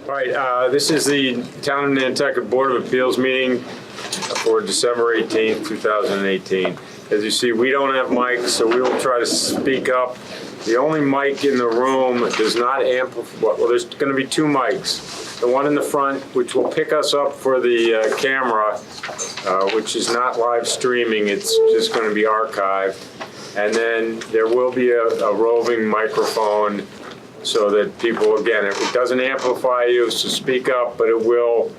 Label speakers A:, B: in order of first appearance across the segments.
A: All right, this is the Town of Nantucket Board of Appeals meeting for December 18th, 2018. As you see, we don't have mics, so we will try to speak up. The only mic in the room does not amplify, well, there's going to be two mics. The one in the front, which will pick us up for the camera, which is not live streaming, it's just going to be archived. And then there will be a roving microphone so that people, again, it doesn't amplify you, so speak up, but it will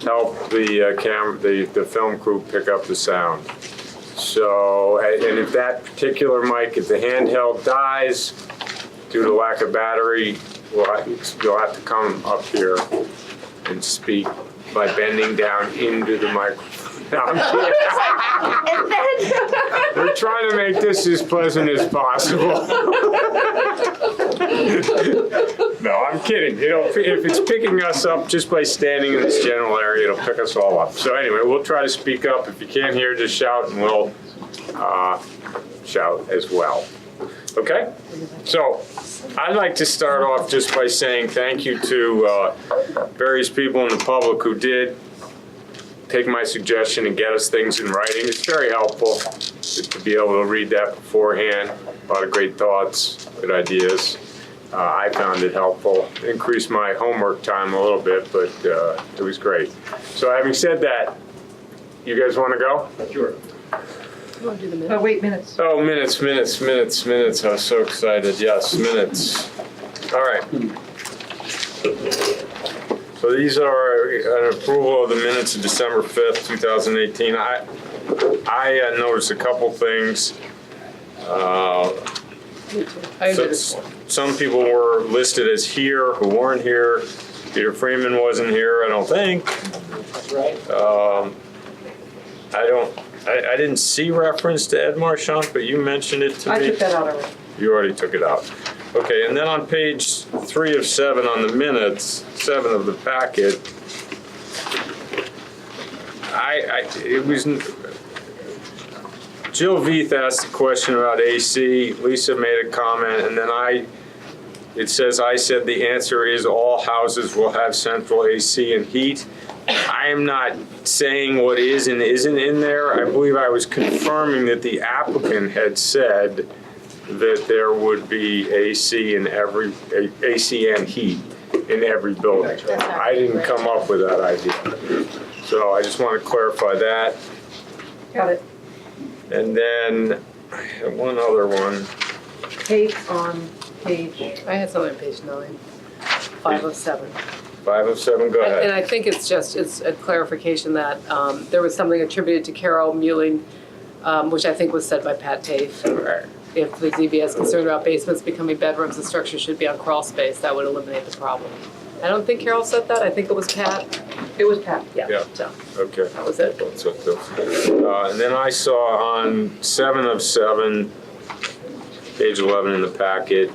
A: help the film crew pick up the sound. So, and if that particular mic, if the handheld dies due to lack of battery, you'll have to come up here and speak by bending down into the microphone. No, I'm kidding. We're trying to make this as pleasant as possible. No, I'm kidding. You know, if it's picking us up just by standing in this general area, it'll pick us all up. So anyway, we'll try to speak up. If you can't hear, just shout and we'll shout as well. Okay? So I'd like to start off just by saying thank you to various people in the public who did take my suggestion and get us things in writing. It's very helpful to be able to read that beforehand. A lot of great thoughts, good ideas. I found it helpful. It increased my homework time a little bit, but it was great. So having said that, you guys want to go?
B: Sure.
C: You want to do the minutes?
D: Oh, wait, minutes.
A: Oh, minutes. I was so excited. Yes, minutes. All right. So these are an approval of the minutes of December 5th, 2018. I noticed a couple things.
C: Me too. I did it.
A: Some people were listed as here who weren't here. Peter Freeman wasn't here, I don't think.
B: That's right.
A: I didn't see reference to Ed Marchant, but you mentioned it to me.
D: I took that out already.
A: You already took it out. Okay, and then on page 3 of 7 on the minutes, 7 of the packet, it was, Jill Veith asked a question about AC, Lisa made a comment, and then it says I said the answer is all houses will have central AC and heat. I am not saying what is and isn't in there. I believe I was confirming that the applicant had said that there would be AC and heat in every building. I didn't come up with that idea. So I just want to clarify that.
D: Got it.
A: And then I have one other one.
D: Tape on page.
C: I had something on page 9, 5 of 7.
A: 5 of 7, go
C: And
A: ahead.
C: I think it's a clarification that there was something attributed to Carol Muelling, which I think was said by Pat Tafe.
A: Right.
C: If the ZBA is concerned about basements becoming bedrooms, the structure should be on crawl space. That would eliminate the problem. I don't think Carol said that. I think it was Pat.
D: It was Pat.
A: Yeah.
C: So
A: Okay.
C: that was it.
A: And then I saw on 7 of 7, page 11 in the packet,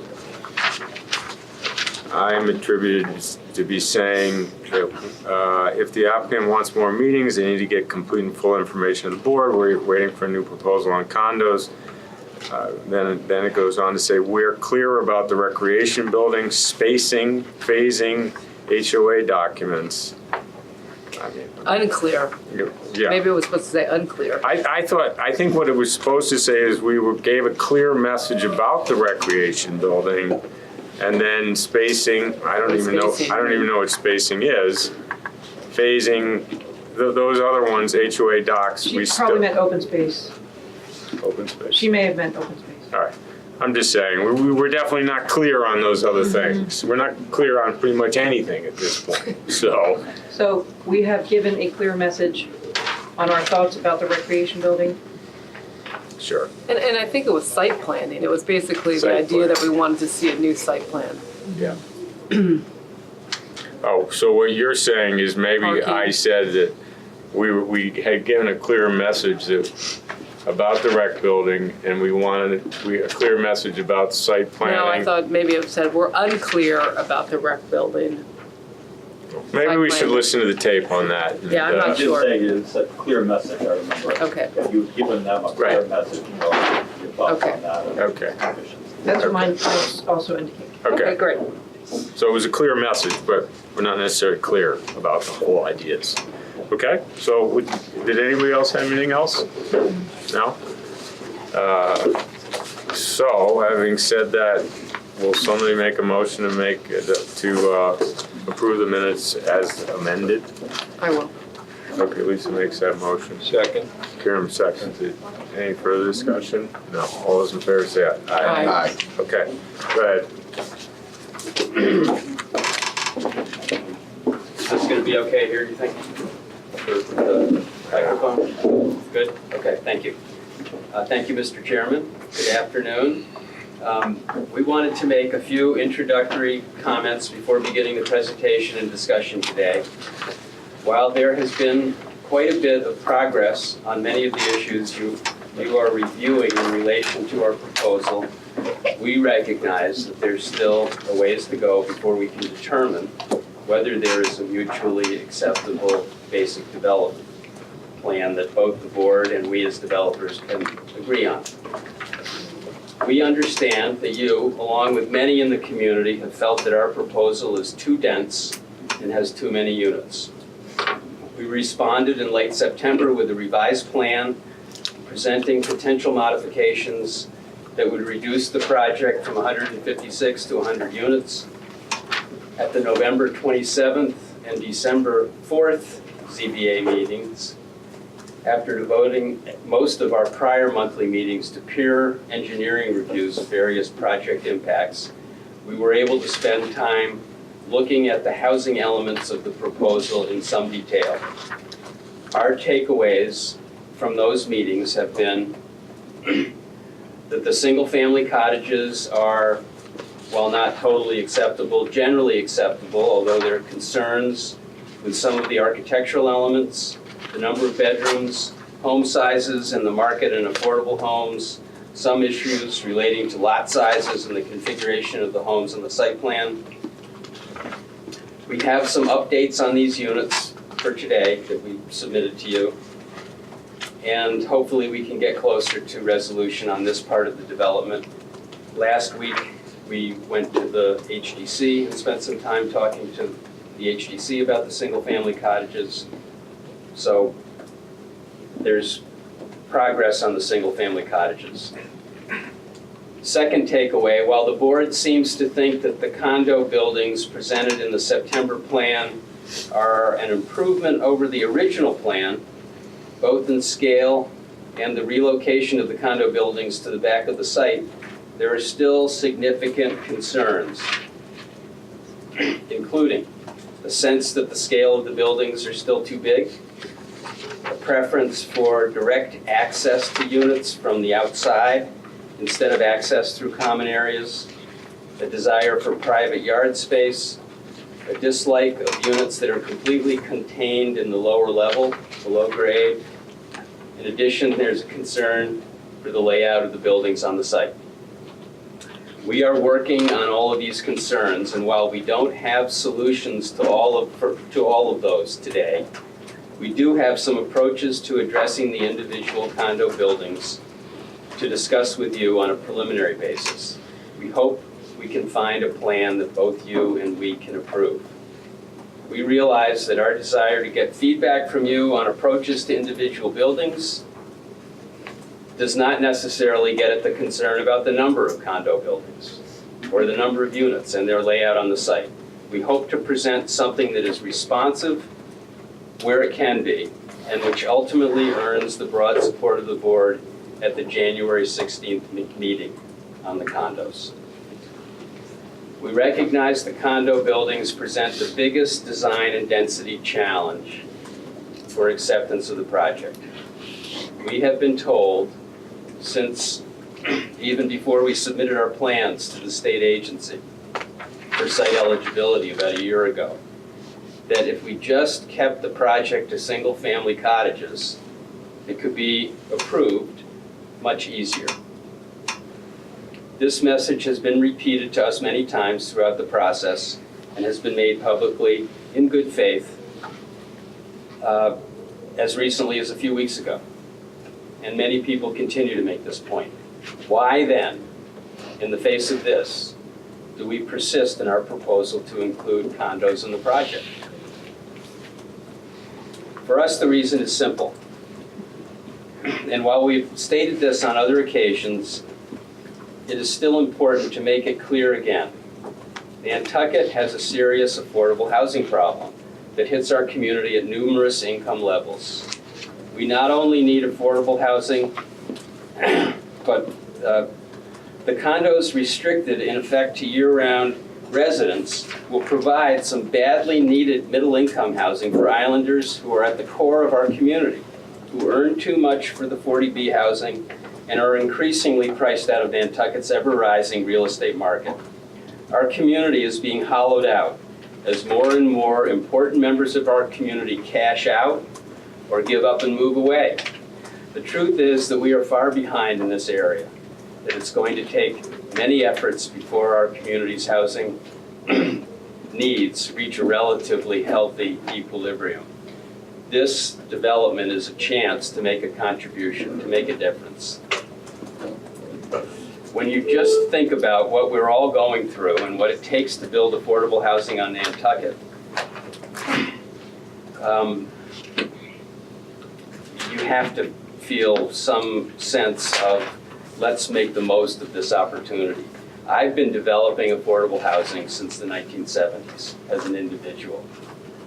A: I'm attributed to be saying that if the applicant wants more meetings, they need to get complete and full information of the board. We're waiting for a new proposal on condos. Then it goes on to say, we're clear about the recreation building, spacing, phasing, HOA documents. I mean,
C: Unclear.
A: yeah.
C: Maybe it was supposed to say unclear.
A: I think what it was supposed to say is gave a clear message about the recreation building, and then spacing. I don't even know what spacing is. Phasing, those other ones, HOA docs.
D: She probably meant open space.
A: Open space.
D: She may have meant open space.
A: All right. I'm just saying, we're definitely not clear on those other things. We're not clear on pretty much anything at this point.
D: So we have given a clear message on our thoughts about the recreation building.
A: Sure.
C: And I think it was site planning. It was basically the
A: Site
C: idea
A: plan.
C: that we wanted to see a new site plan.
A: Yeah. Oh, so what you're saying is maybe
C: Parking.
A: I said that we had given a clear message about the rec building, and we wanted a clear message about site planning.
C: No, I thought maybe it said we're unclear about the rec building.
A: Maybe we
C: site
A: should
C: plan.
A: listen to the tape on that.
C: Yeah, I'm not
B: I did
C: sure.
B: say it's a clear message, I remember.
C: Okay.
B: That you've given them a clear
A: Right.
B: message, you know, your thoughts
C: Okay.
B: on that. And
A: Okay.
B: conditions.
D: That's what mine also indicates.
A: Okay.
C: Okay, great.
A: So it was a clear message, but we're not necessarily clear about the whole ideas. Okay, so did anybody else have anything else? No? So having said that, will somebody make a motion to approve the minutes as amended?
C: I will.
A: Okay, Lisa makes that motion.
E: Second.
A: Karen seconds it. Any further discussion? No. All those in favor say aye.
C: Aye.
A: Okay, go ahead.
F: Is this gonna be okay here, do you think? For the microphone? Good? Okay, thank you. Thank you, Mr. Chairman. Good afternoon. We wanted to make a few introductory comments before beginning the presentation and discussion today. While there has been quite a bit of progress on many of the issues you are reviewing in relation to our proposal, we recognize that there's still a ways to go before we can determine whether there is a mutually acceptable basic development plan that both the board and we as developers can agree on. We understand that you, along with many in the community, have felt that our proposal is too dense and has too many units. We responded in late September with a revised plan presenting potential modifications that would reduce the project from 156 to 100 units. At the November 27th and December 4th ZBA meetings, after devoting most of our prior monthly meetings to peer engineering reviews of various project impacts, we were able to spend time looking at the housing elements of the proposal in some detail. Our takeaways from those meetings have been that the single-family cottages are, while not totally acceptable, generally acceptable, although there are concerns with some of the architectural elements, the number of bedrooms, home sizes in the market and affordable homes, some issues relating to lot sizes and the configuration of the homes on the site plan. We have some updates on these units for today that we submitted to you. And hopefully we can get closer to resolution on this part of the development. Last week, we went to the HDC and spent some time talking to the HDC about the single-family cottages. So there's progress on the single-family cottages. Second takeaway, while the board seems to think that the condo buildings presented in the September plan are an improvement over the original plan, both in scale and the relocation of the condo buildings to the back of the site, there are still significant concerns, including a sense that the scale of the buildings are still too big, a preference for direct access to units from the outside instead of access through common areas, a desire for private yard space, a dislike of units that are completely contained in the lower level, below grade. In addition, there's a concern for the layout of the buildings on the site. We are working on all of these concerns, and while we don't have solutions to all of those today, we do have some approaches to addressing the individual condo buildings to discuss with you on a preliminary basis. We hope we can find a plan that both you and we can approve. We realize that our desire to get feedback from you on approaches to individual buildings does not necessarily get at the concern about the number of condo buildings or the number of units and their layout on the site. We hope to present something that is responsive where it can be and which ultimately earns the broad support of the board at the January 16th meeting on the condos. We recognize the condo buildings present the biggest design and density challenge for acceptance of the project. We have been told since even before we submitted our plans to the state agency for site eligibility about a year ago, that if we just kept the project to single-family cottages, it could be approved much easier. This message has been repeated to us many times throughout the process and has been made publicly in good faith as recently as a few weeks ago. And many people continue to make this point. Why then, in the face of this, do we persist in our proposal to include condos in the project? For us, the reason is simple. And while we've stated this on other occasions, it is still important to make it clear again. Nantucket has a serious affordable housing problem that hits our community at numerous income levels. We not only need affordable housing, but the condos restricted in effect to year-round residents will provide some badly needed middle-income housing for islanders who are at the core of our community, who earn too much for the 40B housing and are increasingly priced out of Nantucket's ever-rising real estate market. Our community is being hollowed out as more and more important members of our community cash out or give up and move away. The truth is that we are far behind in this area, that it's going to take many efforts before our community's housing needs reach a relatively healthy equilibrium. This development is a chance to make a contribution, to make a difference. When you just think about what we're all going through and what it takes to build affordable housing on Nantucket, you have to feel some sense of let's make the most of this opportunity. I've been developing affordable housing since the 1970s as an individual.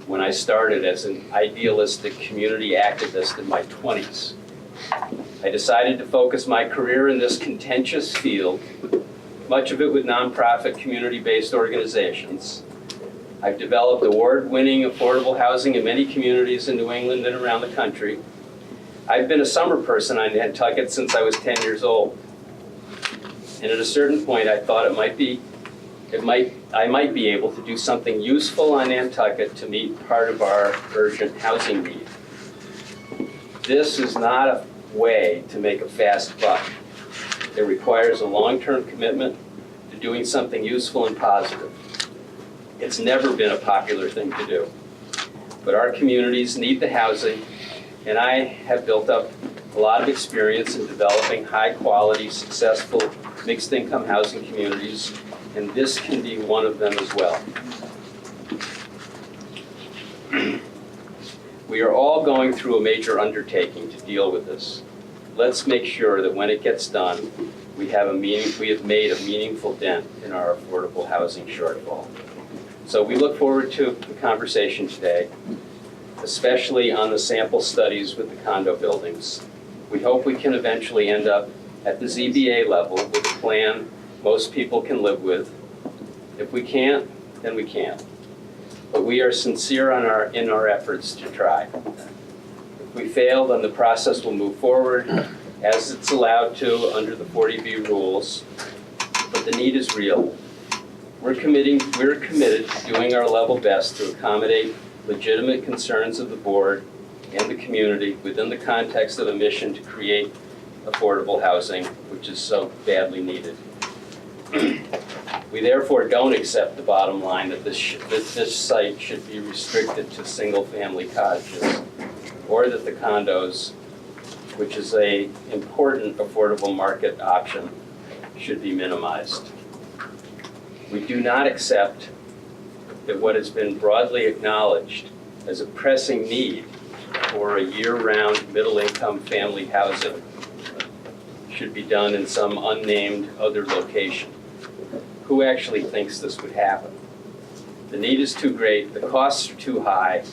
F: When I started as an idealistic community activist in my 20s, I decided to focus my career in this contentious field, much of it with nonprofit community-based organizations. I've developed award-winning affordable housing in many communities in New England and around the country. I've been a summer person on Nantucket since I was 10 years old. And at a certain point, I thought I might be able to do something useful on Nantucket to meet part of our urgent housing need. This is not a way to make a fast buck. It requires a long-term commitment to doing something useful and positive. It's never been a popular thing to do. But our communities need the housing, and I have built up a lot of experience in developing high-quality, successful, mixed-income housing communities, and this can be one of them as well. We are all going through a major undertaking to deal with this. Let's make sure that when it gets done, we have made a meaningful dent in our affordable housing shortfall. So we look forward to the conversation today, especially on the sample studies with the condo buildings. We hope we can eventually end up at the ZBA level with a plan most people can live with. If we can't, then we can't. But we are sincere in our efforts to try. If we fail, then the process will move forward as it's allowed to under the 40B rules. But the need is real. We're committed to doing our level best to accommodate legitimate concerns of the board and the community within the context of a mission to create affordable housing, which is so badly needed. We therefore don't accept the bottom line that this site should be restricted to single-family cottages, or that the condos, which is an important affordable market option, should be minimized. We do not accept that what has been broadly acknowledged as a pressing need for a year-round middle-income family housing should be done in some unnamed other location. Who actually thinks this would happen? The need is too great, the costs are too high,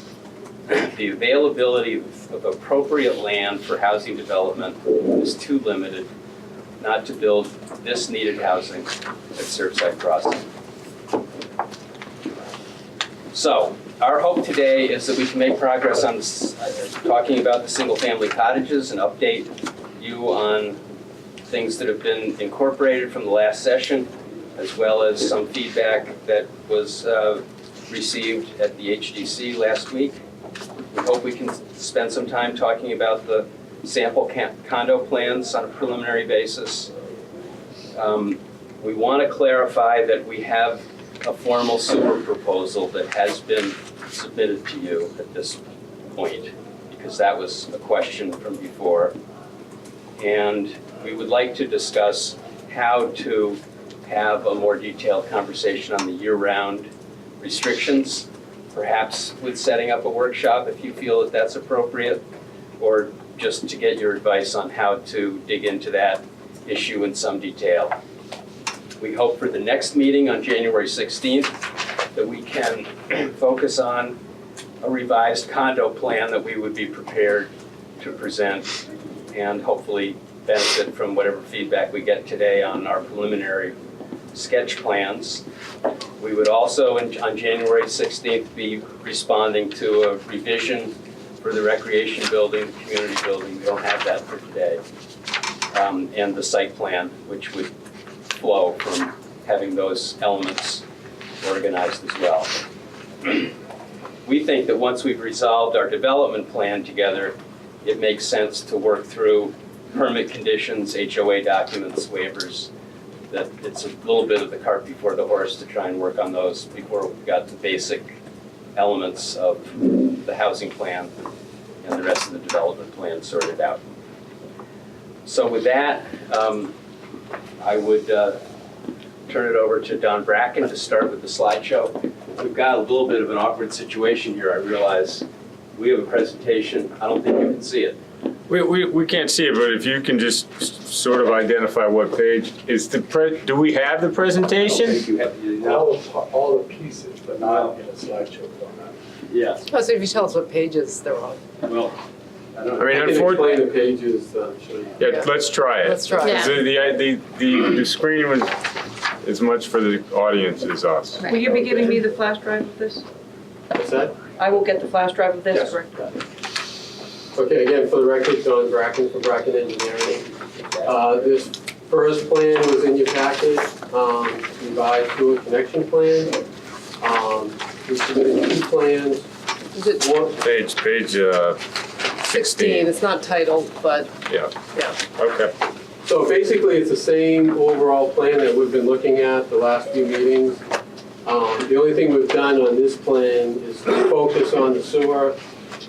F: the availability of appropriate land for housing development is too limited not to build this needed housing at Surfside Crossing. So, our hope today is that we can make progress on talking about the single-family cottages and update you on things that have been incorporated from the last session, as well as some feedback that was received at the HDC last week. We hope we can spend some time talking about the sample condo plans on a preliminary basis. We want to clarify that we have a formal super proposal that has been submitted to you at this point, because that was a question from before. And we would like to discuss how to have a more detailed conversation on the year-round restrictions, perhaps with setting up a workshop if you feel that that's appropriate, or just to get your advice on how to dig into that issue in some detail. We hope for the next meeting on January 16th that we can focus on a revised condo plan that we would be prepared to present and hopefully benefit from whatever feedback we get today on our preliminary sketch plans. We would also, on January 16th, be responding to a revision for the recreation building, community building. We don't have that for today. And the site plan, which would flow from having those elements organized as well. We think that once we've resolved our development plan together, it makes sense to work through permit conditions, HOA documents, waivers, that it's a little bit of the cart before the horse to try and work on those before we've got the basic elements of the housing plan and the rest of the development plan sorted out. So with that, I would turn it over to Don Bracken to start with the slideshow. We've got a little bit of an awkward situation here. I realize we have a presentation. I don't think you can see it.
A: We can't see it, but if you can just sort of identify what page is do we have the
F: I don't
A: presentation?
F: think you have, you know.
E: All the pieces, but not in a slideshow format.
F: Yes.
C: Oh, so if you tell us what pages they're on.
F: Well, I don't know.
A: I mean,
E: I can
A: unfortunately,
E: explain the pages, show you.
A: yeah, let's try it.
C: Let's try it.
A: So the screen was as much for the audience as us.
D: Will you be giving me the flash drive of this?
E: What's that?
D: I will get the flash drive of this,
E: Yes.
D: correct?
E: Okay, again, for the record, Don Bracken from Bracken Engineering. This first plan was in your packet, revised sewer connection plan. We submitted 2 plans.
C: Is it
E: One,
A: Page
C: 16? It's not titled, but
A: Yeah,
C: yeah.
A: okay.
E: So basically, it's the same overall plan that we've been looking at the last few meetings. The only thing we've done on this plan is to focus on the sewer.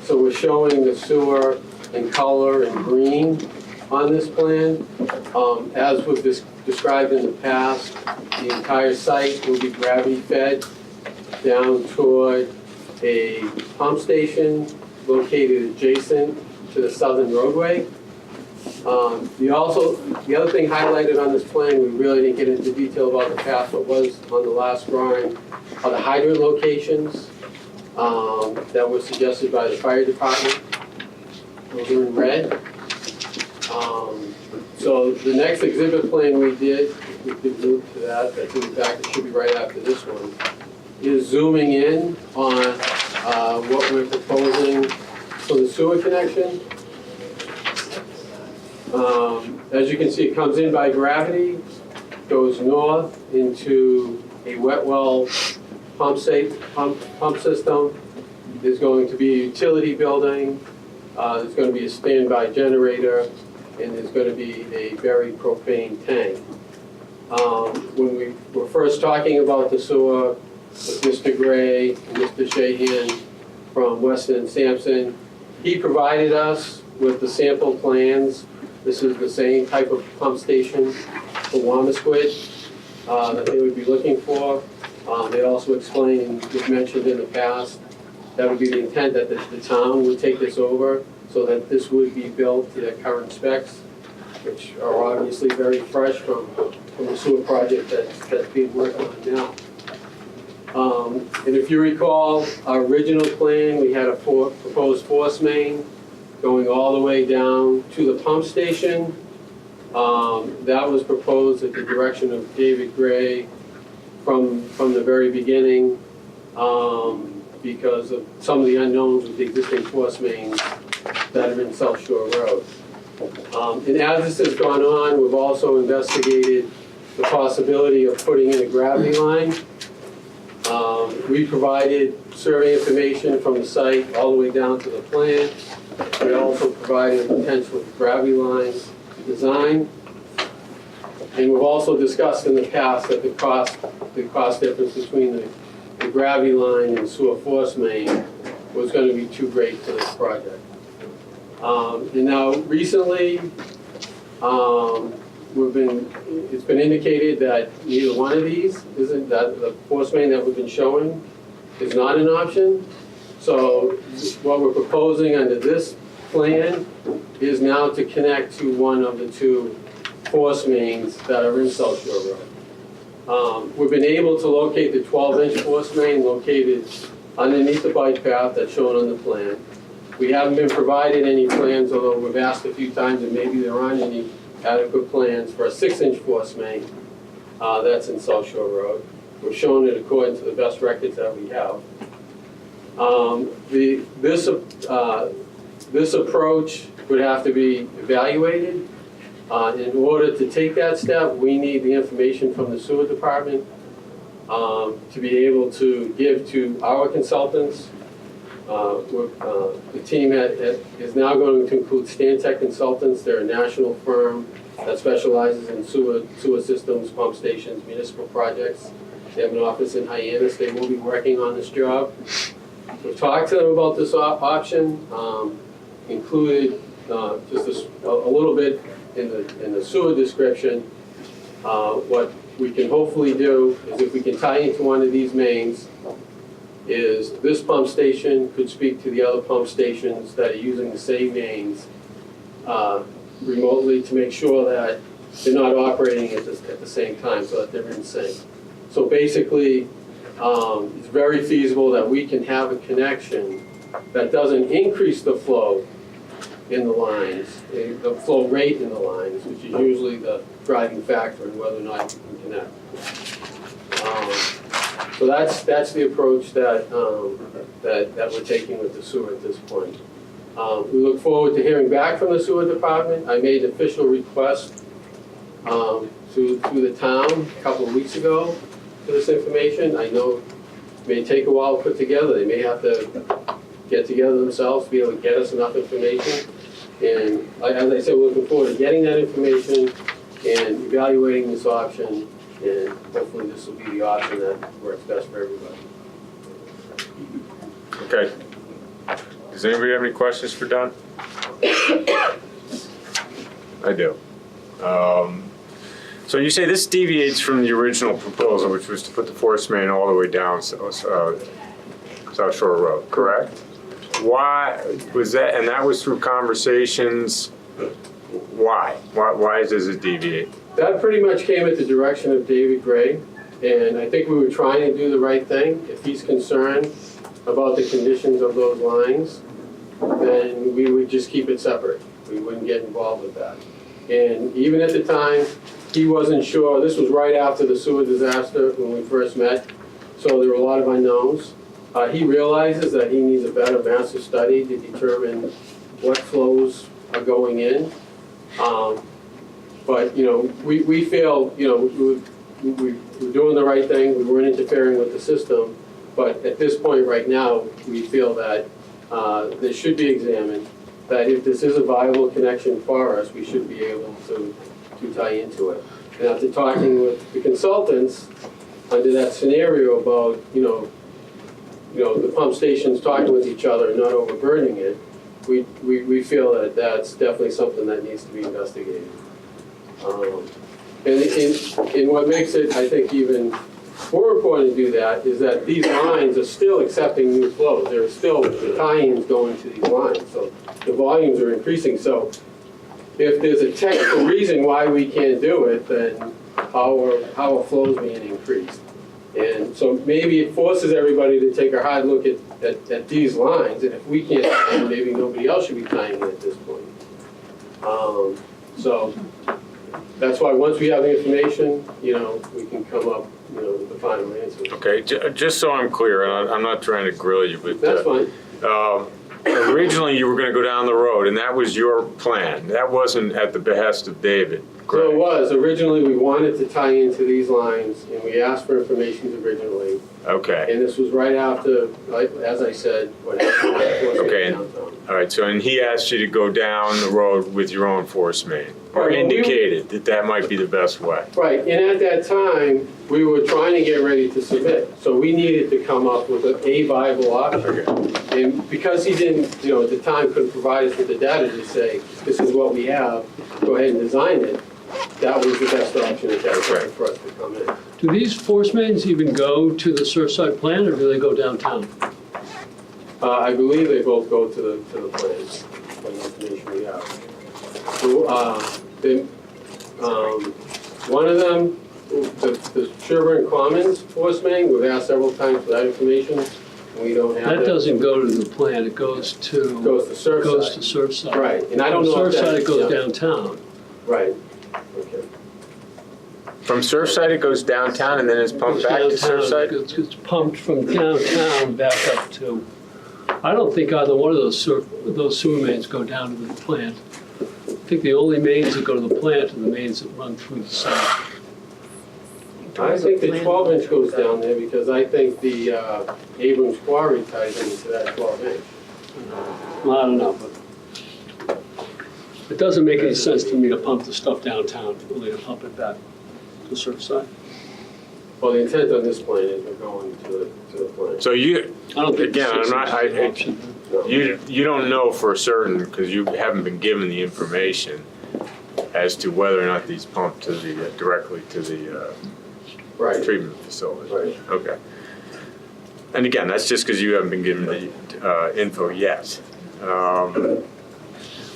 E: So we're showing the sewer in color and green on this plan. As was described in the past, the entire site will be gravity fed down toward a pump station located adjacent to the southern roadway. The other thing highlighted on this plan, we really didn't get into detail about the past, but was on the last drawing, are the hydrant locations that were suggested by the fire department. Those are in red. So the next exhibit plan we did, if we could move to that, that's in fact, it should be right after this one, is zooming in on what we're proposing for the sewer connection. As you can see, it comes in by gravity, goes north into a wet well pump system. There's going to be a utility building. There's going to be a standby generator, and there's going to be a buried propane tank. When we were first talking about the sewer with Mr. Gray and Mr. Shahan from Weston and Sampson, he provided us with the sample plans. This is the same type of pump station for Wamasquid that they would be looking for. They also explained, as mentioned in the past, that would be the intent that the town would take this over so that this would be built to their current specs, which are obviously very fresh from the sewer project that's being worked on now. And if you recall, our original plan, we had a proposed force main going all the way down to the pump station. That was proposed at the direction of David Gray from the very beginning because of some of the unknowns with the existing force mains that are in South Shore Road. And as this has gone on, we've also investigated the possibility of putting in a gravity line. We provided survey information from the site all the way down to the plant. We also provided a potential gravity line design. And we've also discussed in the past that the cost difference between the gravity line and sewer force main was going to be too great for this project. And now recently, it's been indicated that neither one of these isn't, that the force main that we've been showing is not an option. So what we're proposing under this plan is now to connect to one of the two force mains that are in South Shore Road. We've been able to locate the 12-inch force main located underneath the bike path that's shown on the plan. We haven't been provided any plans, although we've asked a few times and maybe there aren't any adequate plans for a 6-inch force main that's in South Shore Road. We've shown it according to the best records that we have. This approach would have to be evaluated. In order to take that step, we need the information from the sewer department to be able to give to our consultants. The team is now going to include Stantec Consultants. They're a national firm that specializes in sewer systems, pump stations, municipal projects. They have an office in Hyannis. They will be working on this job. We've talked to them about this option, included just a little bit in the sewer description. What we can hopefully do is if we can tie into one of these mains, is this pump station could speak to the other pump stations that are using the same mains remotely to make sure that they're not operating at the same time so that they're in sync. So basically, it's very feasible that we can have a connection that doesn't increase the flow in the lines, the flow rate in the lines, which is usually the driving factor in whether or not you can connect. So that's the approach that we're taking with the sewer at this point. We look forward to hearing back from the sewer department. I made an official request to the town a couple of weeks ago for this information. I know it may take a while to put together. They may have to get together themselves to be able to get us enough information. And as I said, we're looking forward to getting that information and evaluating this option. And hopefully this will be the option that works best for everybody.
A: Okay. Does anybody have any questions for Don? I do. So you say this deviates from the original proposal, which was to put the force main all the way down South Shore Road, correct? Why was that? And that was through conversations. Why? Why does it deviate?
E: That pretty much came at the direction of David Gray, and I think we were trying to do the right thing. If he's concerned about the conditions of those lines, then we would just keep it separate. We wouldn't get involved with that. And even at the time, he wasn't sure. This was right after the sewer disaster when we first met, so there were a lot of unknowns. He realizes that he needs a better master study to determine what flows are going in. But, you know, we feel, you know, we're doing the right thing. We weren't interfering with the system. But at this point right now, we feel that this should be examined, that if this is a viable connection for us, we should be able to tie into it. And after talking with the consultants under that scenario about, you know, the pump stations talking with each other and not overburdening it, we feel that that's definitely something that needs to be investigated. And what makes it, I think, even more important to do that is that these lines are still accepting new flows. There are still tie-ins going to these lines, so the volumes are increasing. So if there's a technical reason why we can't do it, then how are flows being increased? And so maybe it forces everybody to take a hard look at these lines, and if we can't, then maybe nobody else should be tying in at this point. So that's why once we have the information, you know, we can come up, you know, with the final answer.
A: Okay, just so I'm clear, and I'm not trying to grill you, but
E: That's fine.
A: Originally you were going to go down the road, and that was your plan. That wasn't at the behest of David.
E: So it was. Originally, we wanted to tie into these lines, and we asked for information originally.
A: Okay.
E: And this was right after, like, as I said, what happened.
A: Okay.
E: Downtown.
A: All right, so and he asked you to go down the road with your own force main, or
E: Right, well,
A: indicated that that might be the best way.
E: Right, and at that time, we were trying to get ready to submit. So we needed to come up with a viable option.
A: Okay.
E: And because he didn't, you know, at the time couldn't provide us with the data to say, this is what we have, go ahead and design it, that was the best option at that point for us to come in.
G: Do these force mains even go to the Surfside plant, or do they go downtown?
E: I believe they both go to the plants, from the information we have. So, one of them, the Sherburne Commons force main, we've asked several times for that information, and we don't have that.
G: That doesn't go to the plant, it goes to.
E: Goes to Surfside.
G: Goes to Surfside.
E: Right, and I don't know if that.
G: Surfside, it goes
E: yeah.
G: downtown.
E: Right, okay.
A: From Surfside, it goes downtown and then it's pumped back to
G: Downtown,
A: Surfside?
G: It's pumped from downtown back up to, I don't think either one of those sewer mains go down to the plant. I think the only mains that go to the plant are the mains that run through the site.
E: I think the 12-inch goes down there because I think the Abrams Quarry ties into that 12-inch.
G: Well, I don't know, but it doesn't make any sense to me to pump the stuff downtown, only to pump it back to Surfside.
E: Well, the intent on this plan is we're going to the plant.
A: So you,
G: I don't think
A: again, I'm not,
G: an option.
E: No.
A: you don't know for certain because you haven't been given the information as to whether or not these pump to the, directly to the
E: Right,
A: treatment facility.
E: right.
A: Okay. And again, that's just because you haven't been given the info yet.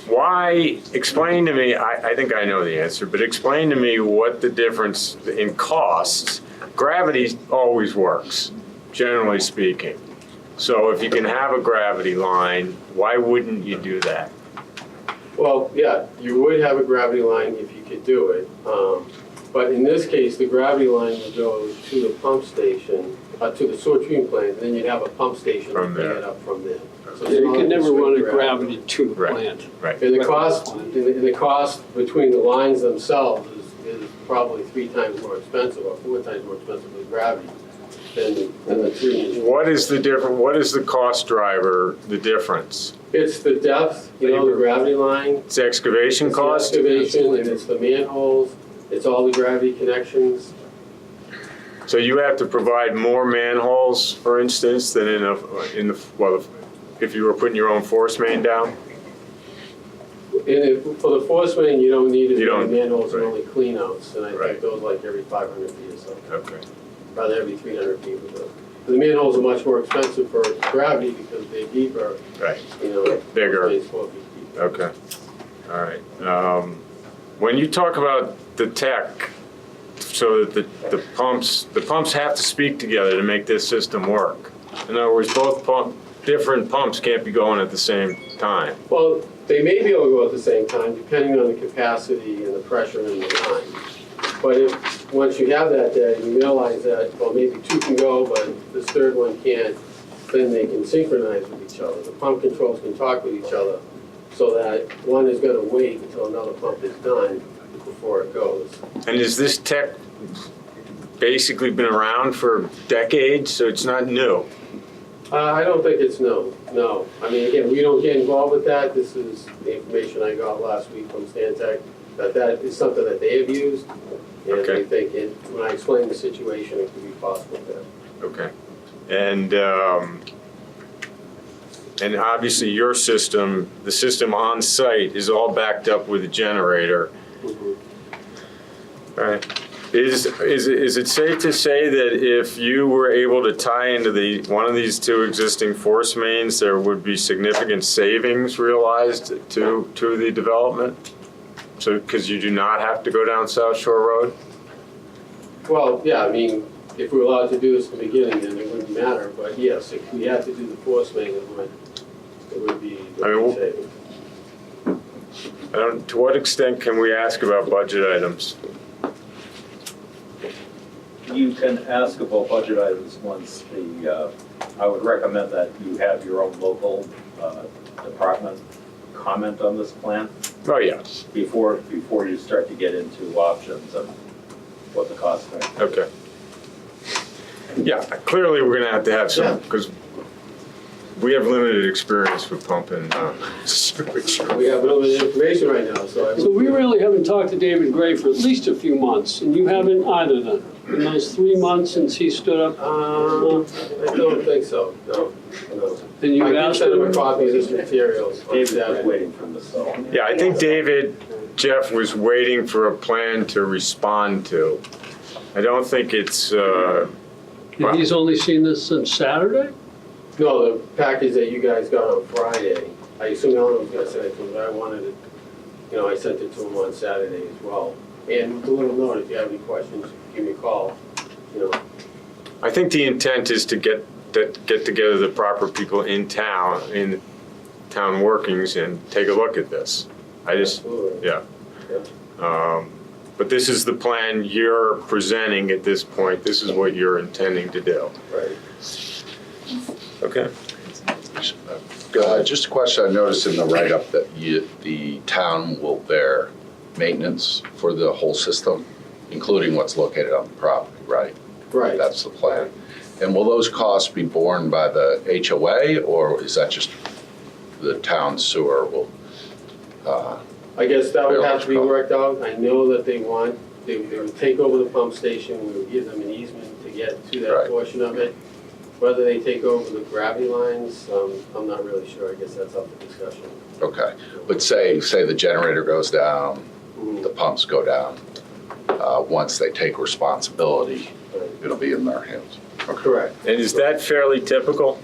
A: Why, explain to me, I think I know the answer, but explain to me what the difference in costs. Gravity always works, generally speaking. So if you can have a gravity line, why wouldn't you do that?
E: Well, yeah, you would have a gravity line if you could do it. But in this case, the gravity line would go to the pump station, to the sewer treatment plant, and then you'd have a pump station to
A: From
E: bring
A: there.
E: it up from there. So
G: You can never run a
E: straight
G: gravity to the
A: Right.
G: plant.
A: Right.
E: And the cost between the lines themselves is probably 3 times more expensive, or 4 times more expensive with gravity than the 3-inch.
A: What is the difference, what is the cost driver, the difference?
E: It's the depth, the gravity line,
A: It's excavation
E: it's the
A: cost?
E: excavation, and it's the manholes, it's all the gravity connections.
A: So you have to provide more manholes, for instance, than well, if you were putting your own force main down?
E: For the force main, you don't need as
A: You
E: many
A: don't,
E: manholes and
A: right.
E: only cleanouts, and I
A: Right.
E: think those like every 500 feet or something,
A: Okay.
E: rather every 300 feet. The manholes are much more expensive for gravity because they're deeper,
A: Right,
E: you know.
A: Bigger.
E: 4 feet deep.
A: okay. All right. When you talk about the tech, so that the pumps have to speak together to make this system work. In other words, different pumps can't be going at the same time.
E: Well, they may be able to go at the same time, depending on the capacity and the pressure in the line. But once you have that data, you realize that, well, maybe 2 can go, but this third one can't, then they can synchronize with each other. The pump controls can talk with each other, so that one is gonna wait until another pump is done before it goes.
A: And is this tech basically been around for decades, so it's not new?
E: I don't think it's no. I mean, again, we don't get involved with that. This is the information I got last week from Stantec, that is something that they have used. And
A: Okay.
E: they think when I explain the situation, it could be possible there.
A: Okay. And obviously your system, the system on site is all backed up with a generator. All right. Is it safe to say that if you were able to tie into one of these 2 existing force mains, there would be significant savings realized to the development? So, because you do not have to go down South Shore Road?
E: Well, yeah, I mean, if we're allowed to do this in the beginning, then it wouldn't matter. But yes, if we had to do the force main, it would be savings.
A: To what extent can we ask about budget items?
B: You can ask about budget items once I would recommend that you have your own local department comment on this plan
A: Oh, yes.
B: before you start to get into options of what the costs are.
A: Okay. Yeah, clearly we're gonna have to have some, because we have limited experience with pumping sewage.
E: We have a little bit of information right now, so
G: So we really haven't talked to David Gray for at least a few months, and you haven't either then? In those 3 months since he stood up?
E: I don't think so, no.
G: Then you
E: I can
G: asked
E: send him a
G: him?
E: copy of this materials.
B: David was waiting for this, so.
A: Yeah, I think David, Jeff was waiting for a plan to respond to. I don't think it's,
G: And he's only seen this since Saturday?
E: No, the package that you guys got on Friday, I assume Ellen was gonna send it to him, but I wanted it, I sent it to him on Saturday as well. And with a little note, if you have any questions, give me a call,
A: I think the intent is to get together the proper people in town workings and take a look at this.
E: Absolutely.
A: Yeah. But this is the plan you're presenting at this point. This is what you're intending to do.
E: Right.
A: Okay.
H: Just a question, I noticed in the write-up that the town will bear maintenance for the whole system, including what's located on the property, right?
E: Right.
H: That's the plan. And will those costs be borne by the HOA, or is that just the town sewer will?
E: I guess that would have to be
H: Fair.
E: worked out. I know that they would take over the pump station, we would give them an easement to get to that
H: Right.
E: portion of it. Whether they take over the gravity lines, I'm not really sure. I guess that's up for discussion.
H: Okay, but say the generator goes down,
E: Mhm.
H: the pumps go down, once they take responsibility,
E: Right.
H: it'll be in their hands.
E: Correct.
A: And is that fairly typical?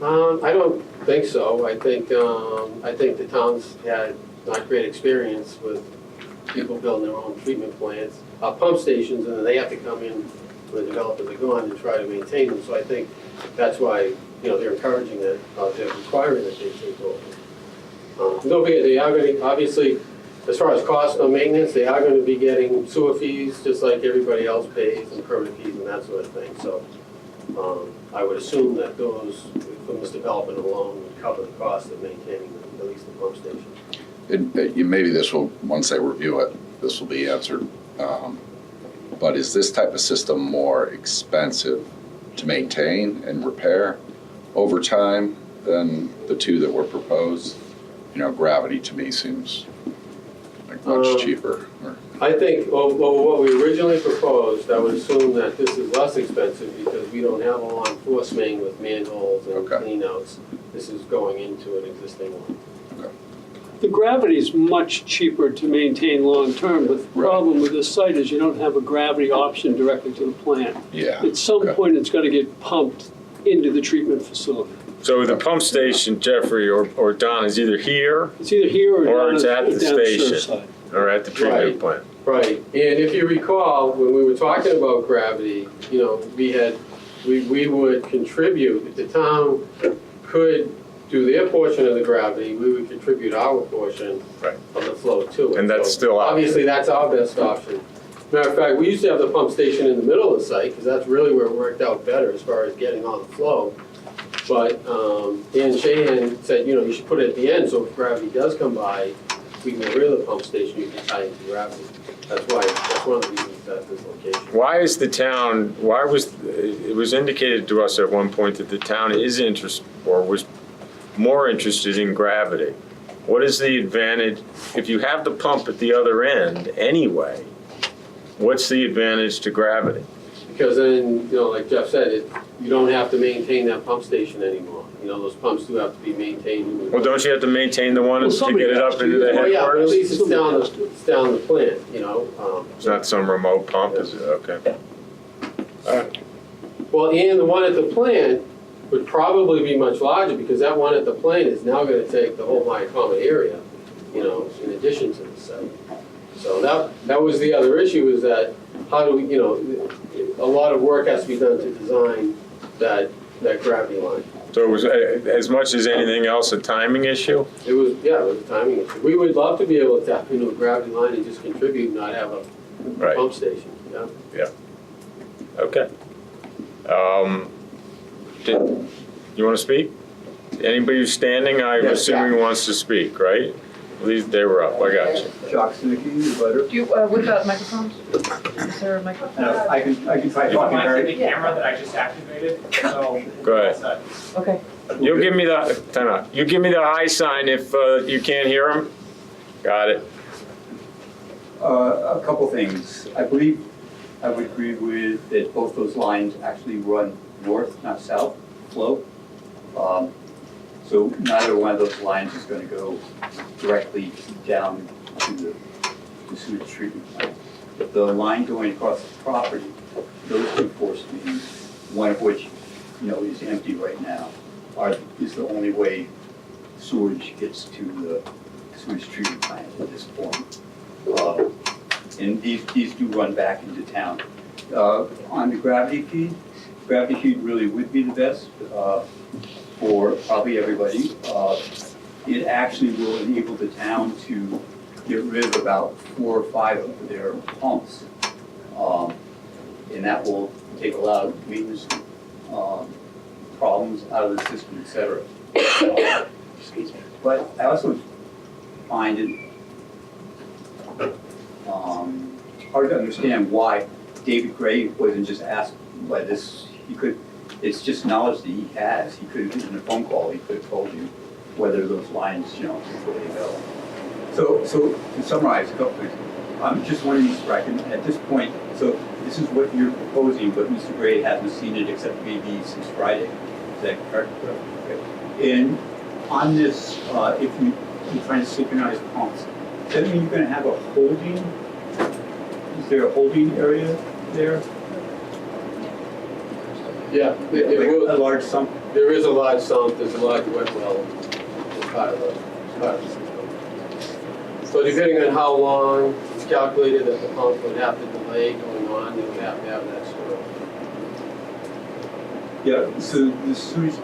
E: I don't think so. I think the town's had not great experience with people building their own treatment plants, pump stations, and then they have to come in when the developers are gone and try to maintain them. So I think that's why, they're encouraging that, they're requiring that they take over. Don't forget, they are gonna, obviously, as far as cost of maintenance, they are gonna be getting sewer fees, just like everybody else pays, and permit fees and that sort of thing. So, I would assume that those, from this development alone, would cover the cost of maintaining at least the pump station.
H: Maybe this will, once they review it, this will be answered. But is this type of system more expensive to maintain and repair over time than the two that were proposed? Gravity to me seems like much cheaper.
E: I think, well, what we originally proposed, I would assume that this is less expensive because we don't have a long force main with manholes and
H: Okay.
E: cleanouts. This is going into an existing one.
G: The gravity is much cheaper to maintain long-term, but the problem with this site is you don't have a gravity option directly to the plant.
H: Yeah.
G: At some
H: okay.
G: point, it's got to get pumped into the treatment facility.
A: So the pump station, Jeffrey or Don, is either here
G: It's either here or
A: Or
G: down
A: it's at the
G: down
A: station.
G: Surfside.
A: or at the treatment
E: Right.
A: plant?
E: Right, and if you recall, when we were talking about gravity, we would contribute, if the town could do their portion of the gravity, we would contribute our portion
A: Right.
E: of the flow to it.
A: And that's
E: So
A: still out.
E: Obviously, that's our best option. Matter of fact, we used to have the pump station in the middle of the site, because that's really where it worked out better as far as getting all the flow. But Dan Shahan said, you should put it at the end, so if gravity does come by, we can get rid of the pump station, you can tie into gravity. That's one of the reasons at this location.
A: Why is the town, it was indicated to us at one point that the town is interested, or was more interested in gravity. What is the advantage, if you have the pump at the other end anyway, what's the advantage to gravity?
E: Because then, like Jeff said, you don't have to maintain that pump station anymore. Those pumps do have to be maintained.
A: Well, don't you have to maintain the one
G: Well,
A: to
G: somebody
A: get it
G: has
A: up
G: to.
A: into the
E: Oh, yeah, but at
A: headquarters?
E: least it's down the plant,
A: It's not some remote pump, is it? Okay. All right.
E: Well, and the one at the plant would probably be much larger because that one at the plant is now gonna take the whole Maya Common area, in addition to the site. So that was the other issue, is that how do we, a lot of work has to be done to design that gravity line.
A: So it was, as much as anything else, a timing issue?
E: It was a timing issue. We would love to be able to tap into a gravity line and just contribute and not have a
A: Right.
E: pump station, yeah.
A: Okay. You want to speak? Anybody who's standing, I'm
I: Yes,
A: assuming wants to speak, right? They were up, I got you.
I: Jock Stuckey, butter.
D: Do you, what about microphones? Is there a microphone?
I: I can try
J: You
I: talking
J: might see
I: very.
J: the camera that I just activated, so.
A: Go ahead.
D: Okay.
A: You give me the high sign if you can't hear him. Got it.
I: A couple things. I believe I would agree with that both those lines actually run north, not south, flow. So neither one of those lines is gonna go directly down to the sewage treatment plant. The line going across the property, those two force mains, one of which, is empty right now, is the only way sewage gets to the sewage treatment plant at this point. And these do run back into town. On the gravity feed really would be the best for probably everybody. It actually will enable the town to get rid of about 4 or 5 of their pumps. And that will take a lot of maintenance problems out of the system, et cetera. Excuse me. But I also find it hard to understand why David Gray wasn't just asked by this. It's just knowledge that he has. He could have given a phone call. He could have told you whether those lines, where they go. So to summarize, I'm just wondering, Mr. Bracken, at this point, so this is what you're proposing, but Mr. Gray hasn't seen it except maybe since Friday. Is that correct? Okay. And on this, if you're trying to synchronize pumps, does that mean you're going to have a holding? Is there a holding area there?
E: Yeah,
I: Like a large sump?
E: there is a large sump, there's a large wet well as part of the system. So depending on how long it's calculated that the pump would have to delay going on, you would have to have that stored.
I: Yeah, so the sewage,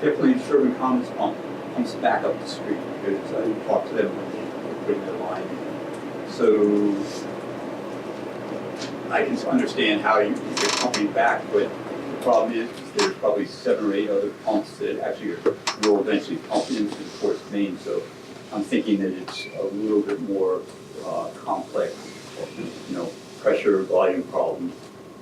I: definitely Sherburne Commons pump pumps back up the street, because I talked to them when they were putting the line in. So I can understand how you're pumping back, but the problem is there's probably 7 or 8 other pumps that actually will eventually pump into the forced main. So I'm thinking that it's a little bit more complex, pressure volume problem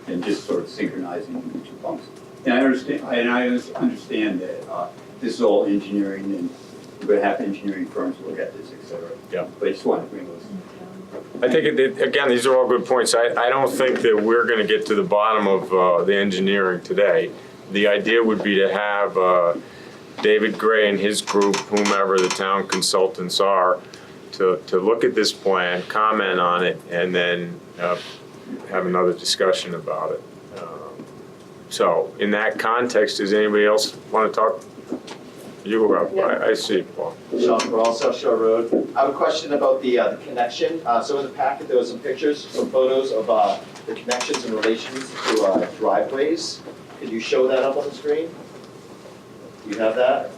I: than just sort of synchronizing the 2 pumps. And I understand that this is all engineering, and we're going to have engineering firms look at this, et cetera.
A: Yeah.
I: But I just wanted to bring those.
A: I think, again, these are all good points. I don't think that we're going to get to the bottom of the engineering today. The idea would be to have David Gray and his group, whomever the town consultants are, to look at this plan, comment on it, and then have another discussion about it. So in that context, does anybody else want to talk? You go up. I see, Paul.
K: Sean Corral, South Shore Road. I have a question about the connection. So in the packet, there was some pictures, some photos of the connections in relation to driveways. Could you show that up on the screen? Do you have that?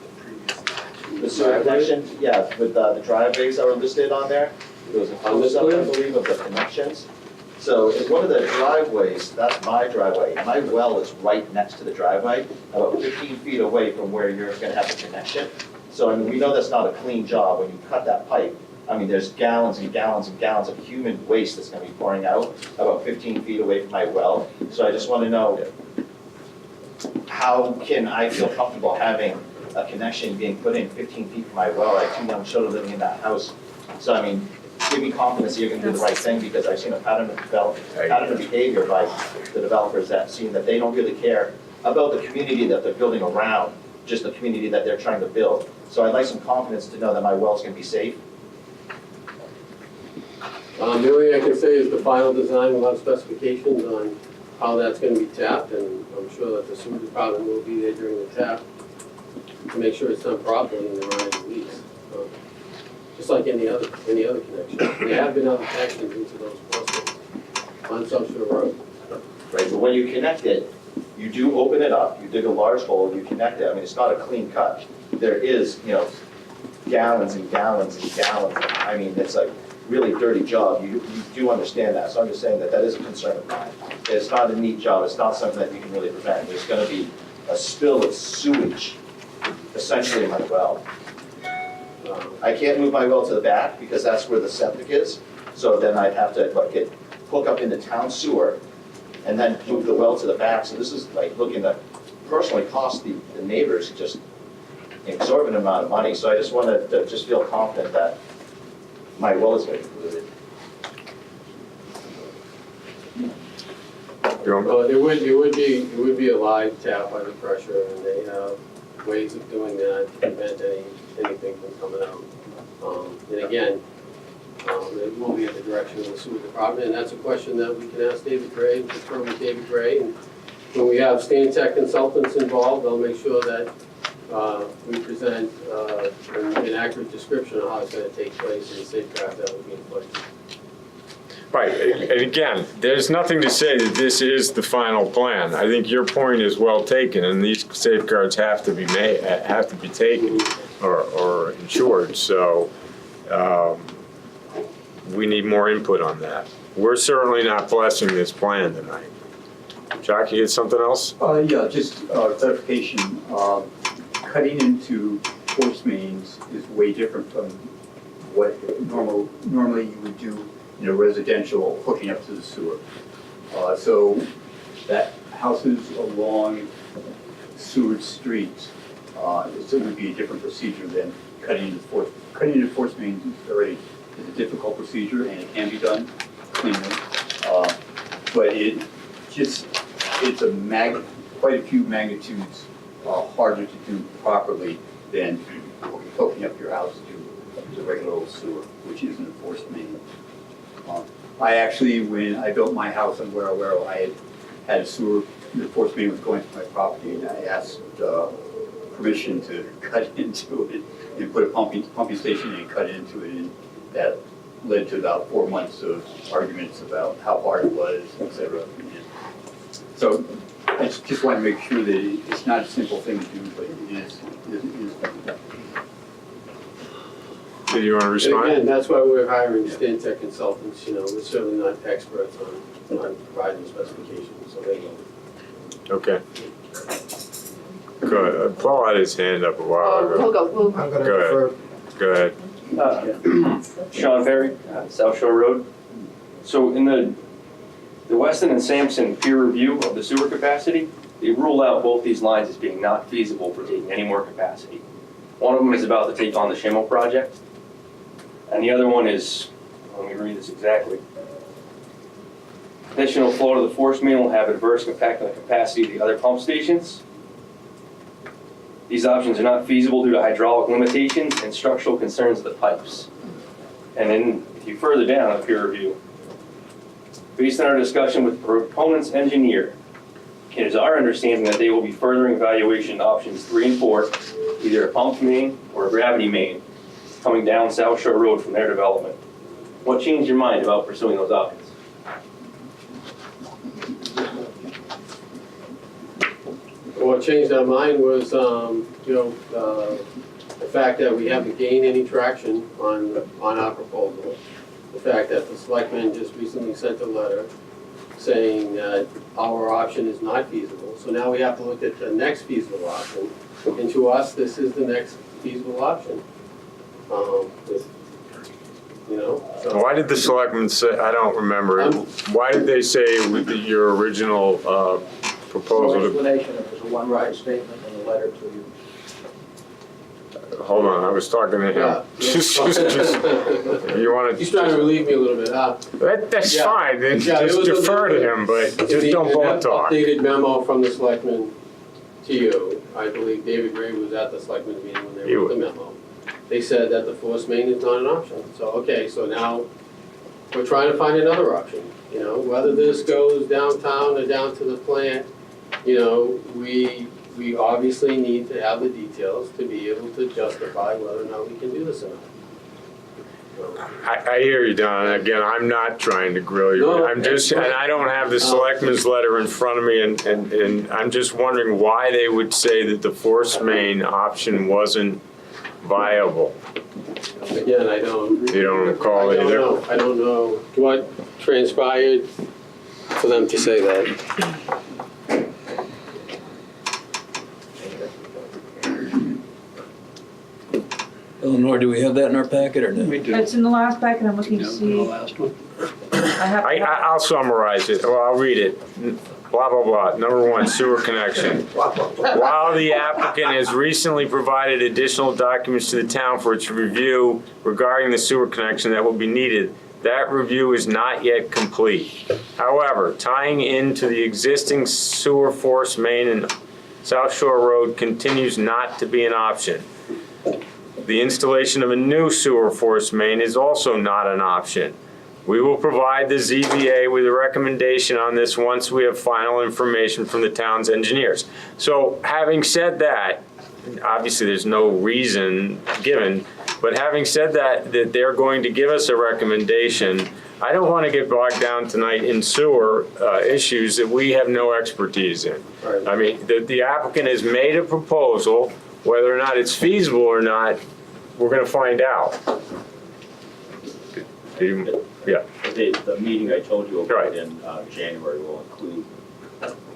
K: The sewer connection, yeah, with the driveways that were listed on there. There was a close up, I believe, of the connections. So in one of the driveways, that's my driveway. My well is right next to the driveway, about 15 feet away from where you're gonna have the connection. So I mean, we know that's not a clean job. When you cut that pipe, I mean, there's gallons and gallons and gallons of human waste that's gonna be pouring out about 15 feet away from my well. So I just wanna know, how can I feel comfortable having a connection being put in 15 feet from my well? I have 2 young children living in that house. So I mean, give me confidence that you're gonna do the right thing, because I've seen a pattern of behavior by the developers that seem that they don't really care about the community that they're building around, just the community that they're trying to build. So I'd like some confidence to know that my well's gonna be safe.
E: The only thing I can say is the final design will have specifications on how that's going to be tapped, and I'm sure that the sewer department will be there during the tap to make sure it's done properly and there aren't any leaks. Just like any other connection. There have been other connections into those portions on South Shore Road.
K: Right, but when you connect it, you do open it up, you dig a large hole, you connect it. I mean, it's not a clean cut. There is, gallons and gallons and gallons. I mean, it's like really dirty job. You do understand that. So I'm just saying that is a concern of mine. It's not a neat job. It's not something that you can really prevent. There's going to be a spill of sewage essentially in my well. I can't move my well to the back because that's where the septic is. So then I'd have to hook up into town sewer and then move the well to the back. So this is like looking to personally cost the neighbors just an exorbitant amount of money. So I just wanted to just feel confident that my well is going to be polluted.
E: Well, it would be a live tap under pressure, and they have ways of doing that to prevent anything from coming out. And again, it will be at the direction of the sewer department, and that's a question that we can ask David Gray, confirm with David Gray. And when we have Stan Tech consultants involved, I'll make sure that we present an accurate description of how it's gonna take place and the safeguards that will be in place.
A: Right, and again, there's nothing to say that this is the final plan. I think your point is well taken, and these safeguards have to be made, have to be taken or ensured, so we need more input on that. We're certainly not blessing this plan tonight. Jack, you had something else?
I: Yeah, just clarification. Cutting into force mains is way different from what normally you would do in a residential hooking up to the sewer. So that houses along sewered streets, it would be a different procedure than cutting into force. Cutting into force mains is a difficult procedure, and it can be done cleanly. But it's quite a few magnitudes harder to do properly than hooking up your house to the regular old sewer, which isn't a forced main. I actually, when I built my house on Wero, I had a sewer, the forced main was going to my property, and I asked permission to cut into it and put a pumping station and cut into it, and that led to about 4 months of arguments about how hard it was, et cetera. So I just want to make sure that it's not a simple thing to do, but it is.
A: Did you want to
E: And
A: respond?
E: again, that's why we're hiring Stan Tech consultants, we're certainly not experts on providing specifications, so they will.
A: Okay. Go ahead. Paul had his hand up a while ago.
C: We'll
A: Go ahead. Go ahead.
L: Sean Ferry, South Shore Road. So in the Weston and Sampson peer review of the sewer capacity, they ruled out both these lines as being not feasible for taking any more capacity. One of them is about to take on the Schimmel project, and the other one is, let me read this exactly. Additional flow to the force main will have adverse impact on the capacity of the other pump stations. These options are not feasible due to hydraulic limitations and structural concerns of the pipes. And then, if you further down on the peer review, based on our discussion with the proponent's engineer, it is our understanding that they will be furthering evaluation options 3 and 4, either a pump main or a gravity main, coming down South Shore Road from their development. What changed your mind about pursuing those options?
E: What changed our mind was, the fact that we haven't gained any traction on our proposal. The fact that the selectmen just recently sent a letter saying that our option is not feasible. So now we have to look at the next feasible option. And to us, this is the next feasible option. So.
A: Why did the selectmen say, I don't remember, why did they say your original
M: No
A: proposal?
M: explanation, it was a one-line statement in a letter to you.
A: Hold on, I was talking to him.
E: Yeah.
A: Just, you want to?
E: He's trying to relieve me a little bit.
A: That's
E: Yeah.
A: fine, then
E: Yeah, it
A: just
E: was a
A: defer to
E: little-
A: him, but just don't both talk.
E: Updated memo from the selectmen to you. I believe David Gray was at the selectmen meeting when they
A: He
E: wrote the memo. They said that the force main is not an option. So, okay, so now we're trying to find another option. Whether this goes downtown or down to the plant, we obviously need to have the details to be able to justify whether or not we can do this or not.
A: I hear you, Don. Again, I'm not trying to grill you.
E: No,
A: I'm just,
E: that's
A: and I don't have the selectmen's letter in front of me, and I'm just wondering why they would say that the force main option wasn't viable.
E: Again, I don't.
A: You don't recall either?
E: I don't know what transpired for them to say that.
N: Eleanor, do we have that in our packet or no?
D: It's in the last packet, I'm looking to
G: The
D: see.
G: last one.
A: I'll summarize it, or I'll read it. Blah, blah, blah. Number 1, sewer connection. While the applicant has recently provided additional documents to the town for its review regarding the sewer connection that will be needed, that review is not yet complete. However, tying into the existing sewer force main and South Shore Road continues not to be an option. The installation of a new sewer force main is also not an option. We will provide the ZBA with a recommendation on this once we have final information from the town's engineers. So having said that, obviously there's no reason given, but having said that they're going to give us a recommendation, I don't want to get bogged down tonight in sewer issues that we have no expertise in.
E: Right.
A: I mean, the applicant has made a proposal, whether or not it's feasible or not, we're going to find out. Yeah.
B: The meeting I told you
A: Right.
B: about in January will include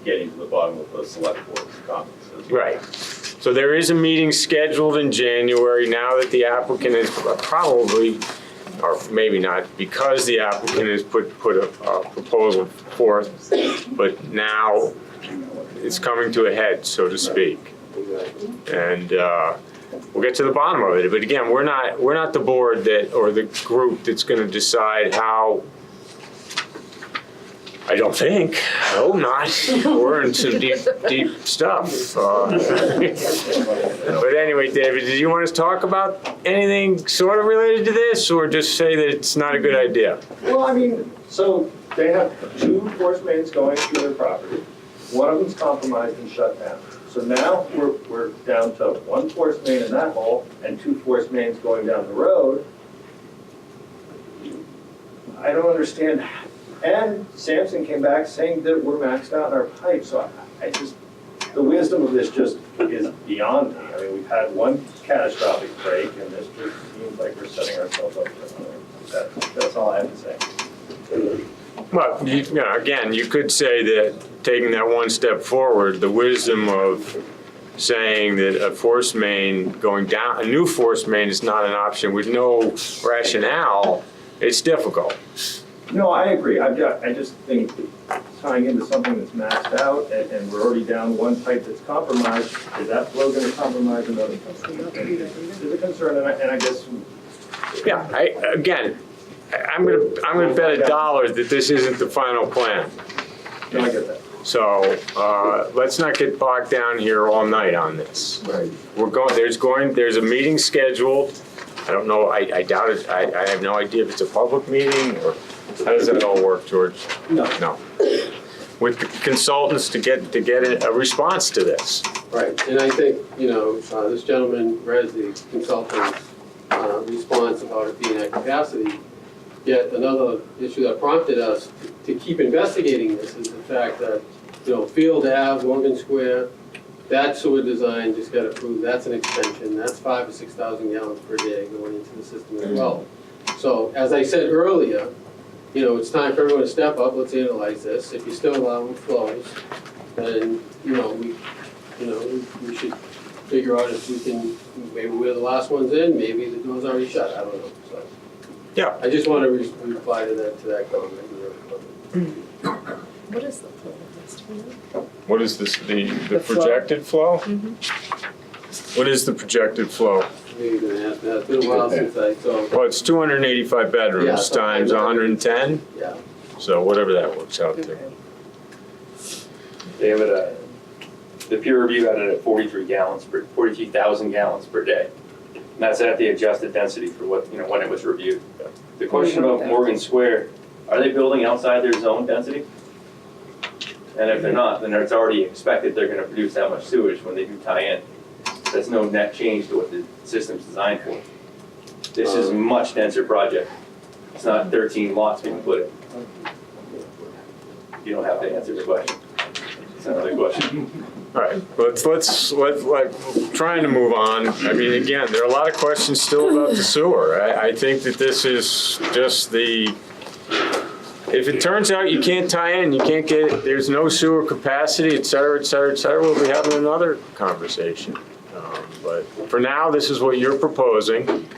B: getting to the bottom of the select board's comments. as well.
A: Right. So there is a meeting scheduled in January now that the applicant is probably, or maybe not, because the applicant has put a proposal forth, but now it's coming to a head, so to speak. And we'll get to the bottom of it. But again, we're not the board that, or the group that's going to decide how. I don't think. I hope not. We're in some deep stuff. But anyway, David, did you want to talk about anything sort of related to this, or just say that it's not a good idea?
O: Well, I mean, so they have 2 force mains going through their property. One of them's compromised and shut down. So now we're down to 1 force main in that hole and 2 force mains going down the road. I don't understand. And Sampson came back saying that we're maxed out in our pipe, so I just, the wisdom of this just is beyond me. I mean, we've had 1 catastrophic break, and this just seems like we're setting ourselves up for another. That's all I have to say.
A: Well, again, you could say that taking that one step forward, the wisdom of saying that a force main going down, a new force main is not an option with no rationale, it's difficult.
O: No, I agree. I just think tying into something that's maxed out and we're already down 1 pipe that's compromised, is that flow going to compromise another? It's a concern, and I guess.
A: Yeah, I'm gonna bet $1 that this isn't the final plan.
O: No, I get that.
A: So let's not get bogged down here all night on this.
O: Right.
A: There's a meeting scheduled. I don't know, I doubt it, I have no idea if it's a public meeting, or how does that all work, George?
O: No.
A: No. With the consultants to get a response to this.
E: Right, and I think, this gentleman read the consultant's response about it being at capacity. Yet another issue that prompted us to keep investigating this is the fact that, Field Ave, Morgan Square, that sewer design just got approved, that's an extension, that's 5,000 or 6,000 gallons per day going into the system as well. So, as I said earlier, it's time for everyone to step up, let's analyze this. If you're still allowing flows, then, we should figure out if we can, maybe we're the last ones in, maybe the door's already shut, I don't know, so.
A: Yeah.
E: I just want to reply to that comment.
C: What is the flow estimate?
A: What is this, the
C: flow?
A: projected flow?
C: Mm-hmm.
A: What is the projected flow?
E: Maybe you're gonna ask that, it's been a while since I saw.
A: Well, it's 285
E: Yeah,
A: bedrooms
E: so
A: times
E: I know.
A: 110,
E: Yeah.
A: so whatever that works out to.
L: They have it, the peer review had it at 43,000 gallons per day. And that's at the adjusted density for what, when it was reviewed. The question about Morgan Square, are they building outside their zone density? And if they're not, then it's already expected they're gonna produce that much sewage when they do tie in. That's no net change to what the system's designed for. This is a much denser project. It's not 13 lots being put in. You don't have to answer the question. It's another question.
A: All right, let's trying to move on. I mean, again, there are a lot of questions still about the sewer. I think that this is just if it turns out you can't tie in, you can't get, there's no sewer capacity, et cetera, we'll be having another conversation. But for now, this is what you're proposing.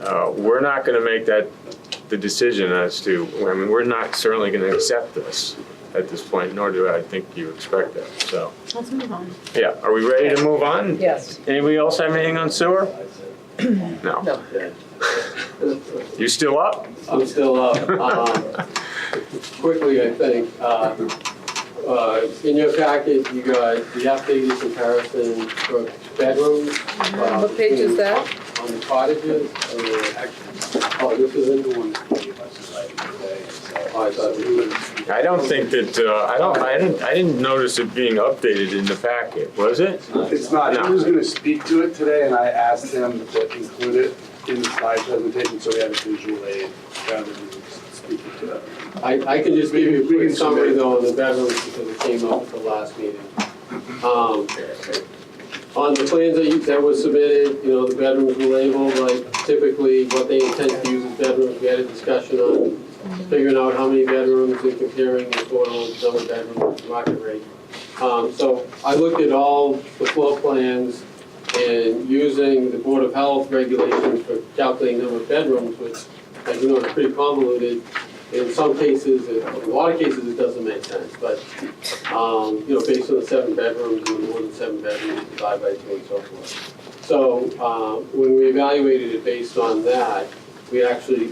A: We're not gonna make the decision as to, we're not certainly gonna accept this at this point, nor do I think you expect that, so.
C: Let's move on.
A: Yeah, are we ready to move on?
C: Yes.
A: Anybody else have anything on sewer? No.
C: No.
A: You still up?
E: I'm still up. Quickly, I think, In your packet, you got the updated comparison for bedrooms.
C: What page is that?
E: On the cottages, oh, this is in the one. Oh, I thought it was.
A: I don't think that, I didn't notice it being updated in the packet, was it?
P: It's not,
A: No.
P: he was gonna speak to it today, and I asked him to include it in the slide presentation, so we have a visual aid rather than speaking to it.
E: I can just give you a
P: We
E: quick
P: can
E: summary
P: submit.
E: though on the bedrooms because it came up at the last meeting. On the plans that was submitted, the bedrooms were labeled like typically what they intend to use as bedrooms. We had a discussion on figuring out how many bedrooms and comparing the total number of bedrooms to market rate. So I looked at all the floor plans and using the Board of Health regulations for calculating number of bedrooms, which, as you know, is pretty convoluted. In some cases, in a lot of cases, it doesn't make sense, but, based on the 7 bedrooms and more than 7 bedrooms, divide by 2 and so forth. So, when we evaluated it based on that, we actually,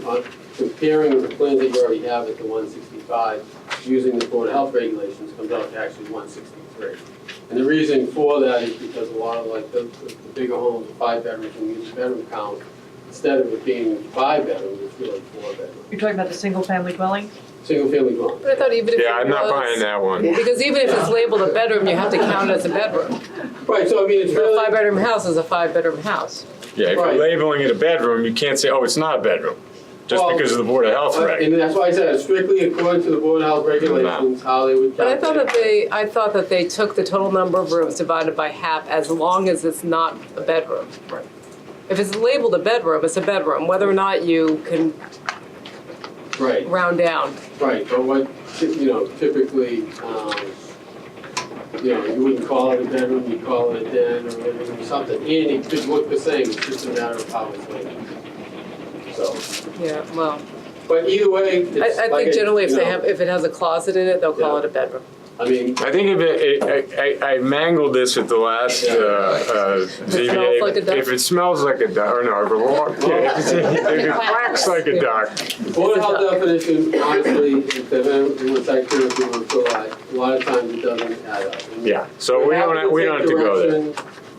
E: comparing the plans that you already have at the 165, using the Board of Health regulations, comes out to actually 163. And the reason for that is because a lot of the bigger homes, the 5 bedrooms, and use the bedroom count, instead of it being 5 bedrooms, it's really 4 bedrooms.
D: You're talking about the single-family dwelling?
E: Single family dwelling.
C: But I thought even if it was.
A: Yeah, I'm not buying that one.
C: Because even if it's labeled a bedroom, you have to count it as a bedroom.
E: Right, so I mean, it's
C: So a
E: really.
C: 5-bedroom house is a 5-bedroom house.
A: Yeah, if
E: Right.
A: you're labeling it a bedroom, you can't say, oh, it's not a bedroom, just
E: Well,
A: because of the Board of Health reg.
E: And that's why I said, strictly according to the Board of Health regulations, how they would
C: But I
E: calculate.
C: thought that they took the total number of rooms divided by half as long as it's not a bedroom.
E: Right.
C: If it's labeled a bedroom, it's a bedroom, whether or not you can
E: Right,
C: round down.
E: right, but what, typically, you wouldn't call it a bedroom, you'd call it a den or living room or something, and it could look the same, it's just a matter of how it's labeled. So,
C: Yeah, well,
E: but either way, it's
C: I
E: like
C: think generally if
E: you
C: they
E: know,
C: have, if it has a closet in it, they'll call
E: Yeah.
C: it a bedroom.
E: I mean,
A: I think I mangled this at the last ZBA.
C: like a duck?
A: If it smells like a duck, or no, if it quacks like a duck,
E: Board of Health definition, honestly, if they've been with site clearance, a lot of times it doesn't add up.
A: yeah, so we don't have to go there.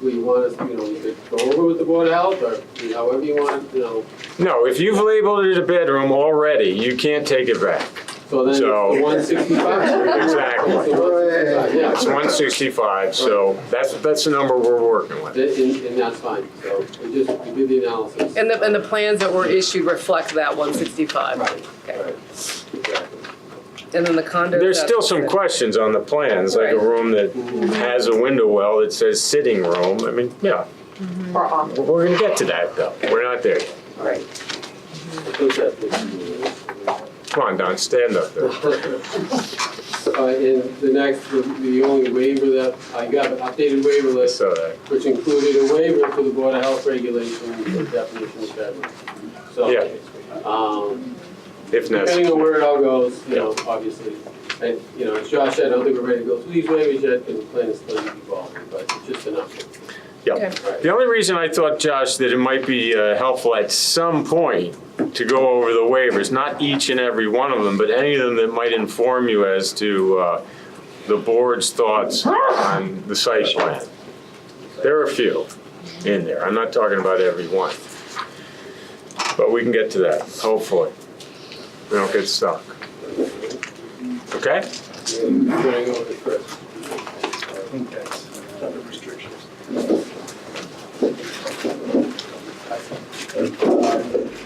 E: We want to, we could go over with the Board of Health, or however you want,
A: No, if you've labeled it a bedroom already, you can't take it back.
E: so then it's
A: So-
E: the 165.
A: Exactly.
E: It's the 165, yeah.
A: It's 165, so that's the number we're working with.
E: And that's fine, so we did the analysis.
C: And the plans that were issued reflect that 165.
E: Right,
C: Okay.
E: right, exactly.
C: And then the condo.
A: There's still some questions on the plans, like a room that has a window well that says sitting room. I mean, yeah, we're gonna get to that though. We're not there yet.
E: Right. I think that's
A: Come on, Don, stand up there.
E: And the only waiver that, I got an updated waiver list,
A: So that,
E: which included a waiver for the Board of Health regulations for definition of bedroom. So,
A: Yeah. if
E: depending
A: necessary.
E: on where it all goes, obviously, and, as Josh said, I don't think we're ready to go through these waivers yet, because the plan is still evolving, but it's just enough.
A: Yeah.
C: Okay.
E: Right.
A: The only reason I thought, Josh, that it might be helpful at some point to go over the waivers, not each and every one of them, but any of them that might inform you as to the board's thoughts on the site plan. There are a few in there. I'm not talking about every one. But we can get to that, hopefully. We don't get stuck. Okay?
E: Turning over to Chris.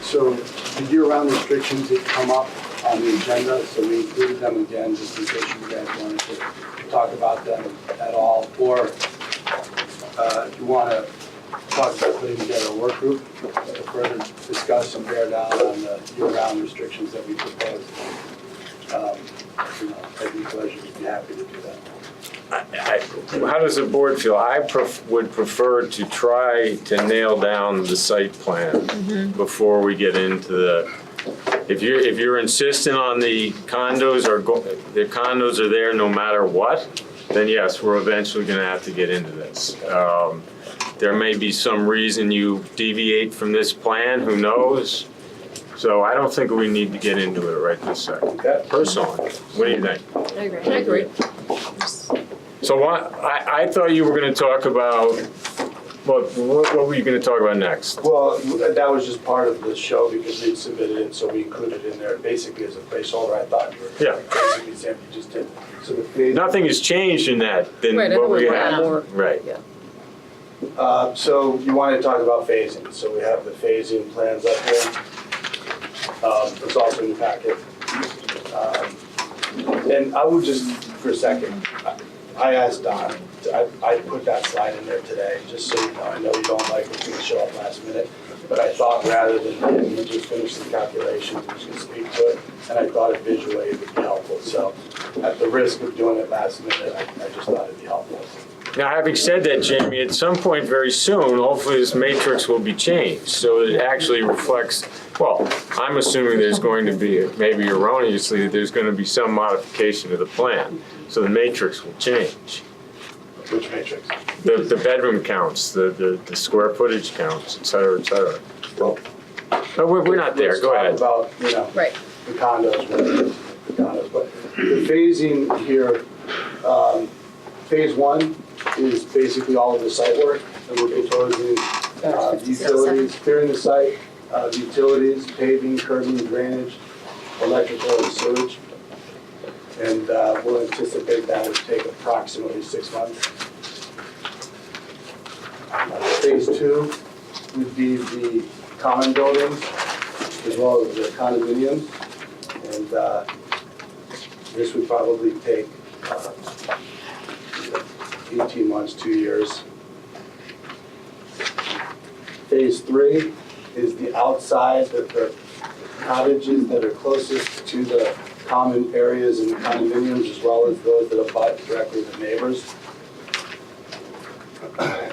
P: So the year-round restrictions had come up on the agenda, so we included them again, just in case you guys wanted to talk about them at all. Or if you want to talk about putting together a work group to further discuss and bear down on the year-round restrictions that we proposed. At your pleasure, we'd be happy to do that.
A: How does the board feel? I would prefer to try to nail down the site plan before we get into the, if you're insistent on the condos the condos are there no matter what, then yes, we're eventually gonna have to get into this. There may be some reason you deviate from this plan, who knows? So I don't think we need to get into it right this second, personally. What do you think?
C: I agree.
A: So I thought you were gonna talk about, what were you gonna talk about next?
P: Well, that was just part of the show because they'd submitted it, so we included it in there basically as a placeholder. I thought you were
A: Yeah.
P: basically saying you just did. So the phase.
A: Nothing has changed in that than
C: Right, I
A: what
C: know
A: we
C: we're
A: had.
C: more.
A: Right.
C: Yeah.
P: So you wanted to talk about phasing, so we have the phasing plans up here. It's also in the packet. And I would just, for a second, I asked Don, I put that slide in there today, just so you know, I know you don't like it's gonna show up last minute, but I thought rather than him just finish the calculations, we should speak to it, and I thought it visually would be helpful, so at the risk of doing it last minute, I just thought it'd be helpful.
A: Now, having said that, Jamie, at some point very soon, hopefully this matrix will be changed, so it actually reflects, well, I'm assuming there's going to be, maybe erroneously, there's going to be some modification to the plan, so the matrix will change.
P: Which matrix?
A: The bedroom counts, the square footage counts, et cetera, et cetera.
P: Well,
A: No, we're not there, go ahead.
P: Let's talk about, you know,
C: Right.
P: the condos, but the phasing here, phase one is basically all of the site work, and we're proposing utilities, clearing the site, utilities, paving, curbing, drainage, electrical, and sewage. And we'll anticipate that would take approximately 6 months. Phase two would be the common buildings as well as the condominiums. And this would probably take 18 months, 2 years. Phase three is the outside, the cottages that are closest to the common areas and the condominiums, as well as those that abut directly the neighbors.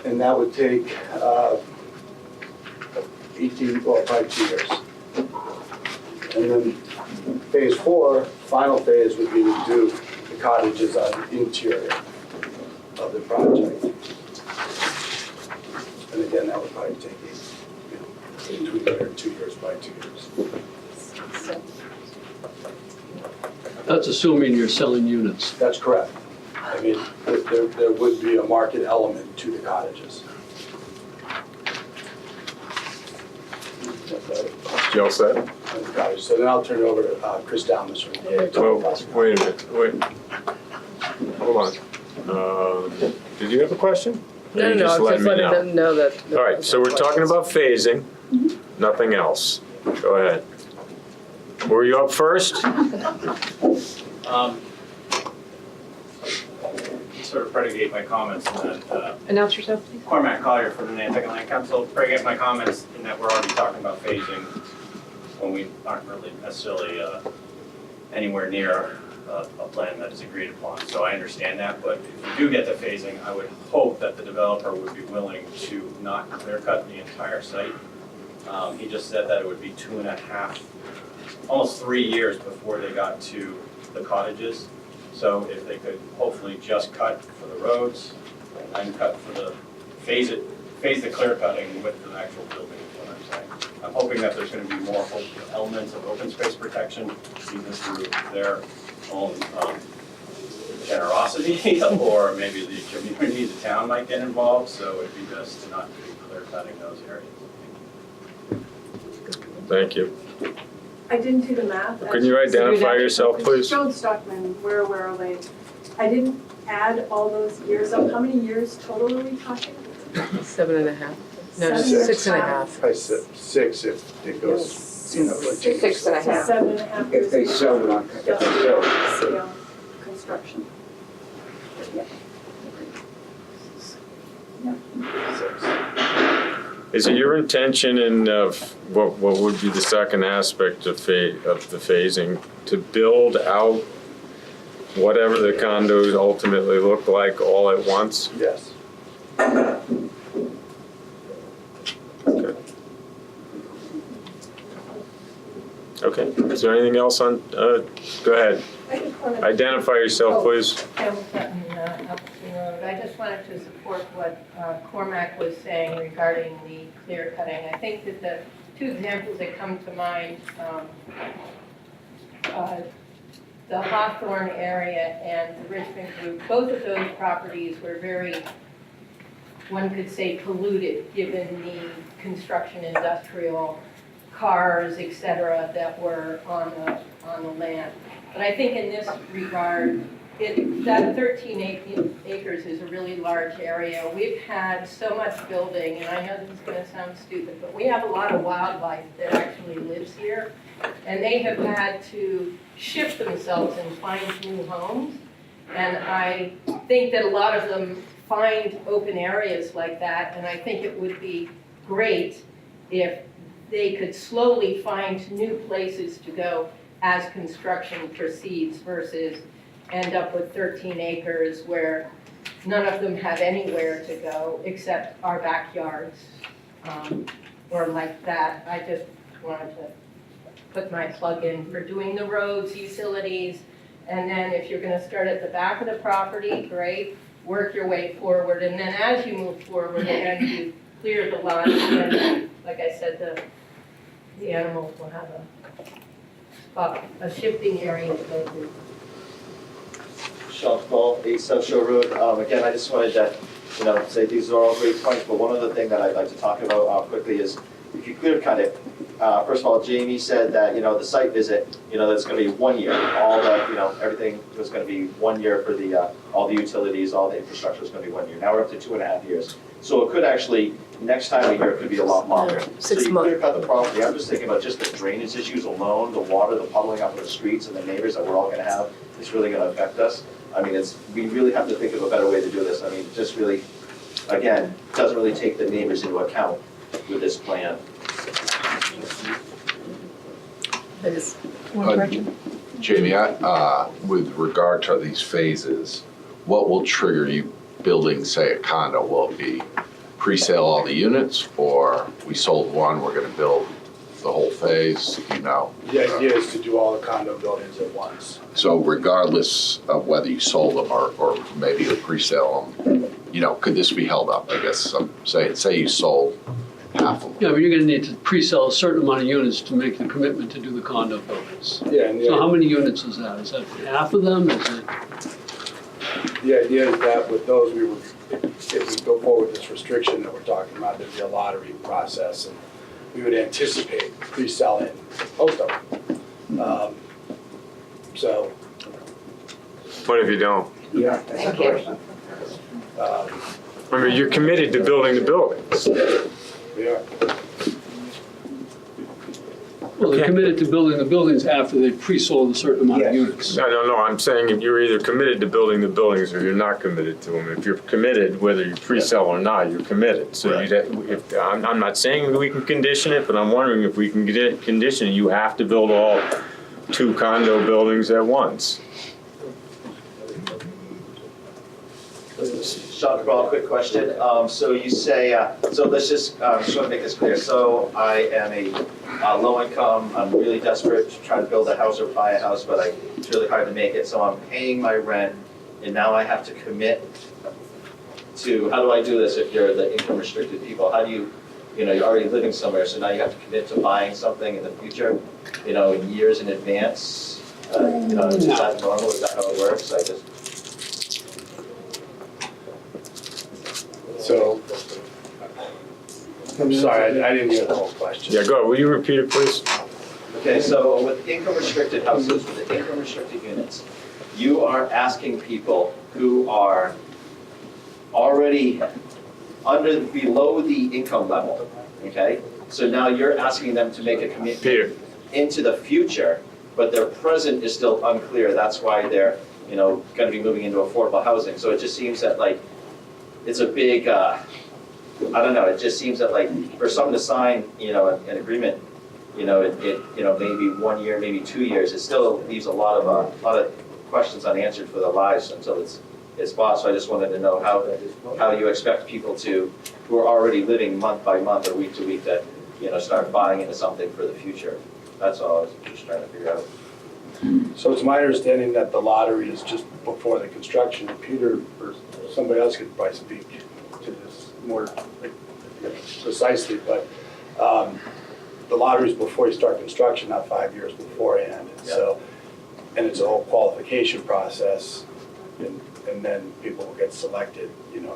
P: And that would take 18, well, probably 2 years. And then phase four, final phase, would be to do the cottages on the interior of the project. And again, that would probably take, between 2 years, by 2 years.
G: That's assuming you're selling units.
P: That's correct. I mean, there would be a market element to the cottages.
A: You all set?
P: And the cottage. So then I'll turn it over to Chris Dalmas from the
A: Well, wait a minute, wait. Hold on. Did you have a question? Or
C: No,
A: you
C: no, I'm just letting
A: know?
C: them know that.
A: All right, so we're talking about phasing, nothing else. Go ahead. Were you up first?
J: Sort of predicate my comments in that,
D: Announce yourself, please.
J: Cormac Collier from the Nantucket Land Council, predicate my comments in that we're already talking about phasing when we aren't really necessarily anywhere near a plan that is agreed upon. So I understand that, but if we do get to phasing, I would hope that the developer would be willing to not clear cut the entire site. He just said that it would be 2.5, almost 3 years before they got to the cottages. So if they could hopefully just cut for the roads and then cut for the, phase the clear cutting with the actual building is what I'm saying. I'm hoping that there's gonna be more elements of open space protection, either through their own generosity or maybe the community, the town might get involved, so it'd be best to not be clear cutting those areas.
A: Thank you.
Q: I didn't do the math.
A: Can you identify yourself, please?
Q: Joan Stockman, where are they? I didn't add all those years up. How many years total are we talking?
C: 7.5. No,
Q: Seven.
C: 6.5.
P: Probably 6 if it goes, you know, like
Q: 6.5. 7.5 years.
M: If they sell it on, if they sell it.
Q: Scale construction.
A: Is it your intention and what would be the second aspect of the phasing, to build out whatever the condos ultimately look like all at once?
P: Yes.
A: Okay, is there anything else on, go ahead.
R: I just wanted
A: Identify yourself, please.
R: Pamela Pertain, Appleton Road. I just wanted to support what Cormac was saying regarding the clear cutting. I think that the two examples that come to mind, the Hawthorne area and the Richmond Group, both of those properties were very, one could say, polluted, given the construction, industrial, cars, et cetera, that were on the land. But I think in this regard, that 13 acres is a really large area. We've had so much building, and I know this is going to sound stupid, but we have a lot of wildlife that actually lives here, and they have had to shift themselves and find new homes. And I think that a lot of them find open areas like that, and I think it would be great if they could slowly find new places to go as construction proceeds versus end up with 13 acres where none of them have anywhere to go except our backyards, or like that. I just wanted to put my plug in for doing the roads, utilities, and then if you're gonna start at the back of the property, great, work your way forward, and then as you move forward and you clear the lot, and like I said, the animals will have a shifting area to go through.
K: Sean Paul, 8 South Shore Road. Again, I just wanted to, say these are all great points, but one other thing that I'd like to talk about quickly is, if you could kind of, first of all, Jamie said that, the site visit, that's gonna be 1 year. All the, everything was gonna be 1 year for the, all the utilities, all the infrastructure was gonna be 1 year. Now we're up to 2.5 years. So it could actually, next time we hear, it could be a lot longer.
C: 6
K: So you
C: months.
K: clear cut the property. I'm just thinking about just the drainage issues alone, the water, the puddling up in the streets and the neighbors that we're all gonna have. It's really gonna affect us. I mean, we really have to think of a better way to do this. I mean, just really, again, doesn't really take the neighbors into account with this plan.
H: Jamie, with regard to these phases, what will trigger you building, say, a condo? Will it be pre-sale all the units, or we sold one, we're gonna build the whole phase,
P: The idea is to do all the condo buildings at once.
H: So regardless of whether you sold them or maybe you pre-sale them, could this be held up, I guess? Say you sold half of them.
G: Yeah, but you're gonna need to pre-sell a certain amount of units to make the commitment to do the condo buildings.
P: Yeah, and
G: So how many units is that? Is that half of them? Is it?
P: the idea is that with those, if we go forward with this restriction that we're talking about, there'd be a lottery process, and we would anticipate pre-selling most of them. So.
A: What if you don't?
P: Yeah.
R: Thank you.
A: I mean, you're committed to building the buildings.
P: We are.
G: Well, they're committed to building the buildings after they've pre-sold a certain amount of units.
A: No, I'm saying if you're either committed to building the buildings or you're not committed to them. If you're committed, whether you pre-sell or not, you're committed. So I'm not saying we can condition it, but I'm wondering if we can condition it, you have to build all 2 condo buildings at once.
K: Sean McGraw, quick question. So you say, so let's just want to make this clear. So I am a low income, I'm really desperate to try to build a house or buy a house, but it's really hard to make it. So I'm paying my rent, and now I have to commit to, how do I do this if you're the income restricted people? How do you, you're already living somewhere, so now you have to commit to buying something in the future, years in advance? Is that normal? Is that how it works?
P: So, I'm sorry, I didn't hear the whole question.
A: Yeah, go ahead. Will you repeat it, please?
K: Okay, so with income restricted houses, with the income restricted units, you are asking people who are already below the income level, okay? So now you're asking them to make a commitment into the future, but their present is still unclear. That's why they're, gonna be moving into affordable housing. So it just seems that it's a big, I don't know, it just seems that for someone to sign, an agreement, it maybe 1 year, maybe 2 years, it still leaves a lot of questions unanswered for their lives until it's bought. So I just wanted to know how you expect people who are already living month by month or week to week to, start buying into something for the future. That's all I was just trying to figure out.
P: So it's my understanding that the lottery is just before the construction. Peter or somebody else could probably speak to this more precisely, but the lottery is before you start construction, not 5 years beforehand. So and it's a whole qualification process, and then people will get selected,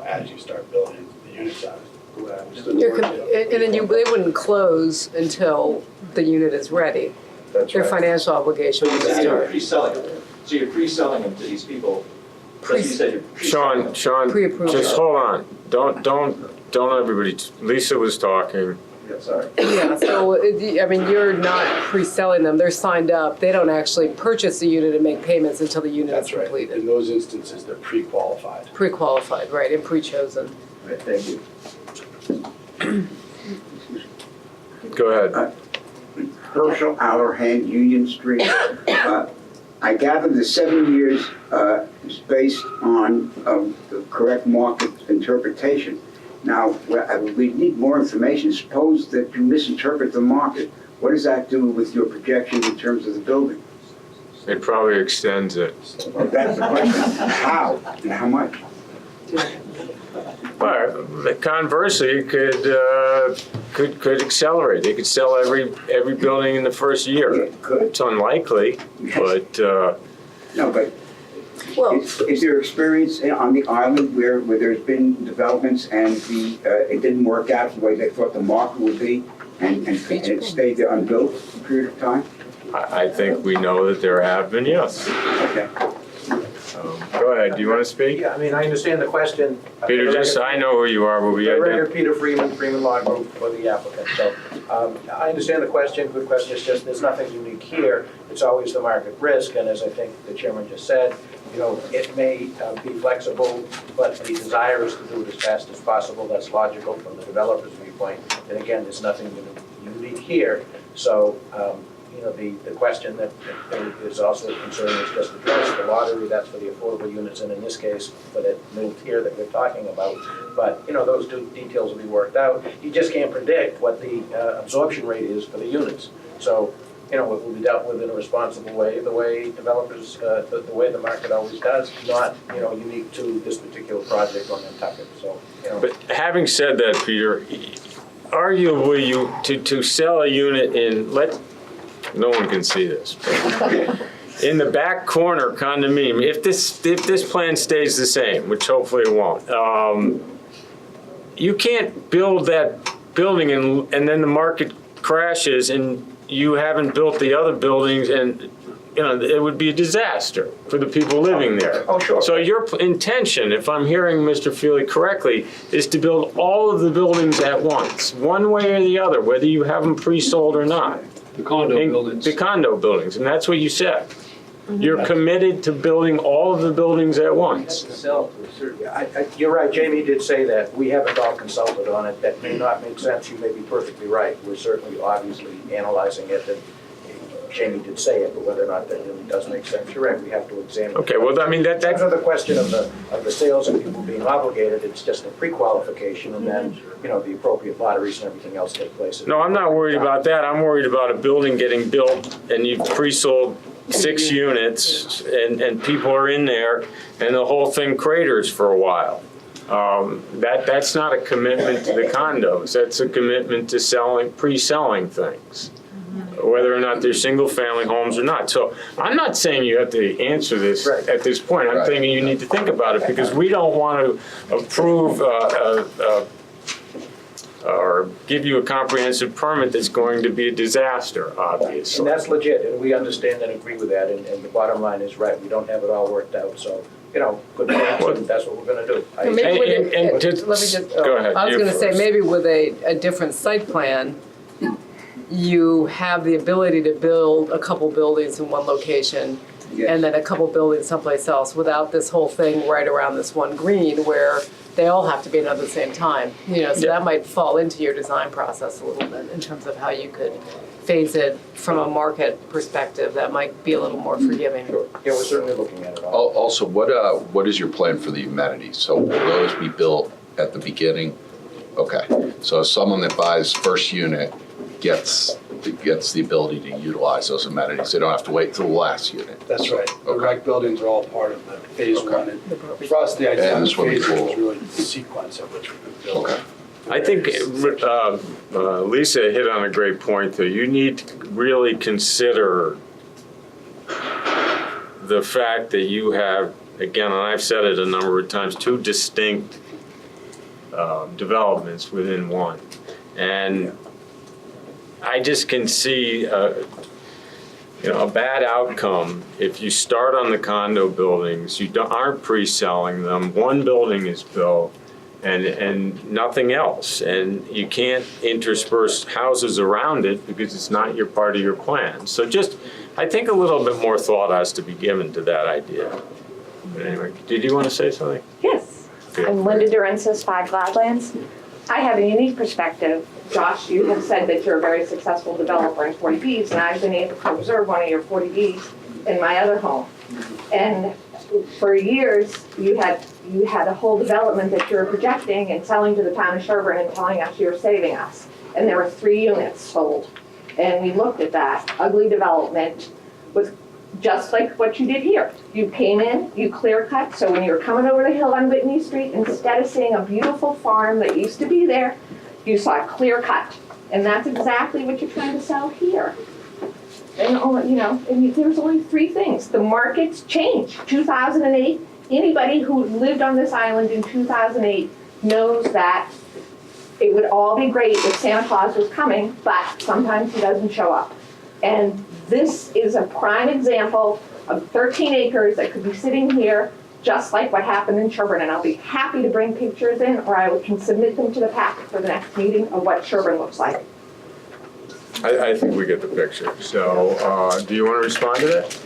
P: as you start building the units out. The way I understood the
C: You're
P: word,
C: com- And then they wouldn't close until the unit is ready.
P: That's
C: Their
P: right.
C: financial obligation would
K: So you're
C: start.
K: pre-selling them. So you're pre-selling them to these people. That's what you said, you're pre-selling
A: Sean,
C: Pre-approval.
A: just hold on. Don't everybody, Lisa was talking.
K: Yeah, sorry.
C: Yeah, so, you're not pre-selling them, they're signed up, they don't actually purchase the unit and make payments until the unit is
P: That's right.
C: completed.
P: In those instances, they're pre-qualified.
C: Pre-qualified, right, and pre-chosen.
K: Right, thank you.
A: Go ahead.
M: Herschel Allerhand, Union Street. I gather the 7 years is based on the correct market interpretation. Now, we need more information. Suppose that you misinterpret the market. What does that do with your projection in terms of the building?
A: It probably extends it.
M: That's the question. How and how much?
A: But conversely, it could accelerate. They could sell every building in the first year.
M: It could.
A: It's unlikely, but
M: No, but
C: Well,
M: is there experience on the island where there's been developments and it didn't work out the way they thought the market would be, and it stayed there unbuilt for a period of time?
A: I think we know that there have been, yes.
M: Okay.
A: Go ahead, do you want to speak?
S: Yeah, I understand the question.
A: Peter, just, I know who you are, but we
S: Director Peter Freeman Law Group for the applicant. So I understand the question, good question, it's just, there's nothing unique here. It's always the market risk, and as I think the chairman just said, it may be flexible, but the desire is to do it as fast as possible. That's logical from the developer's viewpoint. And again, there's nothing unique here. So, the question that is also concerning is just addressed, the lottery, that's for the affordable units, and in this case, for that middle tier that we're talking about. But, those details will be worked out. You just can't predict what the absorption rate is for the units. So, it will be dealt with in a responsible way, the way developers, the way the market always does, not, unique to this particular project on Nantucket, so,
A: But having said that, Peter, arguably to sell a unit no one can see this, but in the back corner condominium, if this plan stays the same, which hopefully it won't, you can't build that building and then the market crashes and you haven't built the other buildings, and it would be a disaster for the people living there.
S: Oh, sure.
A: So your intention, if I'm hearing Mr. Feely correctly, is to build all of the buildings at once, one way or the other, whether you have them pre-sold or not.
G: The condo buildings.
A: The condo buildings, and that's what you said. You're committed to building all of the buildings at once.
S: You're right, Jamie did say that. We haven't all consulted on it. That may not make sense. You may be perfectly right. We're certainly obviously analyzing it, and Jamie did say it, but whether or not that really does make sense, you're right. We have to examine it.
A: Okay, well, I mean,
S: That's another question of the sales and people being obligated. It's just a pre-qualification, and then, the appropriate lotteries and everything else take place.
A: No, I'm not worried about that. I'm worried about a building getting built and you've pre-sold 6 units and people are in there and the whole thing craters for a while. That's not a commitment to the condos. That's a commitment to pre-selling things, whether or not they're single-family homes or not. So I'm not saying you have to answer this at this point. I'm thinking you need to think about it, because we don't want to approve or give you a comprehensive permit that's going to be a disaster, obviously.
S: And that's legit, and we understand and agree with that, and the bottom line is right. We don't have it all worked out, so, good plans, and that's what we're gonna do.
C: let me just,
A: Go ahead.
C: I was
A: you
C: gonna say,
A: first.
C: maybe with a different site plan, you have the ability to build a couple buildings in one location and then a couple buildings someplace else without this whole thing right around this one green where they all have to be done at the same time. So that might fall into your design process a little bit in terms of how you could phase it from a market perspective. That might be a little more forgiving.
S: Sure. Yeah, we're certainly looking at it all.
H: Also, what is your plan for the amenities? So will those be built at the beginning? Okay, so someone that buys first unit gets the ability to utilize those amenities. They don't have to wait till the last unit.
P: That's right. The rec buildings are all part of the phase one. And for us, the idea
H: And
P: of
H: this would be
P: phase one
H: cool.
P: is really the sequence of which we would build.
H: Okay.
A: I think Lisa hit on a great point, though. You need to really consider the fact that you have, again, and I've said it a number of times, two distinct developments within one. And I just can see a bad outcome if you start on the condo buildings, you aren't pre-selling them, one building is built and nothing else. And you can't intersperse houses around it because it's not your part of your plan. So just, I think a little bit more thought has to be given to that idea. But anyway, did you want to say something?
T: Yes.
A: Okay.
T: I'm Linda Durensis, 5 Gladlands. I have a unique perspective. Josh, you have said that you're a very successful developer in 40Bs, and I've been able to observe one of your 40Bs in my other home. And for years, you had a whole development that you were projecting and selling to the town of Sherburne and telling us you were saving us. And there were 3 units sold. And we looked at that ugly development with just like what you did here. You came in, you clear cut, so when you were coming over the hill on Whitney Street, instead of seeing a beautiful farm that used to be there, you saw a clear cut. And that's exactly what you're trying to sell here. And there's only 3 things. The markets changed. 2008, anybody who lived on this island in 2008 knows that it would all be great if Santa Claus was coming, but sometimes he doesn't show up. And this is a prime example of 13 acres that could be sitting here, just like what happened in Sherburne. And I'll be happy to bring pictures in, or I can submit them to the packet for the next meeting of what Sherburne looks like.
A: I think we get the picture. So do you want to respond to that?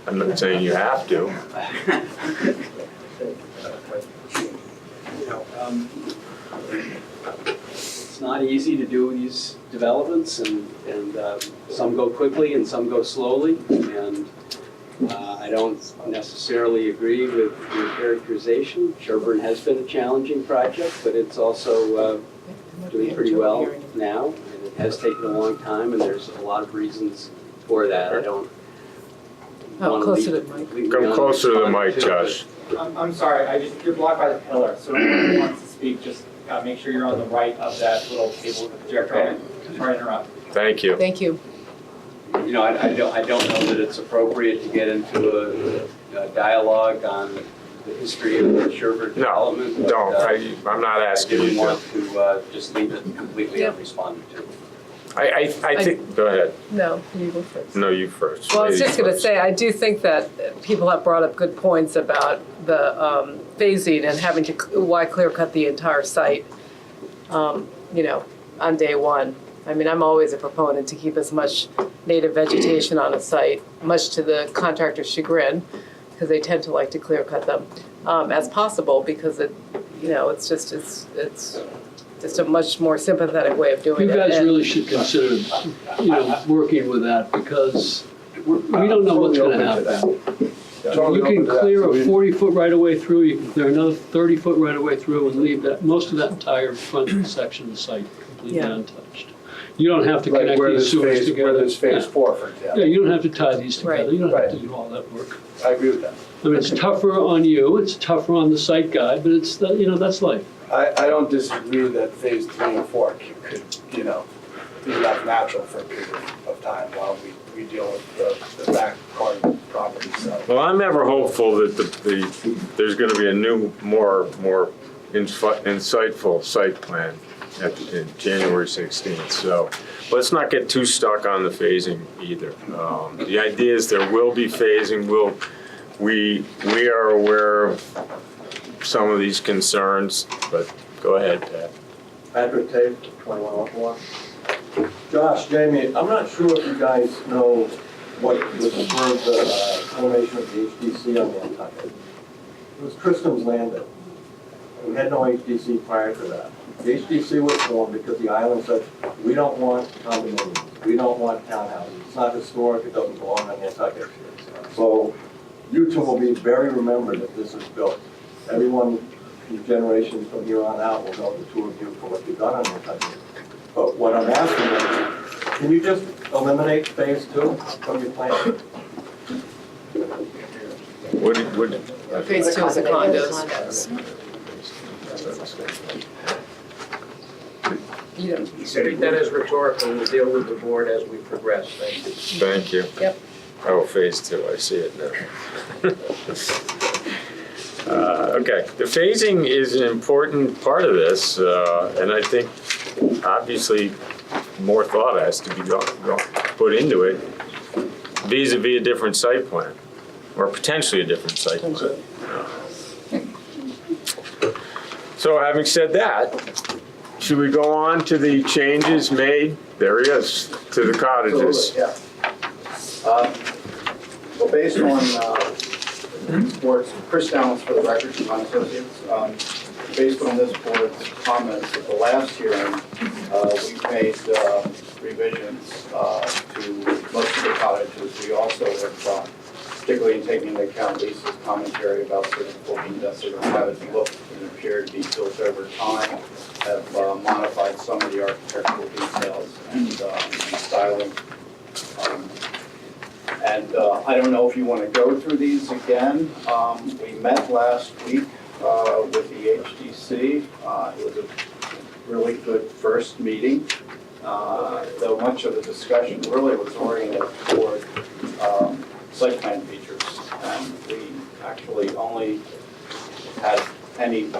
A: I'm not saying you have to.
U: It's not easy to do these developments, and some go quickly and some go slowly, and I don't necessarily agree with your characterization. Sherburne has been a challenging project, but it's also doing pretty well now, and it has taken a long time, and there's a lot of reasons for that. I don't want to
C: closer to the mic.
A: Come closer to the mic, Josh.
J: I'm sorry, you're blocked by the pillar, so if anyone wants to speak, just make sure you're on the right of that little table with the projector on it. Sorry to interrupt.
A: Thank you.
C: Thank you.
U: You know, I don't know that it's appropriate to get into a dialogue on the history of the Sherburne development.
A: No, don't. I'm not asking you to.
U: I didn't want to just leave it completely unresponded to.
A: I think, go ahead.
C: No, you go first.
A: No, you first.
C: Well, I was
A: Ladies
C: just going to
A: first.
C: say, I do think that people have brought up good points about the phasing and having to, why clear cut the entire site, on day one. I mean, I'm always a proponent to keep as much native vegetation on a site, much to the contractor's chagrin, because they tend to like to clear cut them, as possible, because it's just a much more sympathetic way of doing it.
G: You guys
C: And-
G: really should consider, working with that, because we don't know what's gonna happen. You can clear a 40-foot right-of-way through, you can clear another 30-foot right-of-way through and leave most of that entire front section of the site completely
C: Yeah.
G: untouched. You don't have to
P: Like
G: connect
P: where
G: these
P: there's
G: sewers
P: phase,
G: together.
P: where there's phase
G: Yeah.
P: 4, for example.
G: Yeah, you don't have to tie these together,
C: Right.
G: you don't have to
P: Right.
G: do all that work.
P: I agree with that.
G: I mean, it's tougher on you, it's tougher on the site guy, but it's, that's life.
P: I don't disagree that phase 3 and 4 could, be left natural for a period of time while we deal with the back part of the property, so.
A: Well, I'm ever hopeful that there's going to be a new, more insightful site plan in January 16th. So let's not get too stuck on the phasing either. The idea is there will be phasing. We are aware of some of these concerns, but go ahead, Pat.
O: Patrick Tate, 21 Oakmore. Josh, Jamie, I'm not sure if you guys know what was the formation of the HDC on Nantucket. It was Tristram's Landing. We had no HDC prior to that. The HDC was formed because the island said, we don't want condominiums, we don't want townhouses. It's not historic, it doesn't belong on Nantucket. So you two will be very remembered if this is built. Everyone in generations from here on out will know the two of you for what you've done on Nantucket. But what I'm asking is, can you just eliminate phase 2 from your plan?
C: Phase 2 is the condos.
S: Treat that as rhetorical, we'll deal with the board as we progress, thank you.
A: Thank you.
C: Yep.
A: Oh, phase two, I see it now. Okay, the phasing is an important part of this, and I think obviously more thought has to be put into it vis-a-vis a different site plan, or potentially a different site plan. So having said that, should we go on to the changes made? There he is, to the cottages.
S: Yeah. Well, based on board's, Chris Downs for the record, Design Associates, based on this board's comments at the last hearing, we've made revisions to most of the cottages. We also have, particularly in taking into account Lisa's commentary about sort of looking to sort of have it look and appear to be built over time, have modified some of the architectural details and styling. And I don't know if you want to go through these again. We met last week with the HDC. It was a really good first meeting, though much of the discussion really was oriented toward site plan features. And we actually only had any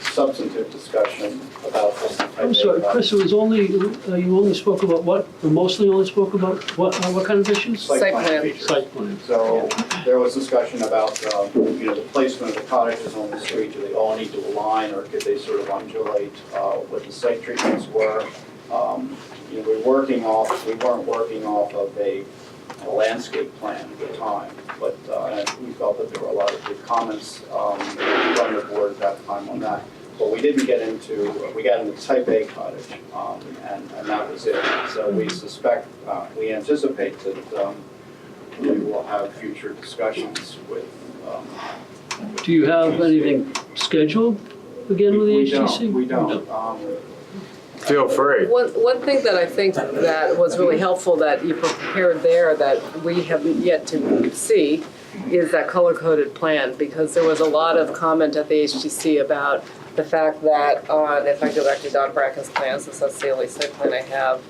S: substantive discussion about this type
G: I'm sorry, Chris, it was only, you only spoke about what? Or mostly only spoke about what kind of issues?
S: Site plan features.
G: Site plan.
S: So there was discussion about, the placement of the cottages on the street. Do they all need to align, or could they sort of undulate? What the site treatments were. We weren't working off of a landscape plan at the time, but we felt that there were a lot of good comments from the board at that time on that. But we didn't get into, we got into type A cottage, and that was it. So we anticipate that we will have future discussions with.
G: Do you have anything scheduled again with the HTC?
S: We don't.
A: Feel free.
C: One thing that I think that was really helpful that you prepared there that we haven't yet to see is that color-coded plan, because there was a lot of comment at the HTC about the fact that on, if I go back to Don Bracken's plans, since that's the only site plan I have,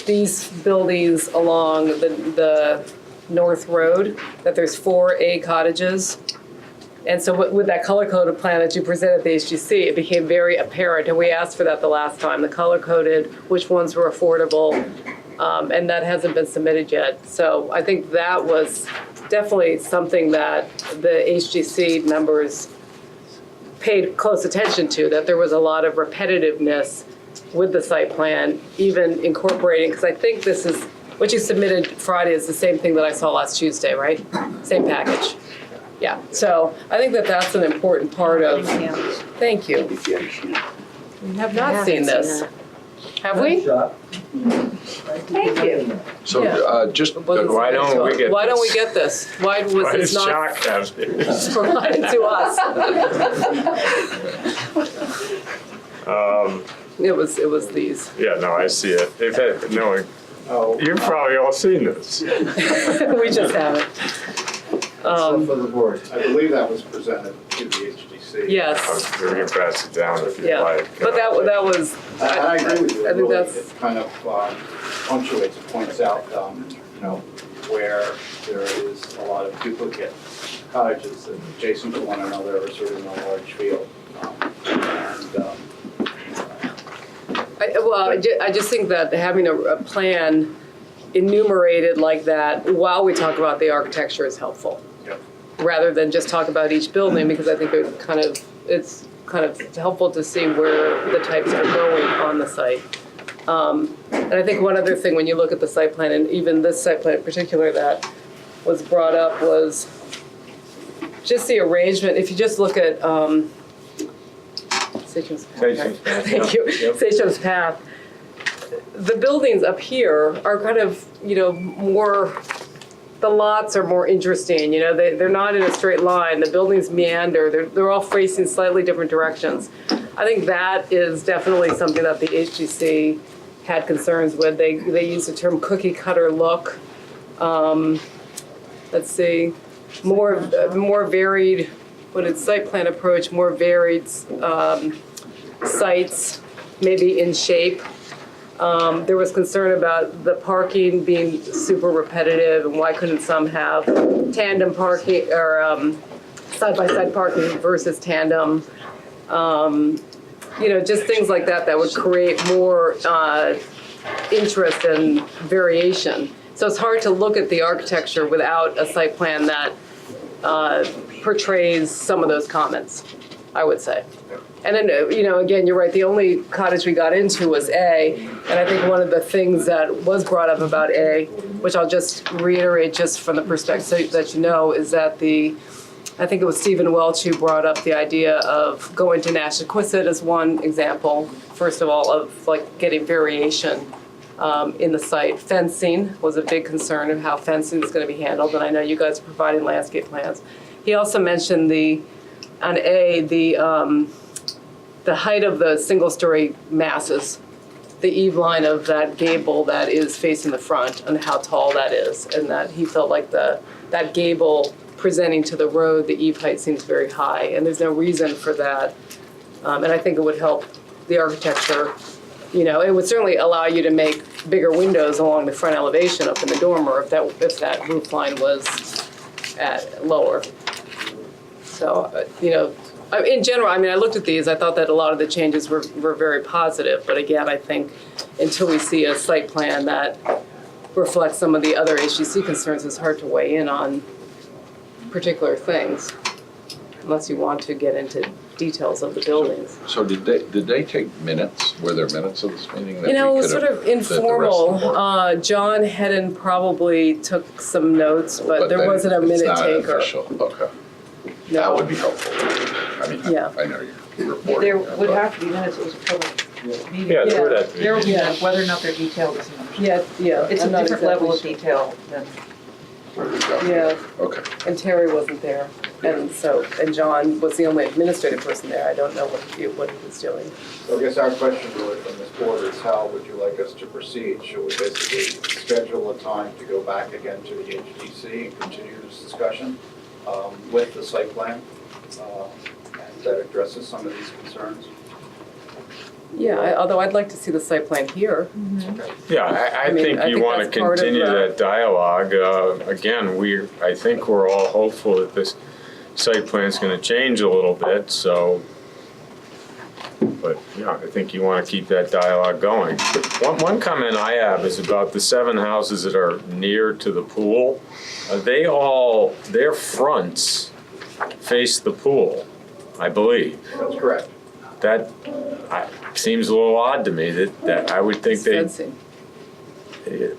C: these buildings along the North Road, that there's 4A cottages. And so with that color-coded plan that you presented at the HGC, it became very apparent, and we asked for that the last time, the color-coded, which ones were affordable, and that hasn't been submitted yet. So I think that was definitely something that the HGC members paid close attention to, that there was a lot of repetitiveness with the site plan, even incorporating, because I think this is, what you submitted Friday is the same thing that I saw last Tuesday, right? Same package. Yeah, so I think that that's an important part of, thank you. We have not seen this. Have we? Thank you.
H: So just,
A: Why don't we get this?
C: Why don't we get this? Why was
A: Why
C: this
A: does
C: not
A: Chuck have this?
C: provided to us? It was these.
A: Yeah, no, I see it. They've had, no, you've probably all seen this.
C: We just haven't.
S: For the board. I believe that was presented to the HDC.
C: Yes.
A: We can pass it down if you
C: Yeah,
A: like.
C: but that was.
S: And I agree with you.
C: I think
S: Really,
C: that's.
S: it kind of punctuates, points out, where there is a lot of duplicate cottages that adjacent to one another are sort of in a large field.
C: I just think that having a plan enumerated like that while we talk about the architecture is helpful.
S: Yep.
C: Rather than just talk about each building, because I think it's kind of helpful to see where the types are going on the site. And I think one other thing when you look at the site plan, and even this site plan in particular that was brought up, was just the arrangement. If you just look at Sachem's Path. Thank you. Sachem's Path. The buildings up here are kind of, more, the lots are more interesting, they're not in a straight line, the buildings meander, they're all facing slightly different directions. I think that is definitely something that the HGC had concerns with. They use the term cookie cutter look. Let's see, more varied, when it's site plan approach, more varied sites, maybe in shape. There was concern about the parking being super repetitive, and why couldn't some have tandem parking, or side-by-side parking versus tandem? Just things like that that would create more interest and variation. So it's hard to look at the architecture without a site plan that portrays some of those comments, I would say. And then, again, you're right, the only cottage we got into was A, and I think one of the things that was brought up about A, which I'll just reiterate just from the perspective so that you know, is that I think it was Stephen Welch who brought up the idea of going to Nantucket as one example, first of all, of like getting variation in the site. Fencing was a big concern of how fencing is going to be handled, and I know you guys are providing landscape plans. He also mentioned on A, the height of the single-story masses, the eave line of that gable that is facing the front, and how tall that is, and that he felt like that gable presenting to the road, the eave height seems very high, and there's no reason for that. And I think it would help the architecture. It would certainly allow you to make bigger windows along the front elevation up in the dormer if that roof line was at lower. So, in general, I looked at these, I thought that a lot of the changes were very positive, but again, I think until we see a site plan that reflects some of the other HDC concerns, it's hard to weigh in on particular things, unless you want to get into details of the buildings.
H: So did they take minutes? Were there minutes of this meeting?
C: It was sort of informal. John Hedden probably took some notes, but there wasn't a minute taker.
H: It's not official, okay.
C: No.
H: That would be helpful.
C: Yeah.
H: I know you're reporting.
D: There would have to be minutes, it was a public meeting.
A: Yeah, there would have to be.
D: There will be minutes, whether or not they're detailed is another.
C: Yeah.
D: It's a
C: I'm not
D: different level of
C: exactly
D: detail than.
C: Yeah.
H: Okay.
C: And Terry wasn't there, and John was the only administrative person there. I don't know what he was doing.
F: So I guess our question really from this board is how would you like us to proceed? Should we basically schedule a time to go back again to the HDC and continue this discussion with the site plan that addresses some of these concerns?
C: Yeah, although I'd like to see the site plan here.
A: Yeah, I think you want to
C: that's part of
A: continue
C: the-
A: that dialogue. Again, I think we're all hopeful that this site plan's going to change a little bit, so. But, yeah, I think you want to keep that dialogue going. One comment I have is about the 7 houses that are near to the pool. Their fronts face the pool, I believe.
F: That's correct.
A: That seems a little odd to me, that I would think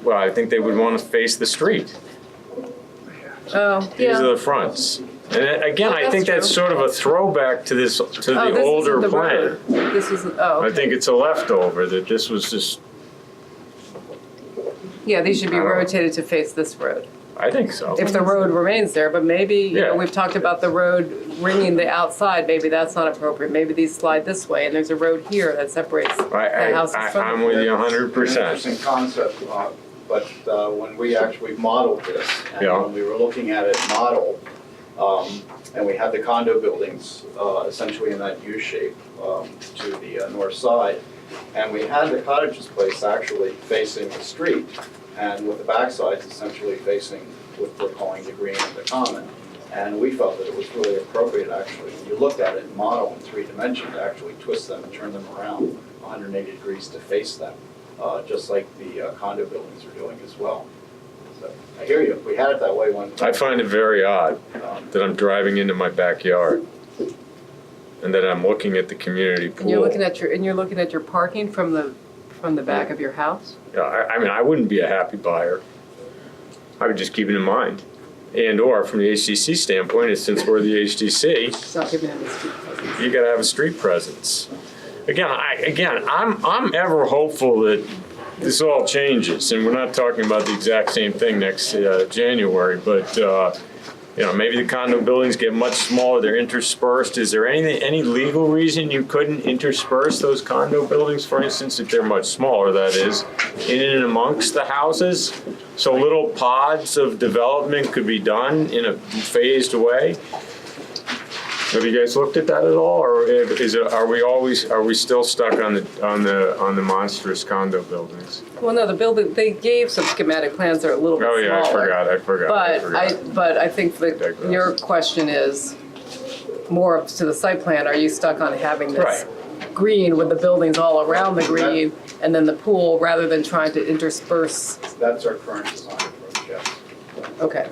A: I think they would want to face the street.
C: Oh,
A: These
C: yeah.
A: are the fronts. And again, I think that's sort of a throwback to the older plan.
C: This is,
A: I think it's a leftover, that this was just,
C: yeah, these should be rotated to face this road.
A: I think so.
C: If the road remains there, but maybe,
A: Yeah.
C: we've talked about the road ringing the outside, maybe that's not appropriate. Maybe these slide this way, and there's a road here that separates the house in front of
A: I'm with you
F: It's
A: 100%.
F: an interesting concept, but when we actually modeled this, and when we were looking at it modeled, and we had the condo buildings essentially in that U shape to the north side, and we had the cottages place actually facing the street, and with the back sides essentially facing what we're calling the green and the common. And we felt that it was really appropriate, actually, when you looked at it in model in 3 dimensions, to actually twist them and turn them around 180 degrees to face them, just like the condo buildings are doing as well. So I hear you. We had it that way one time.
A: I find it very odd that I'm driving into my backyard and that I'm looking at the community pool.
C: And you're looking at your parking from the back of your house?
A: Yeah, I wouldn't be a happy buyer. I would just keep it in mind. And/or from the HDC standpoint, is since we're the HDC,
C: It's not giving them the street presence.
A: you gotta have a street presence. Again, I'm ever hopeful that this all changes, and we're not talking about the exact same thing next January, but maybe the condo buildings get much smaller, they're interspersed. Is there any legal reason you couldn't intersperse those condo buildings, for instance, if they're much smaller, that is, in and amongst the houses? So little pods of development could be done in a phased way? Have you guys looked at that at all, or are we still stuck on the monstrous condo buildings?
C: Well, no, the building, they gave some schematic plans that are a little bit
A: Oh, yeah,
C: smaller.
A: I forgot.
C: But I think that your question is more to the site plan. Are you stuck on having this green with the buildings all around the green and then the pool rather than trying to intersperse?
F: That's our current design approach, yes.
C: Okay.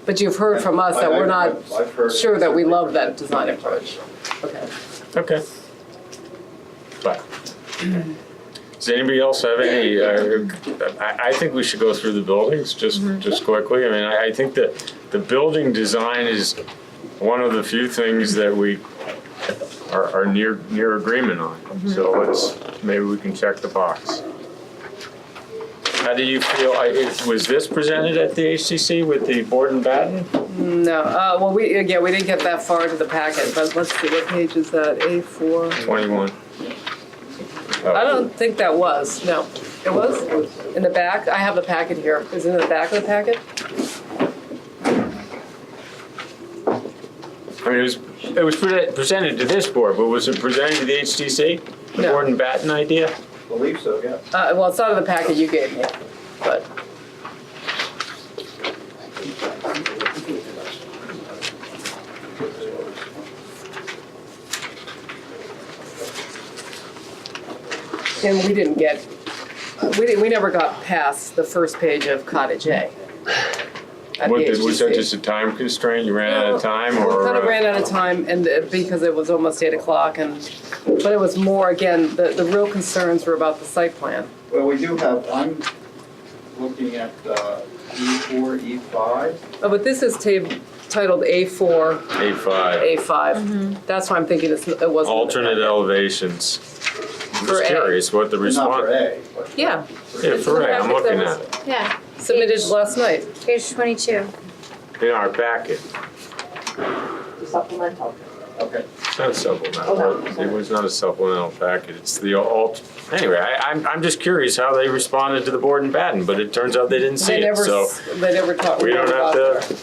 C: But you've heard from us that we're not
F: I've heard
C: sure that we love that design approach. Okay.
A: Okay. But, does anybody else have any, I think we should go through the buildings just quickly. I mean, I think that the building design is one of the few things that we are near agreement on. So maybe we can check the box. How do you feel, was this presented at the HCC with the board and batten?
C: No, well, we didn't get that far into the packet, but let's see, what page is that, A4?
A: 21.
C: I don't think that was, no. It was? In the back? I have the packet here. Is it in the back of the packet?
A: I mean, it was presented to this board, but was it presented to the HTC? The
C: No.
A: board and batten idea?
F: I believe so, yeah.
C: Well, it's not in the packet you gave me, but. And we never got past the first page of Cottage A. At the
A: Was that
C: HTC.
A: just a time constraint? You ran out of time, or?
C: We kind of ran out of time, and because it was almost 8 o'clock, but it was more, again, the real concerns were about the site plan.
F: Well, we do have, I'm looking at E4, E5.
C: Oh, but this is titled A4,
A: A5.
C: A5. That's why I'm thinking it wasn't.
A: Alternate elevations. I'm
C: For
A: just
C: A.
A: curious what the
F: Not
A: response.
F: for A, but
C: Yeah.
A: Yeah, for A, I'm looking at it.
Q: Yeah,
C: Submitted last night.
Q: page 22.
A: In our packet.
T: Supplemental.
F: okay.
A: It's not supplemental. It was not a supplemental packet. It's the anyway, I'm just curious how they responded to the board and batten, but it turns out they didn't see it, so.
C: They never talked.
A: We don't have
C: about
A: to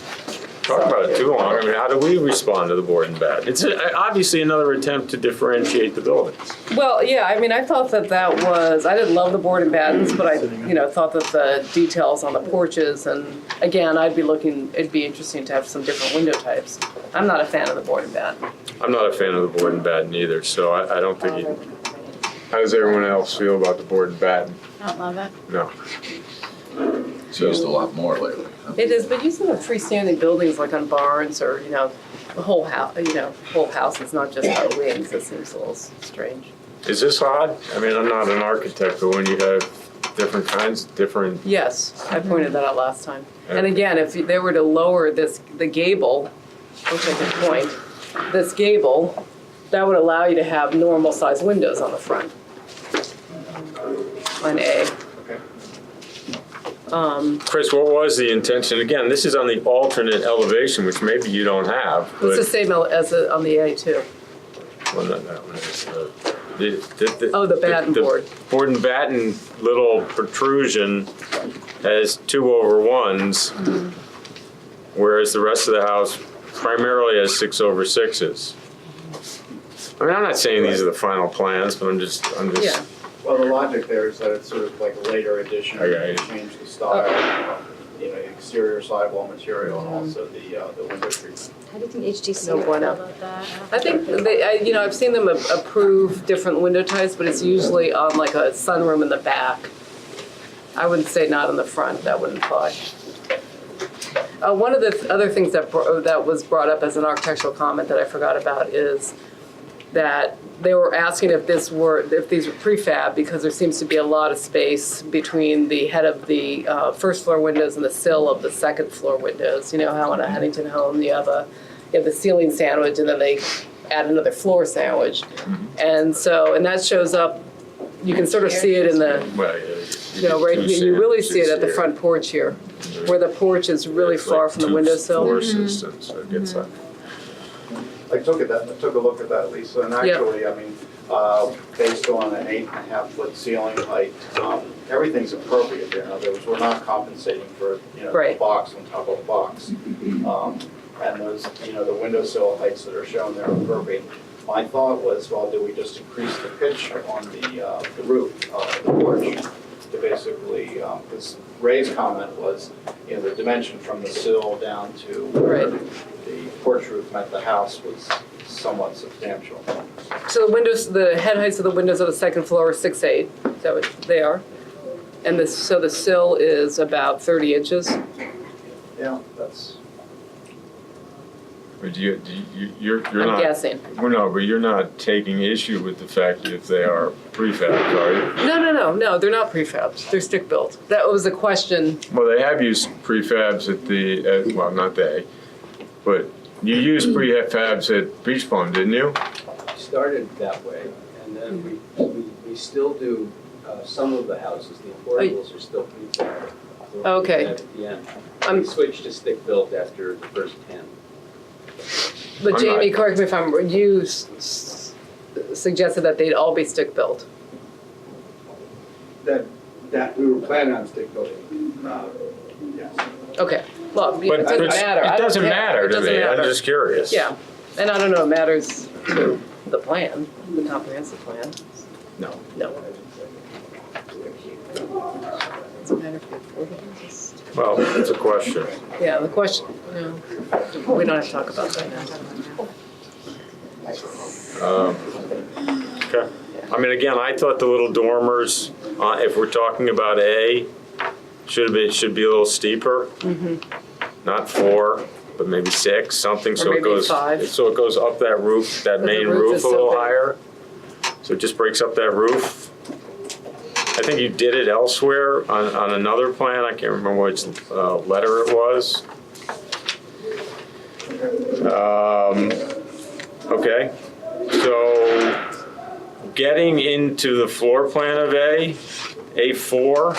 A: talk about it too long. I mean, how do we respond to the board and batten? It's obviously another attempt to differentiate the buildings.
C: Well, yeah, I mean, I thought that was, I didn't love the board and battens, but I, thought that the details on the porches, and again, it'd be interesting to have some different window types. I'm not a fan of the board and batten.
A: I'm not a fan of the board and batten either, so I don't think how does everyone else feel about the board and batten?
Q: I don't love it.
A: No.
H: It's used a lot more lately.
C: It is, but using the freestanding buildings like on barns or, the whole house, whole house is not just on wings, it seems a little strange.
A: Is this odd? I mean, I'm not an architect, but when you have different.
C: Yes, I pointed that out last time. And again, if they were to lower the gable, which I can point, this gable, that would allow you to have normal sized windows on the front. On A.
A: Chris, what was the intention? Again, this is on the alternate elevation, which maybe you don't have, but.
C: It's the same as on the A too.
A: Well, not that one. It's
C: The batten board.
A: Board and batten little protrusion has 2/1s, whereas the rest of the house primarily has 6/6s. I mean, I'm not saying these are the final plans, but I'm just.
C: Yeah.
F: Well, the logic there is that it's sort of like a later addition,
A: Okay.
F: to change the style, exterior sidewall material and also the window treatment.
Q: How do you think HTC
C: No
Q: would feel
C: bueno.
Q: about that?
C: I think I've seen them approve different window types, but it's usually on like a sunroom in the back. I wouldn't say not in the front, that wouldn't fly. One of the other things that was brought up as an architectural comment that I forgot about is that they were asking if these were prefab, because there seems to be a lot of space between the head of the first floor windows and the sill of the second floor windows. You know how in a Huntington home you have the ceiling sandwich and then they add another floor sandwich. And that shows up, you can sort of see it in the, right here, you really see it at the front porch here, where the porch is really far from the windowsill.
A: Floor system, so it gets like.
F: I took a look at that, Lisa, and actually, I mean, based on an 8.5-foot ceiling height, everything's appropriate there. In other words, we're not compensating for, a
C: Right.
F: box on top of a box. and those, the windowsill heights that are shown there are appropriate. My thought was, well, do we just increase the pitch on the roof, the porch, to basically, because Ray's comment was, the dimension from the sill down to where the porch roof met the house was somewhat substantial.
C: So the windows, the head heights of the windows of the second floor are 6'8", is that what they are? And so the sill is about 30 inches?
F: Yeah, that's.
A: But you're
C: I'm
A: not.
C: guessing.
A: Well, no, but you're not taking issue with the fact that they are prefabs, are you?
C: No, they're not prefabs, they're stick-built. That was a question.
A: Well, they have used prefabs well, not they, but you used prefabs at Beach Plum, didn't you?
U: Started that way, and then we still do some of the houses, the affordables are still prefab.
C: Okay.
U: At the end. We switched to stick-built after the first 10.
C: But Jamie, correct me if I'm wrong, you suggested that they'd all be stick-built.
P: That we were planning on stick building, yes.
C: Okay, well, it doesn't matter.
A: It doesn't matter to me, I'm just curious.
C: Yeah, and I don't know, it matters to the plan, the comprehensive plan.
A: No.
C: No. Doesn't matter if you're affordable.
A: Well, it's a question.
C: Yeah, the question, we don't have to talk about that now.
A: Okay. I mean, again, I thought the little dormers, if we're talking about A, should be a little steeper. Not 4, but maybe 6, something, so it goes.
C: 5.
A: So it goes up that roof, that main roof a little higher. So it just breaks up that roof. I think you did it elsewhere on another plan. I can't remember which letter it was. Okay, so getting into the floor plan of A4,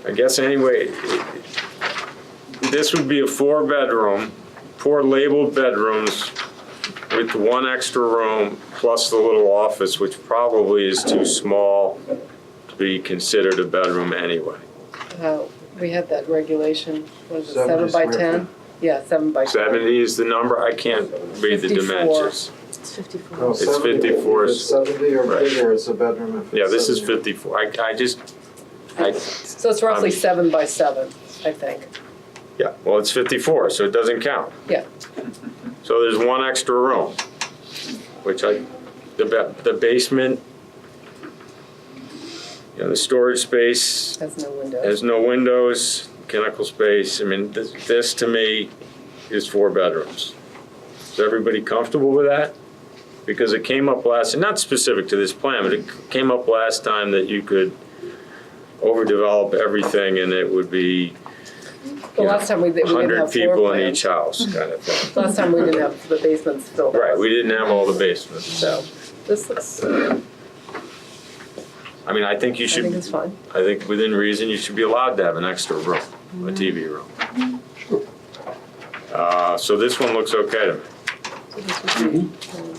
A: I guess anyway, this would be a 4-bedroom, 4 labeled bedrooms with 1 extra room plus the little office, which probably is too small to be considered a bedroom anyway.
C: We have that regulation, what is it,
A: 70
C: 7 by
A: square
C: 10? Yeah, 7 by 10.
A: 70 is the number, I can't read the
C: 54.
A: dimensions.
C: It's 54.
A: No, it's 54.
I: If it's 70 or
A: Right.
I: bigger, it's a bedroom. If it's
A: Yeah, this is
I: 70
A: 54.
C: So it's roughly 7 by 7, I think.
A: Yeah, well, it's 54, so it doesn't count.
C: Yeah.
A: So there's 1 extra room, which the basement, the storage space
C: Has no windows.
A: has no windows, mechanical space. I mean, this to me is 4 bedrooms. Is everybody comfortable with that? Because it came up and not specific to this plan, but it came up last time that you could overdevelop everything and it would be
C: The last time we didn't have
A: 100
C: floor
A: people in
C: plans.
A: each house kind of thing.
C: Last time we didn't have the basements filled out.
A: Right, we didn't have all the basements.
C: So this looks,
A: I mean, I think you
C: I
A: should,
C: think it's fine.
A: I think within reason, you should be allowed to have an extra room, a TV room. So this one looks okay to me.
C: So this would be 1, 2,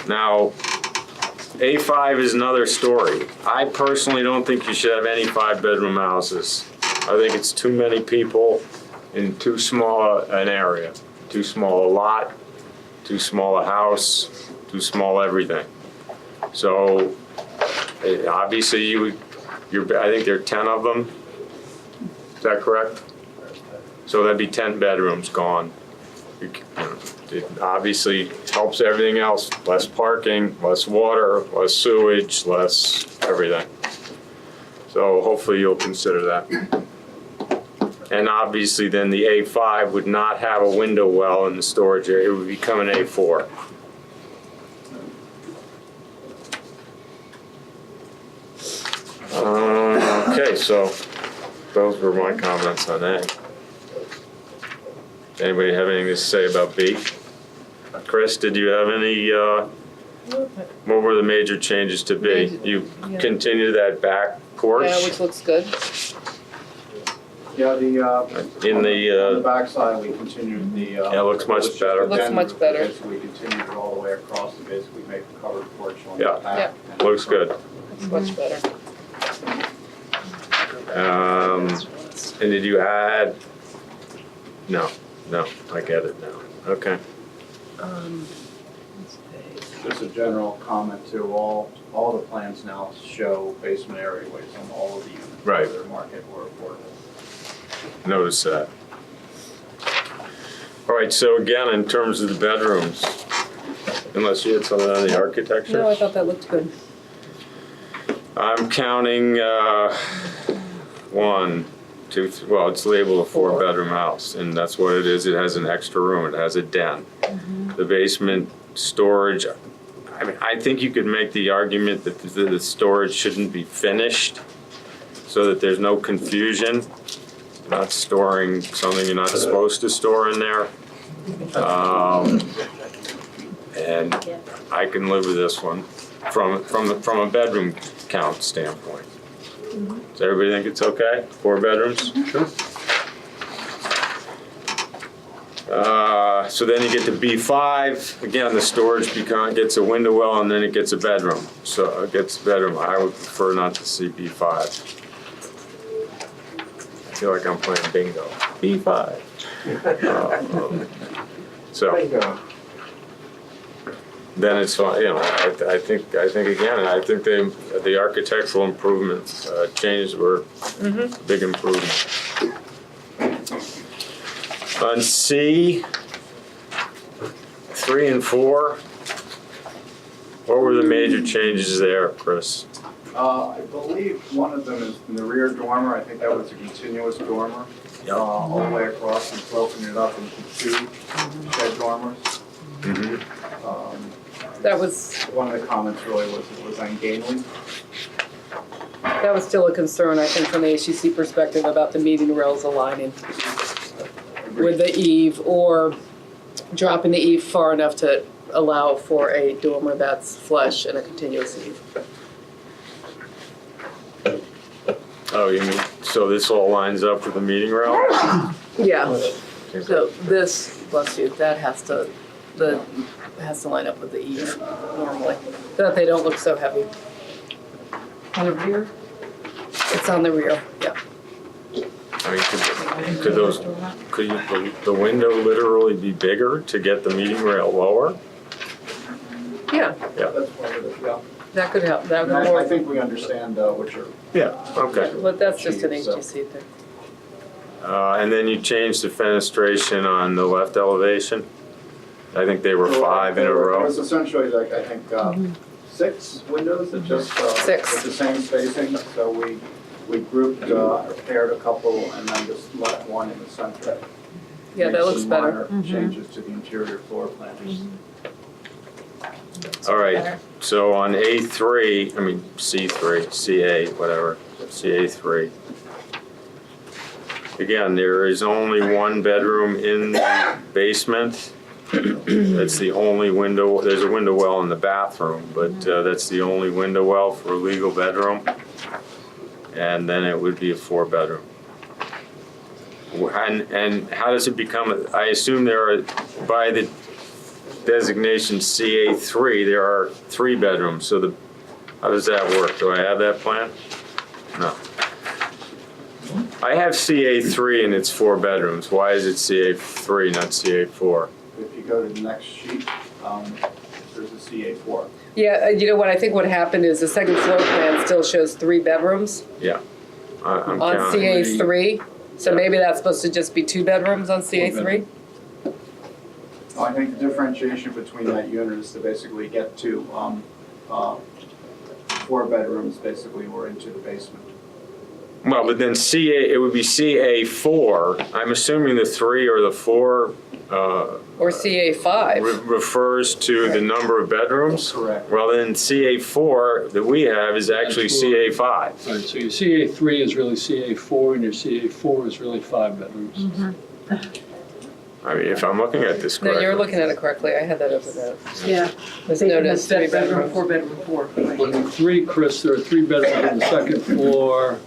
C: 3.
A: Now, A5 is another story. I personally don't think you should have any 5-bedroom houses. I think it's too many people in too small an area, too small a lot, too small a house, too small everything. So obviously I think there are 10 of them. Is that correct? So that'd be 10 bedrooms gone. It obviously helps everything else, less parking, less water, less sewage, less everything. So hopefully you'll consider that. And obviously then the A5 would not have a window well in the storage area, it would become an A4. Okay, so those were my comments on A. Anybody have anything to say about B? Chris, did you have any, what were the major changes to B? You continue that back porch?
C: Yeah, which looks good.
F: Yeah,
A: In
F: on the backside, we continued the.
A: Yeah, it looks much better.
C: It looks much better.
F: So we continued it all the way across to basically make a covered porch on
A: Yeah.
F: the back.
A: Looks good.
C: It's much better.
A: And did you add? No, I get it now. Okay.
F: Just a general comment too, all the plans now show basement areaways on all of the units.
A: Right.
F: Whether market or affordable.
A: Notice that. All right, so again, in terms of the bedrooms, unless you had something on the architecture?
C: No, I thought that looked good.
A: I'm counting 1, 2, 3, well, it's labeled a 4-bedroom house, and that's what it is. It has an extra room, it has a den. The basement storage, I mean, I think you could make the argument that the storage shouldn't be finished so that there's no confusion. Not storing something you're not supposed to store in there. And I can live with this one from a bedroom count standpoint. Does everybody think it's okay? 4 bedrooms? Sure. So then you get to B5. Again, the storage gets a window well and then it gets a bedroom. So it gets a bedroom. I would prefer not to see B5. I feel like I'm playing bingo. B5. So then it's fine. You know, I think again, I think the architectural improvements changes were a big improvement. On C, 3 and 4, what were the major changes there, Chris?
F: I believe one of them is in the rear dormer. I think that was a continuous dormer. All the way across and broken it up into 2 shed dormers.
C: That was
F: one of the comments really was ungainly.
C: That was still a concern, I think, from the HGC perspective about the meeting rails aligning with the eave or dropping the eave far enough to allow for a dormer that's flush and a continuous eave.
A: Oh, you mean, so this all lines up with the meeting rail?
C: Yeah, so this, bless you, that has to line up with the eave normally, so that they don't look so heavy. On the rear? It's on the rear, yeah.
A: I mean, could the window literally be bigger to get the meeting rail lower?
C: Yeah.
A: Yeah.
F: That's part of it, yeah.
C: That could help, that would
F: And
C: work.
F: I think we understand what you're.
A: Yeah, okay.
C: But that's just an HGC thing.
A: And then you changed the fenestration on the left elevation. I think they were 5 in a
F: It
A: row.
F: was essentially like, I think, 6 windows that just,
C: 6.
F: with the same spacing, so we grouped, paired a couple and then just left one in the center.
C: Yeah, that
F: Make
C: looks
F: some
C: better.
F: minor changes to the interior floor plans.
A: All right, so on A3, I mean C3, CA, whatever, CA3. Again, there is only 1 bedroom in the basement. That's the only window, there's a window well in the bathroom, but that's the only window well for a legal bedroom. And then it would be a 4-bedroom. And how does it become, I assume there are, by the designation CA3, there are 3 bedrooms, so how does that work? Do I have that plan? No. I have CA3 and it's 4 bedrooms. Why is it CA3, not CA4?
F: If you go to the next sheet, there's a CA4.
C: Yeah, you know what, I think what happened is the second floor plan still shows 3 bedrooms
A: Yeah. I'm
C: on
A: counting.
C: CA3. So maybe that's supposed to just be 2 bedrooms on CA3?
F: I think the differentiation between that unit is to basically get to 4 bedrooms basically were into the basement.
A: Well, but then it would be CA4. I'm assuming the 3 or the 4
C: Or CA5.
A: refers to the number of bedrooms?
F: Correct.
A: Well, then CA4 that we have is actually CA5.
G: All right, so your CA3 is really CA4 and your CA4 is really 5 bedrooms.
A: I mean, if I'm looking at this
C: No,
A: correctly.
C: you're looking at it correctly, I had that as a note.
D: Yeah.
C: There's notice 3 bedrooms.
D: 4 bedroom, 4.
G: Look, 3, Chris, there are 3 bedrooms on the second floor,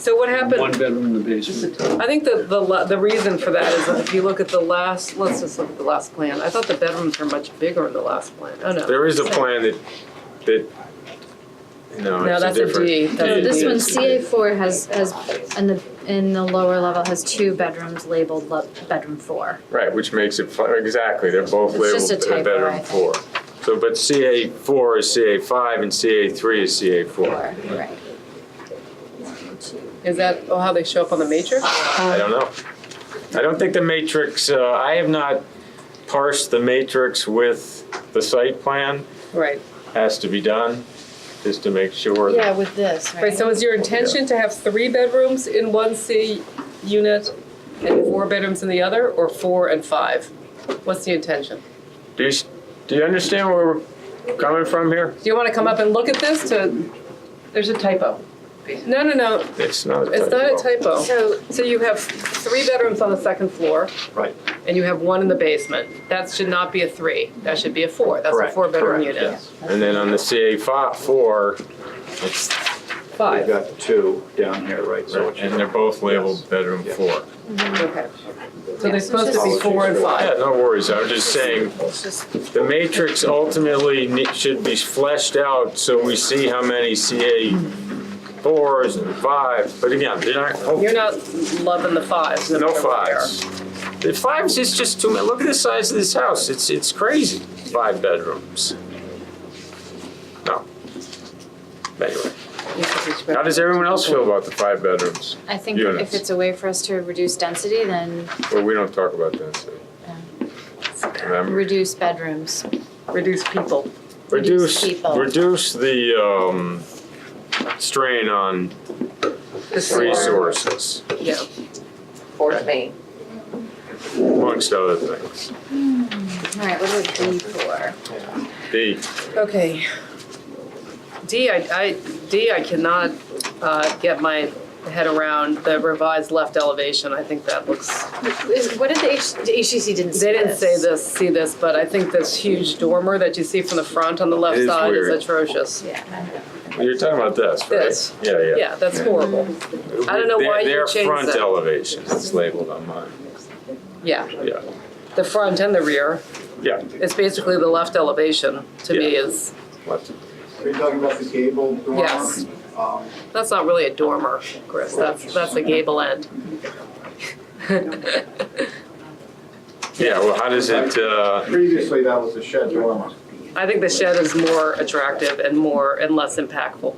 C: So what happened?
G: 1 bedroom in the basement.
C: I think the reason for that is that if you look at the last, let's just look at the last plan. I thought the bedrooms were much bigger in the last plan. Oh, no.
A: There is a plan that no,
C: No,
A: it's
C: that's a
A: different.
C: D. That's a
N: This
C: D.
N: one, CA4 has, and the in the lower level has 2 bedrooms labeled bedroom 4.
A: Right, which makes it, exactly, they're both
N: It's just
A: labeled
N: a typo,
A: bedroom
N: I think.
A: 4. So, but CA4 is CA5 and CA3 is CA4.
N: Right.
C: Is that how they show up on the matrix?
A: I don't know. I don't think the matrix, I have not parsed the matrix with the site plan.
C: Right.
A: Has to be done, just to make sure.
N: Yeah, with this, right?
C: Right, so is your intention to have 3 bedrooms in one C unit and 4 bedrooms in the other, or 4 and 5? What's the intention?
A: Do you understand where we're coming from here?
C: Do you want to come up and look at this there's a typo. No.
A: It's not a typo.
C: It's not a typo.
N: So
C: you have 3 bedrooms on the second floor.
F: Right.
C: And you have 1 in the basement. That should not be a 3. That should be a 4. That's
F: Correct.
C: a 4-bedroom
F: Correct,
C: unit.
F: yes.
A: And then on the CA4, it's,
C: 5.
F: We've got 2 down here, right? So it should-
A: and they're both labeled bedroom 4.
C: Okay. So they're supposed to be 4 and 5.
A: Yeah, no worries, I'm just saying, the matrix ultimately should be fleshed out so we see how many CA4s and 5s, but again,
C: You're not loving the 5s.
A: no 5s. The 5s is just too many, look at the size of this house, it's crazy, 5 bedrooms. No. Anyway, how does everyone else feel about the 5 bedrooms?
N: I think
A: Units.
N: if it's a way for us to reduce density, then
A: Well, we don't talk about density. Remember?
N: reduce bedrooms.
C: Reduce people.
N: Reduce people.
A: Reduce the strain on resources,
C: Yeah.
T: Force main.
A: amongst other things.
N: All right, what about D4?
A: D,
C: Okay. D, I cannot get my head around the revised left elevation. I think that looks,
N: What did the HCC didn't say
C: they didn't see this, but I think this huge dormer that you see from the front on the left
A: It is
C: side is
A: weird.
C: atrocious.
N: Yeah.
A: you're talking about this, right?
C: This.
A: Yeah.
C: Yeah, that's horrible. I don't know why you
A: Their
C: changed
A: front
C: that.
A: elevation, it's labeled on mine,
C: Yeah,
A: yeah.
C: the front and the rear.
A: Yeah.
C: It's basically the left elevation to me is,
A: What?
F: Are you talking about the gable dormer?
C: Yes. That's not really a dormer, Chris. That's a gable end.
A: Yeah, well, how does it,
F: Previously, that was a shed dormer.
C: I think the shed is more attractive and less impactful.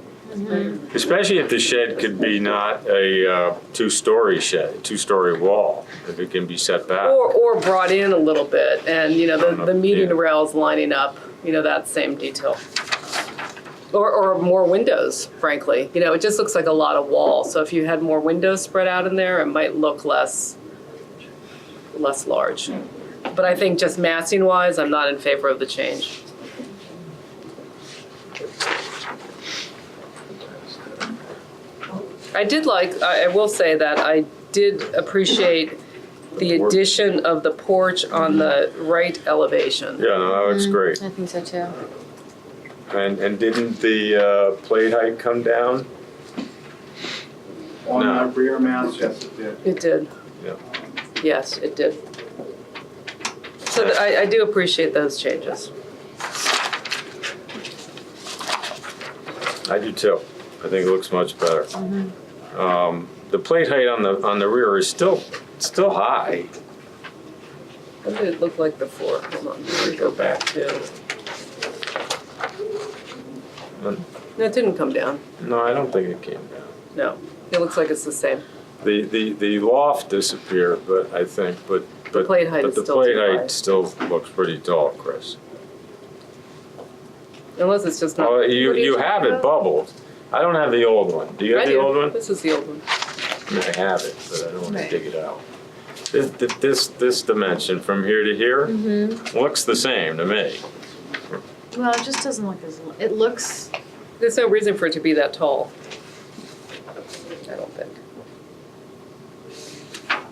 A: especially if the shed could be not a 2-story shed, 2-story wall, if it can be set back.
C: Or brought in a little bit, and the meeting
A: Yeah.
C: rails lining up, that same detail. Or more windows, frankly. It just looks like a lot of wall. So if you had more windows spread out in there, it might look less large. But I think just massing wise, I'm not in favor of the change. I will say that I did appreciate the addition of the porch on the right elevation.
A: Yeah, no, that looks great.
N: I think so too.
A: And didn't the plate height come down?
F: On
A: No.
F: the rear mast, yes, it did.
C: It did.
A: Yeah.
C: Yes, it did. So I do appreciate those changes.
A: I do too. I think it looks much better. The plate height on the rear is still high.
C: What did it look like before? Hold on, let me go back to. No, it didn't come down.
A: No, I don't think it came down.
C: No, it looks like it's the same.
A: The loft disappeared, but I think, but
C: The plate height
A: but
C: is
A: the
C: still
A: plate
C: too high.
A: height still looks pretty tall, Chris.
C: Unless it's just not.
A: Oh,
C: What are
A: you
C: talking
A: have it
C: about?
A: bubbled. I don't have the old one. Do you have
C: I
A: the
C: do.
A: old one?
C: This is the old one.
A: I mean, I have it, but I don't want to
N: Right.
A: dig it out. This dimension from here to here looks the same to me.
N: Well, it just doesn't look as, it looks,
C: There's no reason for it to be that tall. I don't think.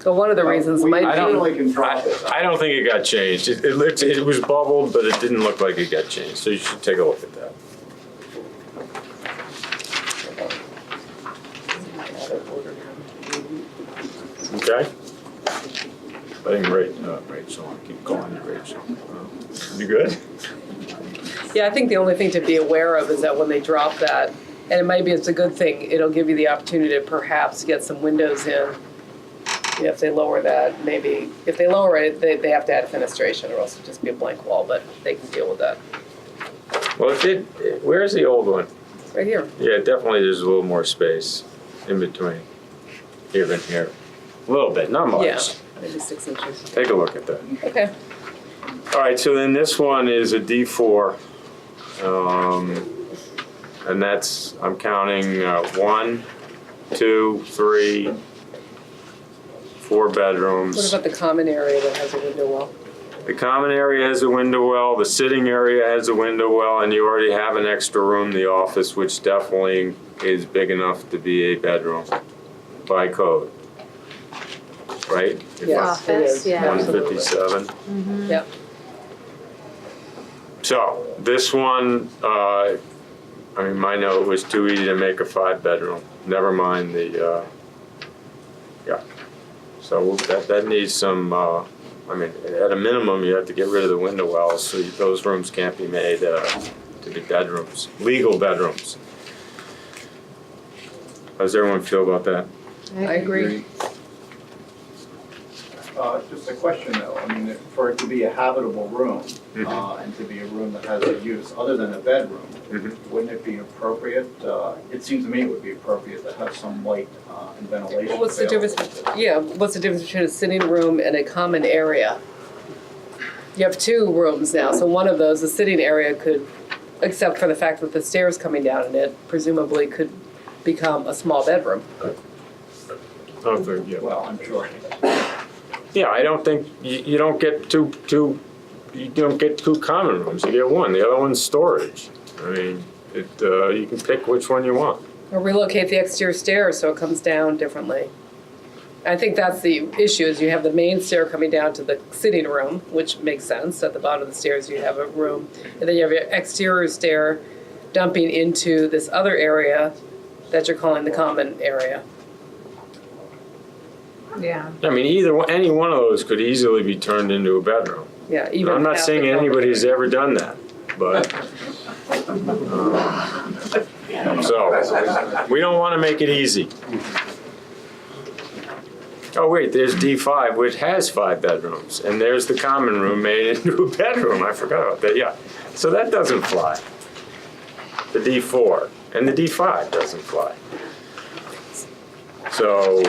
C: So one of the reasons might
A: I don't-
C: be.
F: can drop it.
A: I don't think it got changed. It was bubbled, but it didn't look like it got changed, so you should take a look at that. Okay? Letting Rachel, I keep calling you Rachel. You good?
C: Yeah, I think the only thing to be aware of is that when they drop that And it might be, it's a good thing, it'll give you the opportunity to perhaps get some windows in. You know, if they lower that, maybe, if they lower it, they have to add fenestration or else it'll just be a blank wall, but they can deal with that.
A: Well, where's the old one?
C: Right here.
A: Yeah, definitely there's a little more space in between here and here. A little bit, not much.
C: Yeah, maybe 6 inches.
A: Take a look at that.
C: Okay.
A: All right, so then this one is a D4. And that's, I'm counting 1, 2, 3, 4 bedrooms.
C: What about the common area that has a window well?
A: The common area has a window well, the sitting area has a window well, and you already have an extra room, the office, which definitely is big enough to be a bedroom by code. Right?
C: Yes, it is.
N: Yeah.
A: 157.
N: Mhm.
C: Yep.
A: So, this one, I mean, my note was too easy to make a 5-bedroom. Never mind the, yeah. So that needs some, I mean, at a minimum, you have to get rid of the window wells, so those rooms can't be made to be bedrooms, legal bedrooms. How does everyone feel about that?
C: I agree.
F: Just a question though, I mean, for it to be a habitable room, and to be a room that has a use other than a bedroom, wouldn't it be appropriate, it seems to me it would be appropriate to have some light and ventilation.
C: Well, what's the difference, what's the difference between a sitting room and a common area? You have 2 rooms now, so one of those, the sitting area could, except for the fact that the stairs coming down in it, presumably could become a small bedroom.
F: Well, I'm sure.
A: Yeah, I don't think, you don't get two common rooms, you get one, the other one's storage. I mean, you can pick which one you want.
C: Or relocate the exterior stairs so it comes down differently. I think that's the issue, is you have the main stair coming down to the sitting room, which makes sense. At the bottom of the stairs, you have a room. And then you have your exterior stair dumping into this other area that you're calling the common area.
N: Yeah.
A: I mean, any one of those could easily be turned into a bedroom.
C: Yeah, even.
A: I'm not
C: half
A: saying
C: the common
A: anybody's
C: area.
A: ever done that, but. So, we don't want to make it easy. Oh wait, there's D5, which has 5 bedrooms, and there's the common room made into a bedroom. I forgot about that, yeah. So that doesn't fly. The D4, and the D5 doesn't fly. So,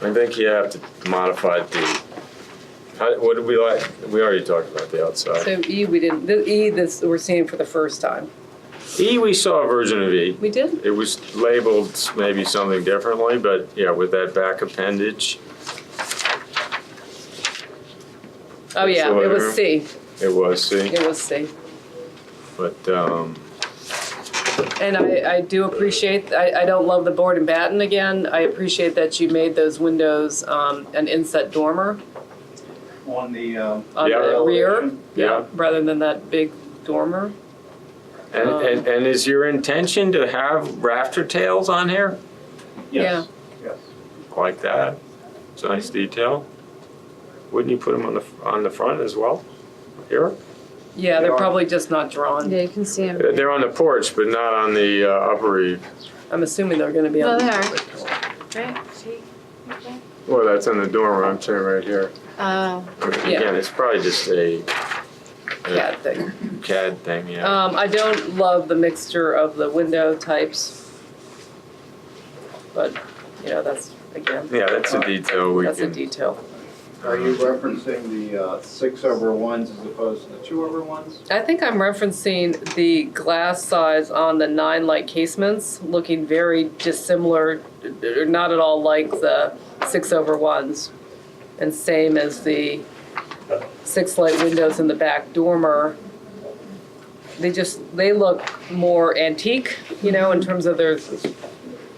A: I think you have to modify D. What did we like? We already talked about the outside.
C: So E, we didn't, this we're seeing for the first time.
A: E, we saw a version of E.
C: We did?
A: It was labeled maybe something differently, but yeah, with that back appendage.
C: Oh, yeah, it was C.
A: It was C.
C: It was C.
A: But,
C: And I do appreciate, I don't love the board and batten again. I appreciate that you made those windows an inset dormer
F: On the,
C: on the rear.
F: elevation.
A: Yeah.
C: Rather than that big dormer.
A: and is your intention to have rafter tails on here?
F: Yes. Yes.
A: Like that? It's a nice detail. Wouldn't you put them on the front as well? Here?
C: Yeah, they're probably just not drawn.
N: Yeah, you can see them.
A: They're on the porch, but not on the upper eave.
C: I'm assuming they're gonna be
N: No,
C: on.
N: they are. Right? See? Okay.
A: Well, that's in the dormer, I'm saying right here. Again, it's probably just a
C: CAD thing.
A: CAD thing, yeah.
C: I don't love the mixture of the window types. But, you know, that's, again.
A: Yeah, that's a detail we
C: That's a
A: can.
C: detail.
F: Are you referencing the 6/1s as opposed to the 2/1s?
C: I think I'm referencing the glass size on the 9 light casements, looking very dissimilar, not at all like the 6/1s. And same as the 6 light windows in the back dormer. They look more antique, you know, in terms of their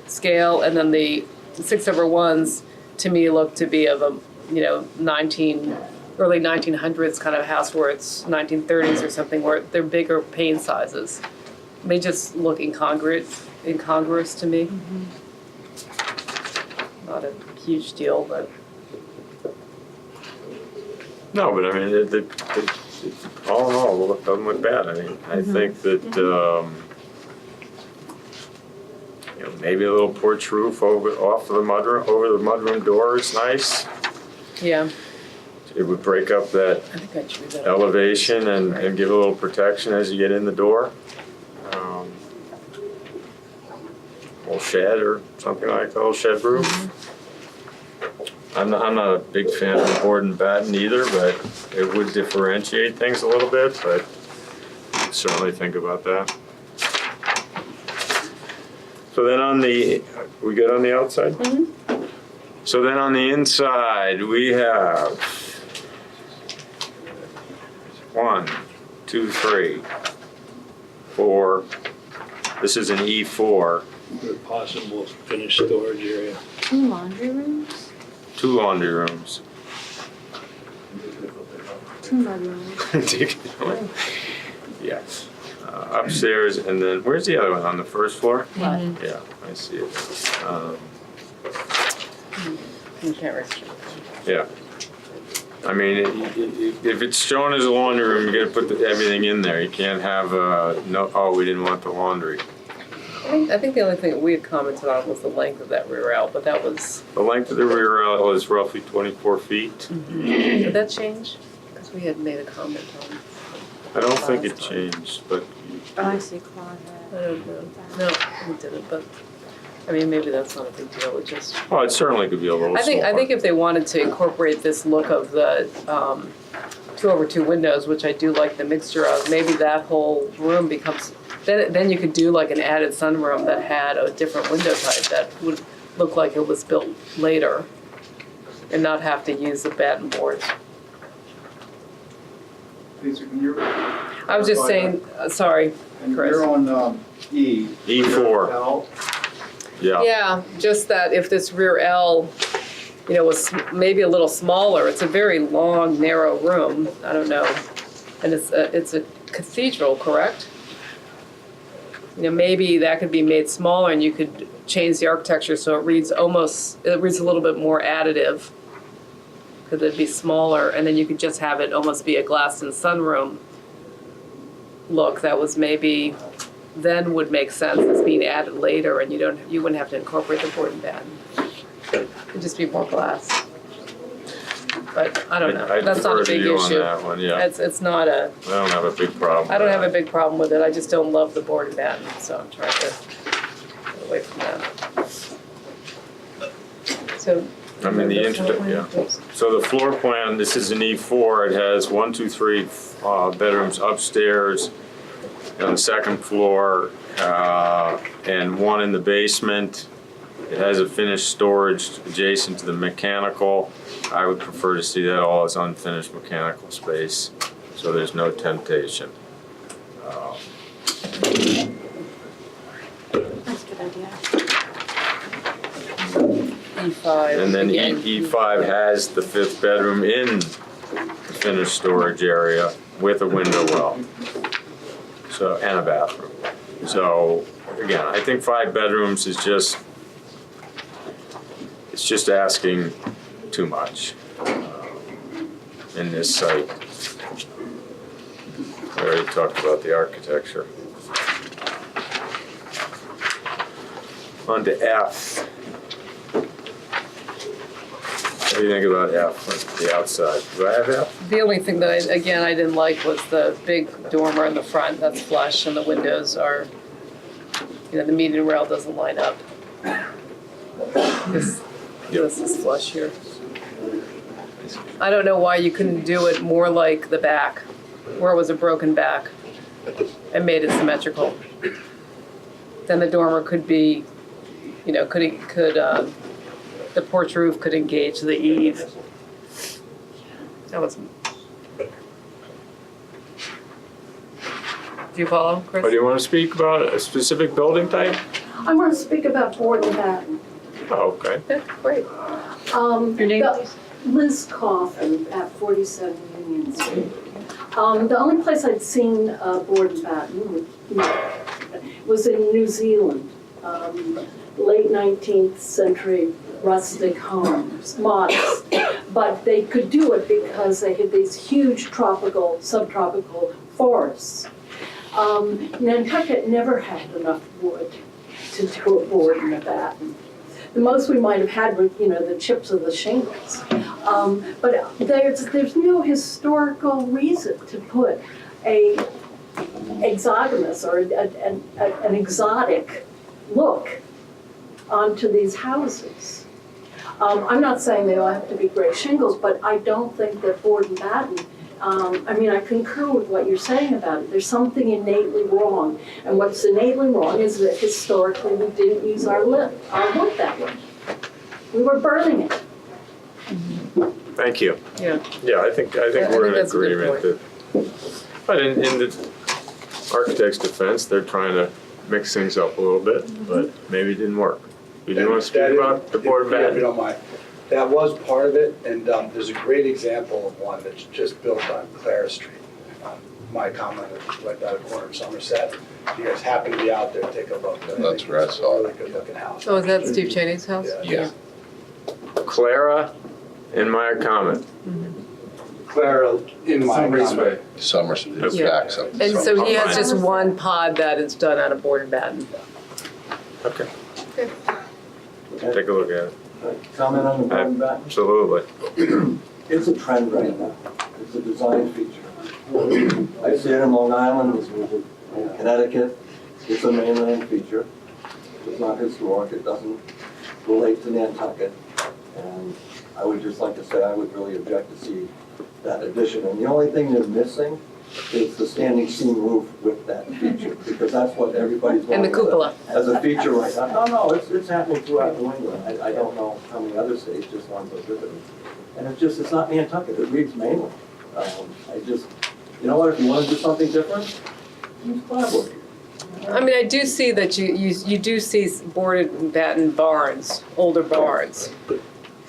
C: scale. And then the 6/1s to me look to be of a, you know, early 1900s kind of house where it's 1930s or something, where they're bigger pane sizes. They just look incongruous to me. Not a huge deal, but.
A: No, but I mean, all in all, it doesn't look bad. I mean, I think that, maybe a little porch roof over the mudroom door is nice.
C: Yeah,
A: It would break up that
C: I think I drew that.
A: elevation and give a little protection as you get in the door. Little shed or something like that, a little shed roof. I'm not a big fan of board and batten either, but it would differentiate things a little bit, but certainly think about that. So then we good on the outside? So then on the inside, we have 1, 2, 3, 4. This is an E4.
G: Possible finished storage area.
N: 2 laundry rooms?
A: 2 laundry rooms.
N: 2 mudrooms.
A: Yes. Upstairs, and then, where's the other one, on the first floor?
C: Mhm.
A: Yeah, I see it.
C: You can't restrict.
A: Yeah. I mean, if it's shown as a laundry room, you gotta put everything in there. You can't have, no, oh, we didn't want the laundry.
C: I think the only thing that we had commented on was the length of that rear L, but that was,
A: The length of the rear L is roughly 24 feet.
C: did that change? Because we had made a comment on.
A: I don't think it changed, but
N: Oh, I see closet.
C: I don't know. No, we didn't, but, I mean, maybe that's not a big deal, it just.
A: well, it certainly could be a little
C: I think
A: smaller.
C: if they wanted to incorporate this look of the 2/2 windows, which I do like the mixture of, maybe that whole room becomes, then you could do like an added sunroom that had a different window type that would look like it was built later and not have to use the batten boards.
F: Lisa, can you?
C: I was just saying, sorry, Chris.
F: You're on E.
A: E4.
F: L.
A: Yeah.
C: Yeah, just that if this rear L, was maybe a little smaller, it's a very long, narrow room, I don't know. And it's a cathedral, correct? Maybe that could be made smaller and you could change the architecture so it reads a little bit more additive. Because it'd be smaller, and then you could just have it almost be a glassed in sunroom look that was maybe then would make sense as being added later, and you wouldn't have to incorporate the board and batten. It'd just be more glass. But I don't know. That's not a big issue.
A: I'd defer to you on that one, yeah.
C: It's not a.
A: I don't have a big problem.
C: I don't have a big problem with it. I just don't love the board and batten, so I'm trying to get away from that. So.
A: I mean, yeah. So the floor plan, this is an E4, it has 1, 2, 3 bedrooms upstairs on the second floor, and 1 in the basement. It has a finished storage adjacent to the mechanical. I would prefer to see that all as unfinished mechanical space, so there's no temptation.
N: That's a good idea.
C: E5.
A: And then
C: again.
A: E5 has the 5th bedroom in the finished storage area with a window well, so, and a bathroom. So, again, I think 5 bedrooms is it's just asking too much in this site. I already talked about the architecture. On to F. What do you think about F, the outside? Do I have F?
C: The only thing that I didn't like was the big dormer in the front that's flush and the windows are, the median rail doesn't line up. This is flush here. I don't know why you couldn't do it more like the back, where it was a broken back and made it symmetrical. Then the dormer could be, the porch roof could engage the eave. That was. Do you follow, Chris?
A: Or do you want to speak about a specific building type?
B: I want to speak about board and batten.
A: Oh, okay.
C: Yeah, great.
D: Your name, please?
B: Liz Coffin at 47 Union Street. The only place I'd seen board and batten was in New Zealand. Late 19th century rustic homes, modest. But they could do it because they had these huge tropical, subtropical forests. Nantucket never had enough wood to do a board and a batten. The most we might have had were, the chips of the shingles. But there's no historical reason to put a exogamous or an exotic look onto these houses. I'm not saying they all have to be gray shingles, but I don't think that board and batten, I concur with what you're saying about it. There's something innately wrong. And what's innately wrong is that historically we didn't use our wood that way. We were burning it.
A: Thank you.
C: Yeah.
A: Yeah, I think we're in
C: that's a good
A: agreement that, but in the architect's defense, they're trying to mix things up a little bit, but maybe it didn't work. You do want to speak about the board and
P: Yeah, if you
A: batten?
P: don't mind. That was part of it, and there's a great example of one that's just built on Clara Street. My comment is right down the corner of Somerset. If you guys happen to be out there, take a look.
H: That's where I
P: It's a
H: saw it.
P: really good looking house.
C: Oh, is that Steve Cheney's house?
H: Yeah.
A: Clara, in my comment.
P: Clara, in my comment.
H: Somerset, it
C: Yeah.
H: backs up.
C: And so he has just one pod that is done out of board and batten.
A: Okay. Take a look at it.
L: Comment on the board and batten?
A: Absolutely.
L: It's a trend right now. It's a design feature. I see it in Long Island, it's in Connecticut. It's a mainland feature. It's not historic, it doesn't relate to Nantucket. And I would just like to say, I would really object to see that addition. And the only thing they're missing is the standing seam roof with that feature, because that's what everybody's
C: And the
L: wanting
C: cupola.
L: as a feature right now. No, it's happening throughout New England. I don't know how many other states just want to visit it. And it's not Nantucket, it reads mainland. You know what, if you want to do something different, use plywood.
C: I do see that you do see board and batten barns, older barns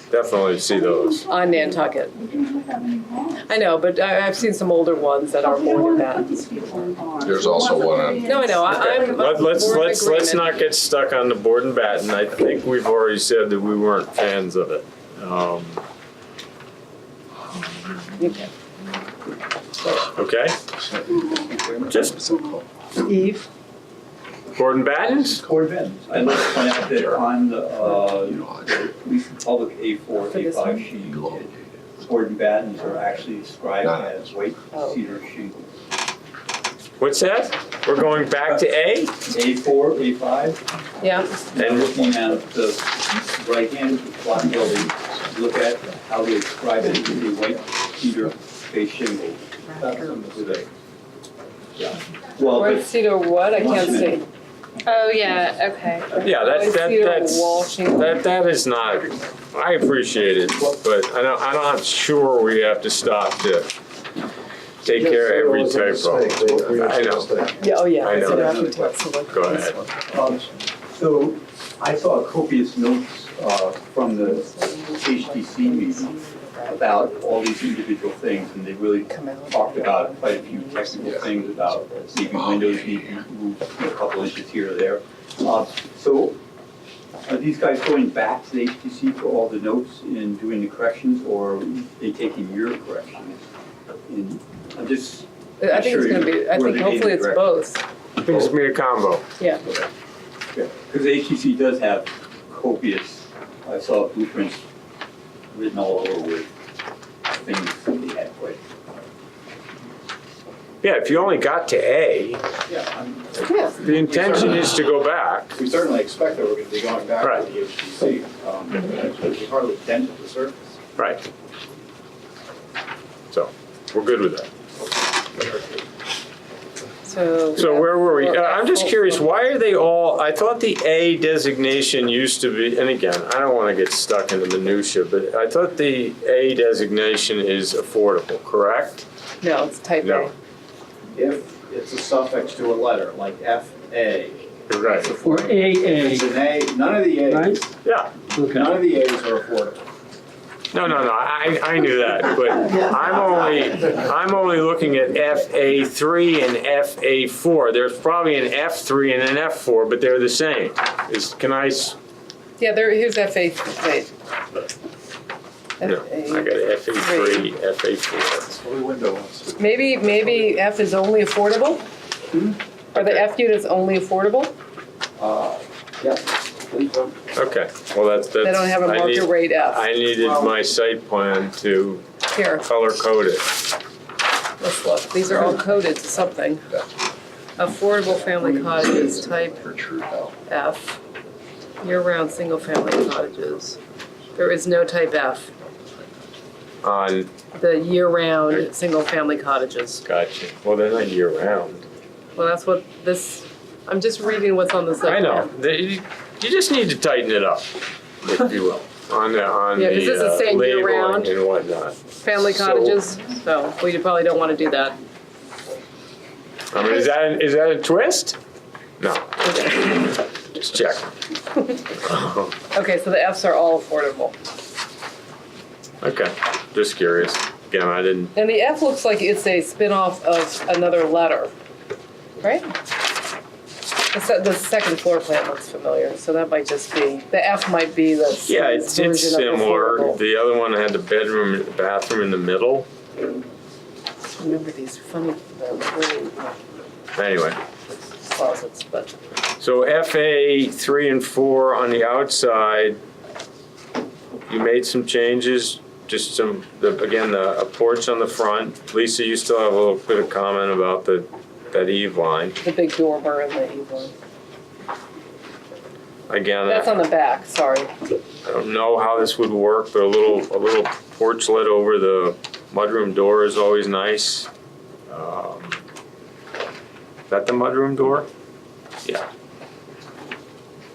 A: Definitely see those.
C: on Nantucket. I know, but I've seen some older ones that are board and batten.
H: There's also one on.
C: No, I know, I'm.
A: Let's not get stuck on the board and batten. I think we've already said that we weren't fans of it.
C: Okay.
A: Okay? Just
V: Eve?
A: board and battens?
V: Board and battens. I'd like to point out that on the, at least the public A4, A5 sheet, board and battens are actually described as white cedar shingles.
A: What's that? We're going back to A?
V: A4, A5.
C: Yeah.
V: And looking at the right-hand block building, look at how they describe it as a white cedar base shingle. Yeah. Well,
C: White cedar what? I can't see.
N: Oh, yeah, okay.
A: Yeah, that is not, I appreciate it, but I'm not sure we have to stop to take care of every typo. I know.
C: Yeah, oh yeah.
A: I know.
C: So
A: Go ahead.
V: So I saw copious notes from the HDC meeting about all these individual things, and they really talked about quite a few technical things about maybe windows need to be moved a couple inches here or there. So are these guys going back to the HDC for all the notes and doing the corrections, or are they taking your corrections? And I'm just
C: I think it's gonna be, I think hopefully it's both.
A: I think it's gonna be a combo.
C: Yeah.
V: Because the HTC does have copious, I saw blueprints written all over with things that they had quite.
A: Yeah, if you only got to A, the intention is to go back.
F: We certainly expect that we're going to be going back
A: Right.
F: to the HTC. We hardly dented the surface.
A: Right. So, we're good with that. So where were we? I'm just curious, why are they all, I thought the A designation used to be, and again, I don't want to get stuck in the minutia, but I thought the A designation is affordable, correct?
C: No, it's type A.
A: No.
F: If it's a suffix to a letter, like FA.
A: You're right.
V: Or AA.
F: It's an A, none of the A's.
V: Right?
A: Yeah.
F: None of the A's are affordable.
A: No, I knew that, but I'm only looking at FA3 and FA4. There's probably an F3 and an F4, but they're the same.
C: Yeah, here's FA. Wait.
A: No, I got FA3, FA4.
C: Maybe F is only affordable? Are the F units only affordable?
L: Yeah, please don't.
A: Okay, well, that's.
C: They don't have a
A: I
C: market
A: need-
C: rate F.
A: I needed my site plan to
C: Here,
A: color code it.
C: let's look. These are all coded to something. Affordable family cottages, type F. Year-round single-family cottages. There is no type F.
A: On,
C: The year-round single-family cottages.
A: gotcha, well, they're not year-round.
C: Well, that's what this, I'm just reading what's on the site
A: I know,
C: plan.
A: you just need to tighten it up, if you will, on the
C: Yeah, 'cause this is saying year-round.
A: labeling and whatnot.
C: Family
A: So-
C: cottages, so, well, you probably don't want to do that.
A: I mean, is that a twist? No. Just check.
C: Okay, so the Fs are all affordable.
A: Okay, just curious. Again, I didn't,
C: And the F looks like it's a spin-off of another letter, right? The second floor plan looks familiar, so that might just be, the F might be the
A: yeah, it's
C: version of
A: similar.
C: affordable.
A: The other one had the bedroom and the bathroom in the middle.
C: Remember these funny, really
A: Anyway,
C: closets, but.
A: so FA 3 and 4 on the outside, you made some changes, just some, again, a porch on the front. Lisa, you still have a little bit of comment about that eave line.
C: The big dormer and the eave.
A: Again,
C: That's on the back, sorry.
A: I don't know how this would work, but a little porchlet over the mudroom door is always nice. Is that the mudroom door? Yeah.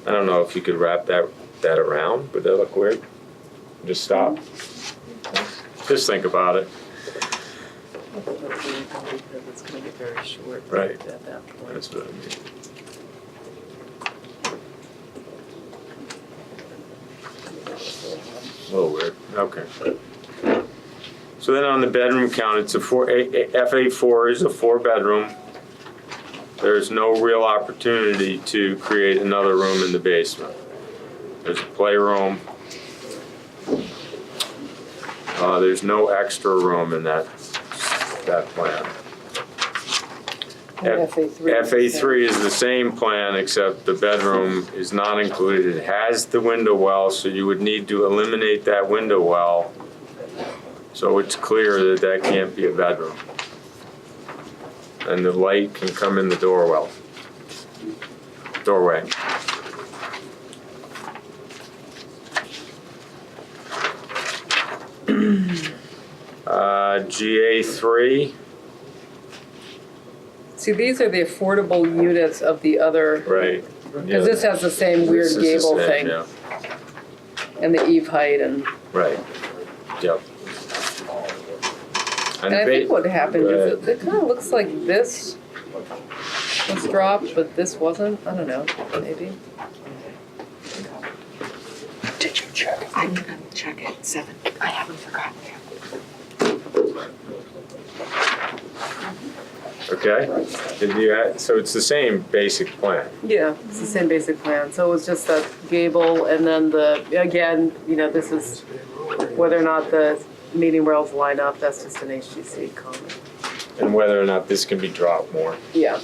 A: I don't know if you could wrap that around, would that look weird? Just stop. Just think about it.
C: It's gonna get very short.
A: Right.
C: At that point.
A: That's what I mean. A little weird, okay. So then on the bedroom count, it's FA4 is a 4-bedroom. There's no real opportunity to create another room in the basement. There's a playroom. There's no extra room in that plan. FA3 is the same plan, except the bedroom is not included. It has the window well, so you would need to eliminate that window well, so it's clear that can't be a bedroom. And the light can come in the doorway. GA3.
C: See, these are the affordable units of the other.
A: Right.
C: Because this has the same weird
A: This is the
C: gable
A: same,
C: thing.
A: yeah.
C: And the eave height and.
A: Right. Yep.
C: And I think what happened is it kind of looks like this was dropped, but this wasn't. I don't know, maybe.
E: Did you check? I'm gonna check it. 7. I haven't forgotten yet.
A: Okay. So it's the same basic plan.
C: Yeah, it's the same basic plan. So it was just that gable and then again, this is whether or not the meeting rails line up, that's just an HGC comment.
A: And whether or not this can be dropped more.
C: Yeah.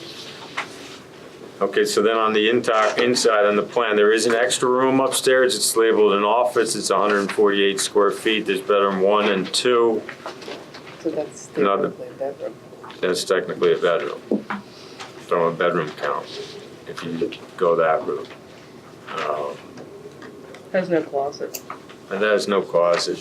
A: Okay, so then on the inside on the plan, there is an extra room upstairs. It's labeled an office. It's 148 square feet. There's bedroom 1 and 2.
C: So that's technically a bedroom.
A: That's technically a bedroom from a bedroom count, if you go that route.
C: Has no closet.
A: And that has no closet.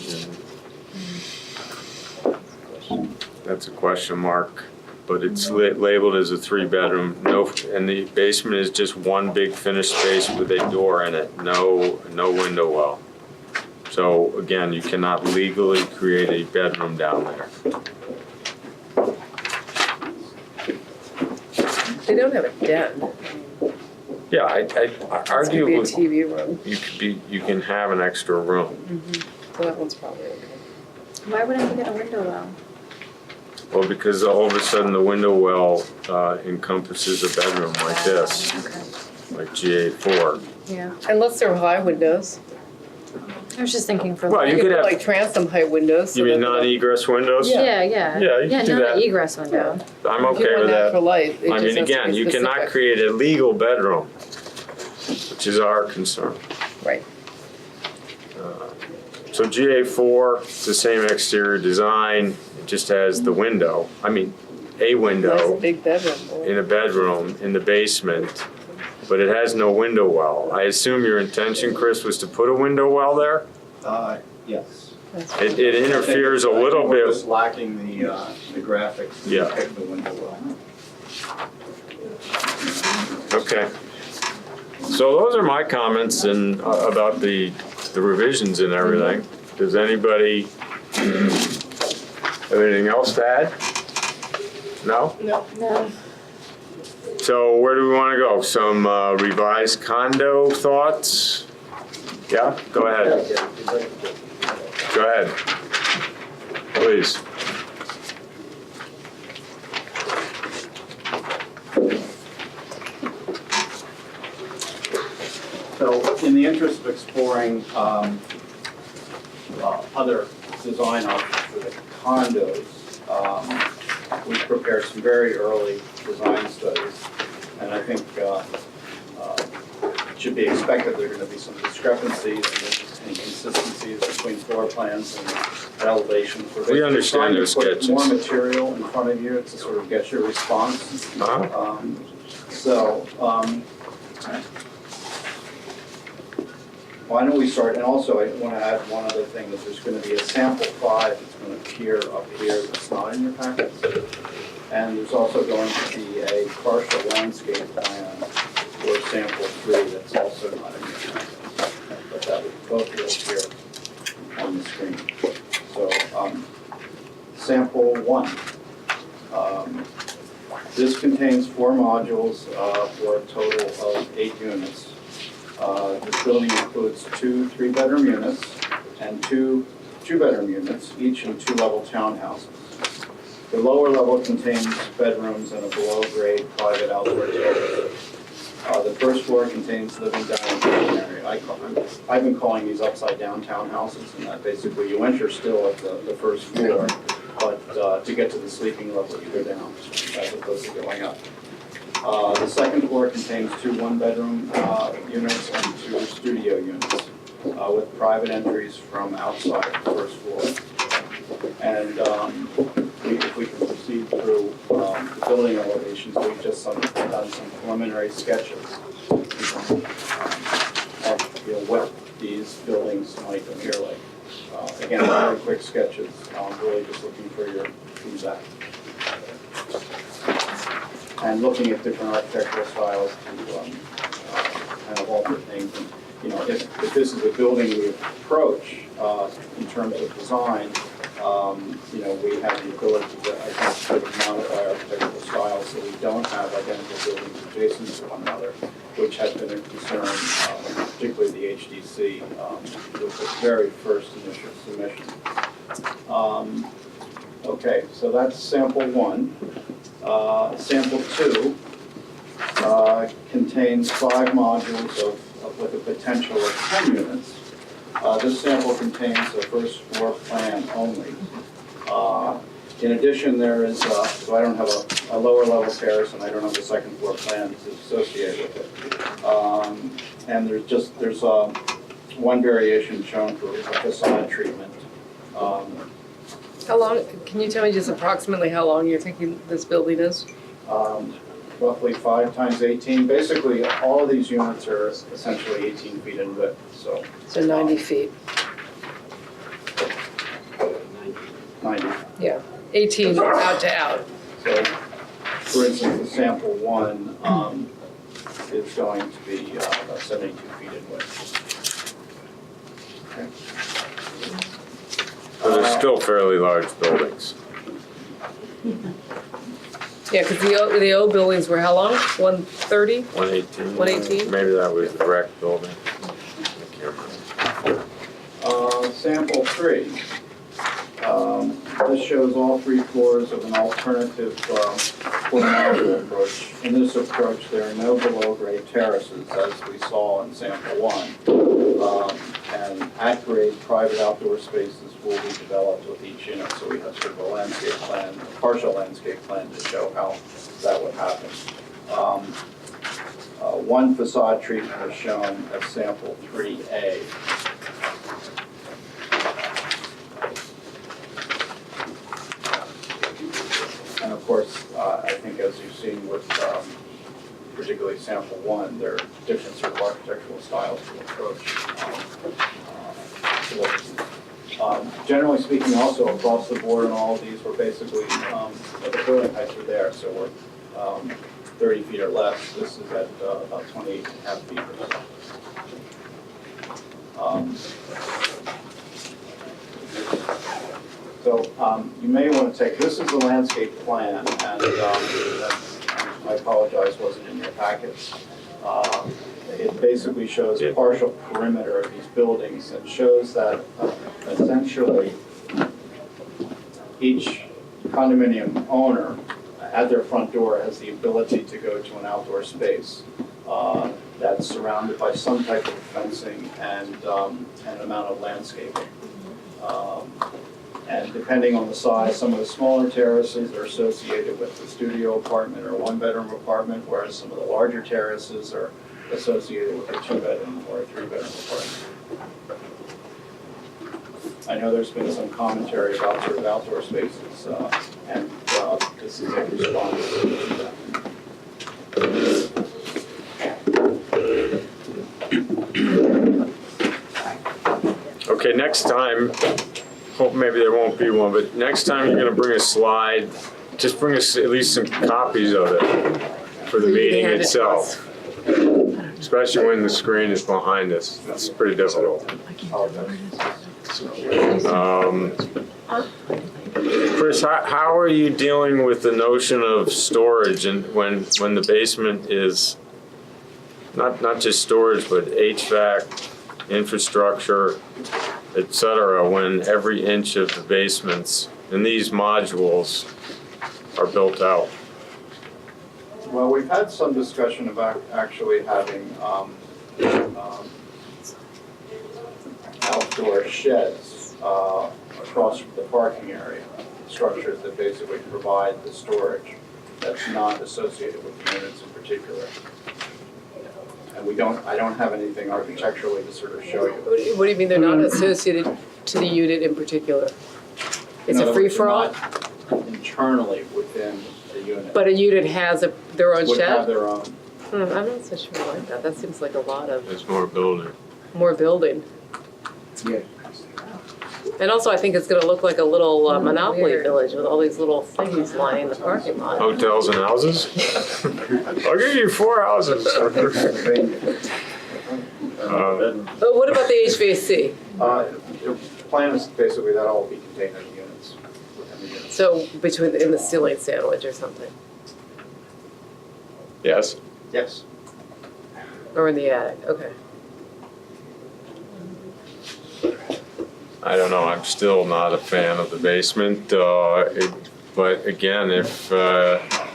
A: That's a question mark, but it's labeled as a 3-bedroom. And the basement is just one big finished space with a door in it. No window well. So again, you cannot legally create a bedroom down there.
C: They don't have a den.
A: Yeah, I arguably
C: This could be a TV room.
A: you can have an extra room.
C: So that one's probably okay.
N: Why would I get a window well?
A: Well, because all of a sudden the window well encompasses a bedroom like this, like GA4.
N: Yeah.
C: Unless they're high windows.
N: I was just thinking for.
A: Well, you could have
C: like transom height windows.
A: You mean non-egress windows?
N: Yeah.
A: Yeah, you can do
N: not
A: that.
N: an egress window.
A: I'm okay with that.
C: Light,
A: I mean, again, you cannot create a legal bedroom which is our concern.
C: Right.
A: So GA4, it's the same exterior design, it just has the window, a window
C: Nice big bedroom.
A: in a bedroom in the basement, but it has no window well. I assume your intention, Chris, was to put a window well there?
F: Yes.
A: It interferes a little
F: We're
A: bit.
F: just lacking the graphics to
A: Yeah.
F: depict the window well.
A: Okay. So those are my comments and about the revisions and everything. Does anybody have anything else to add? No?
T: No.
A: So where do we want to go? Some revised condo thoughts? Yeah, go ahead. Go ahead. Please.
F: So in the interest of exploring other design options for the condos, we prepared some very early design studies. And I think it should be expected there are going to be some discrepancies and inconsistencies between floor plans and elevations. We're
A: We understand
F: trying
A: those
F: to put
A: sketches.
F: more material in front of you to sort of get your response. Why don't we start, and also I want to add one other thing, that there's going to be a sample 5 that's going to appear up here that's not in your packet. And there's also going to be a partial landscape plan for sample 3 that's also not in your packet. But that would both be here on the screen. So sample 1. This contains 4 modules for a total of 8 units. This building includes 2 3-bedroom units and 2 2-bedroom units, each in 2-level townhouses. The lower level contains bedrooms and a below-grade private outdoor terrace. The first floor contains living, dining, and kitchen area. I've been calling these upside-down townhouses, and that basically you enter still at the first floor, but to get to the sleeping level, you go down as opposed to going up. The second floor contains 2 1-bedroom units and 2 studio units with private entries from outside the first floor. And if we can proceed through the building elevations, we've just done some preliminary sketches of what these buildings might appear like. Again, very quick sketches. Really just looking for your feedback. And looking at different architectural styles to kind of alter things. And, if this is a building we approach in terms of design, we have the ability to, I think, sort of modify architectural styles so we don't have identical buildings adjacent to one another, which has been a concern, particularly the HDC, with the very first initial submission. Okay, so that's sample 1. Sample 2 contains 5 modules with a potential of 10 units. This sample contains the first floor plan only. In addition, there is, so I don't have a lower level terrace and I don't have the second floor plan associated with it. And there's one variation shown for facade treatment.
C: How long, can you tell me just approximately how long you're thinking this building is?
F: Roughly 5 times 18. Basically, all of these units are essentially 18 feet in width, so.
C: So 90 feet.
F: 90.
C: Yeah, 18 out to out.
F: So, for instance, the sample 1 is going to be about 72 feet in width. Okay.
A: So they're still fairly large buildings.
C: Yeah, because the old buildings were how long? 130?
A: 118.
C: 118?
A: Maybe that was the rec building. I can't remember.
F: Sample 3. This shows all 3 floors of an alternative four-module approach. In this approach, there are no below-grade terraces, as we saw in sample 1. And at-grade private outdoor spaces will be developed with each unit, so we have sort of a landscape plan, a partial landscape plan to show how that would happen. one facade treatment is shown as sample 3A. And of course, I think as you've seen with particularly sample 1, there are different sort of architectural styles to approach. Generally speaking, also across the board in all of these, we're basically, the building heights are there, so we're 30 feet or less. This is at about 28 and a half feet or so. You may want to take, this is the landscape plan, and I apologize, wasn't in your packets. It basically shows a partial perimeter of these buildings and shows that essentially each condominium owner at their front door has the ability to go to an outdoor space that's surrounded by some type of fencing and an amount of landscaping. And depending on the size, some of the smaller terraces are associated with the studio apartment or one-bedroom apartment, whereas some of the larger terraces are associated with a two-bedroom or a three-bedroom apartment. I know there's been some commentary about sort of outdoor spaces, and this is a response to
A: that. Okay, next time, hope maybe there won't be one, but next time you're gonna bring a slide, just bring us at least some copies of it for the meeting itself. Especially when the screen is behind us. It's pretty difficult. Chris, how are you dealing with the notion of storage and when the basement is not just storage, but HVAC, infrastructure, et cetera, when every inch of the basements in these modules are built out?
F: Well, we've had some discussion about actually having outdoor sheds across the parking area, structures that basically provide the storage that's not associated with the units in particular. And I don't have anything architecturally to sort of show you.
C: What do you mean they're not associated to the unit in particular? It's a free-for-all?
F: Internally within the unit.
C: But a unit has their own
F: Would
C: shed?
F: have their own.
C: I'm not so sure like that. That seems like a lot of.
A: There's more building.
C: More building.
M: Yeah.
C: And also, I think it's gonna look like a little Monopoly village with all these little things lining the parking lot.
A: Hotels and houses? I'll give you 4 houses.
C: But what about the HVAC?
F: The plan is basically that all will be contained in the units, within the units.
C: So in the ceiling sandwich or something?
A: Yes.
F: Yes.
C: Or in the attic, okay.
A: I don't know, I'm still not a fan of the basement, but again, if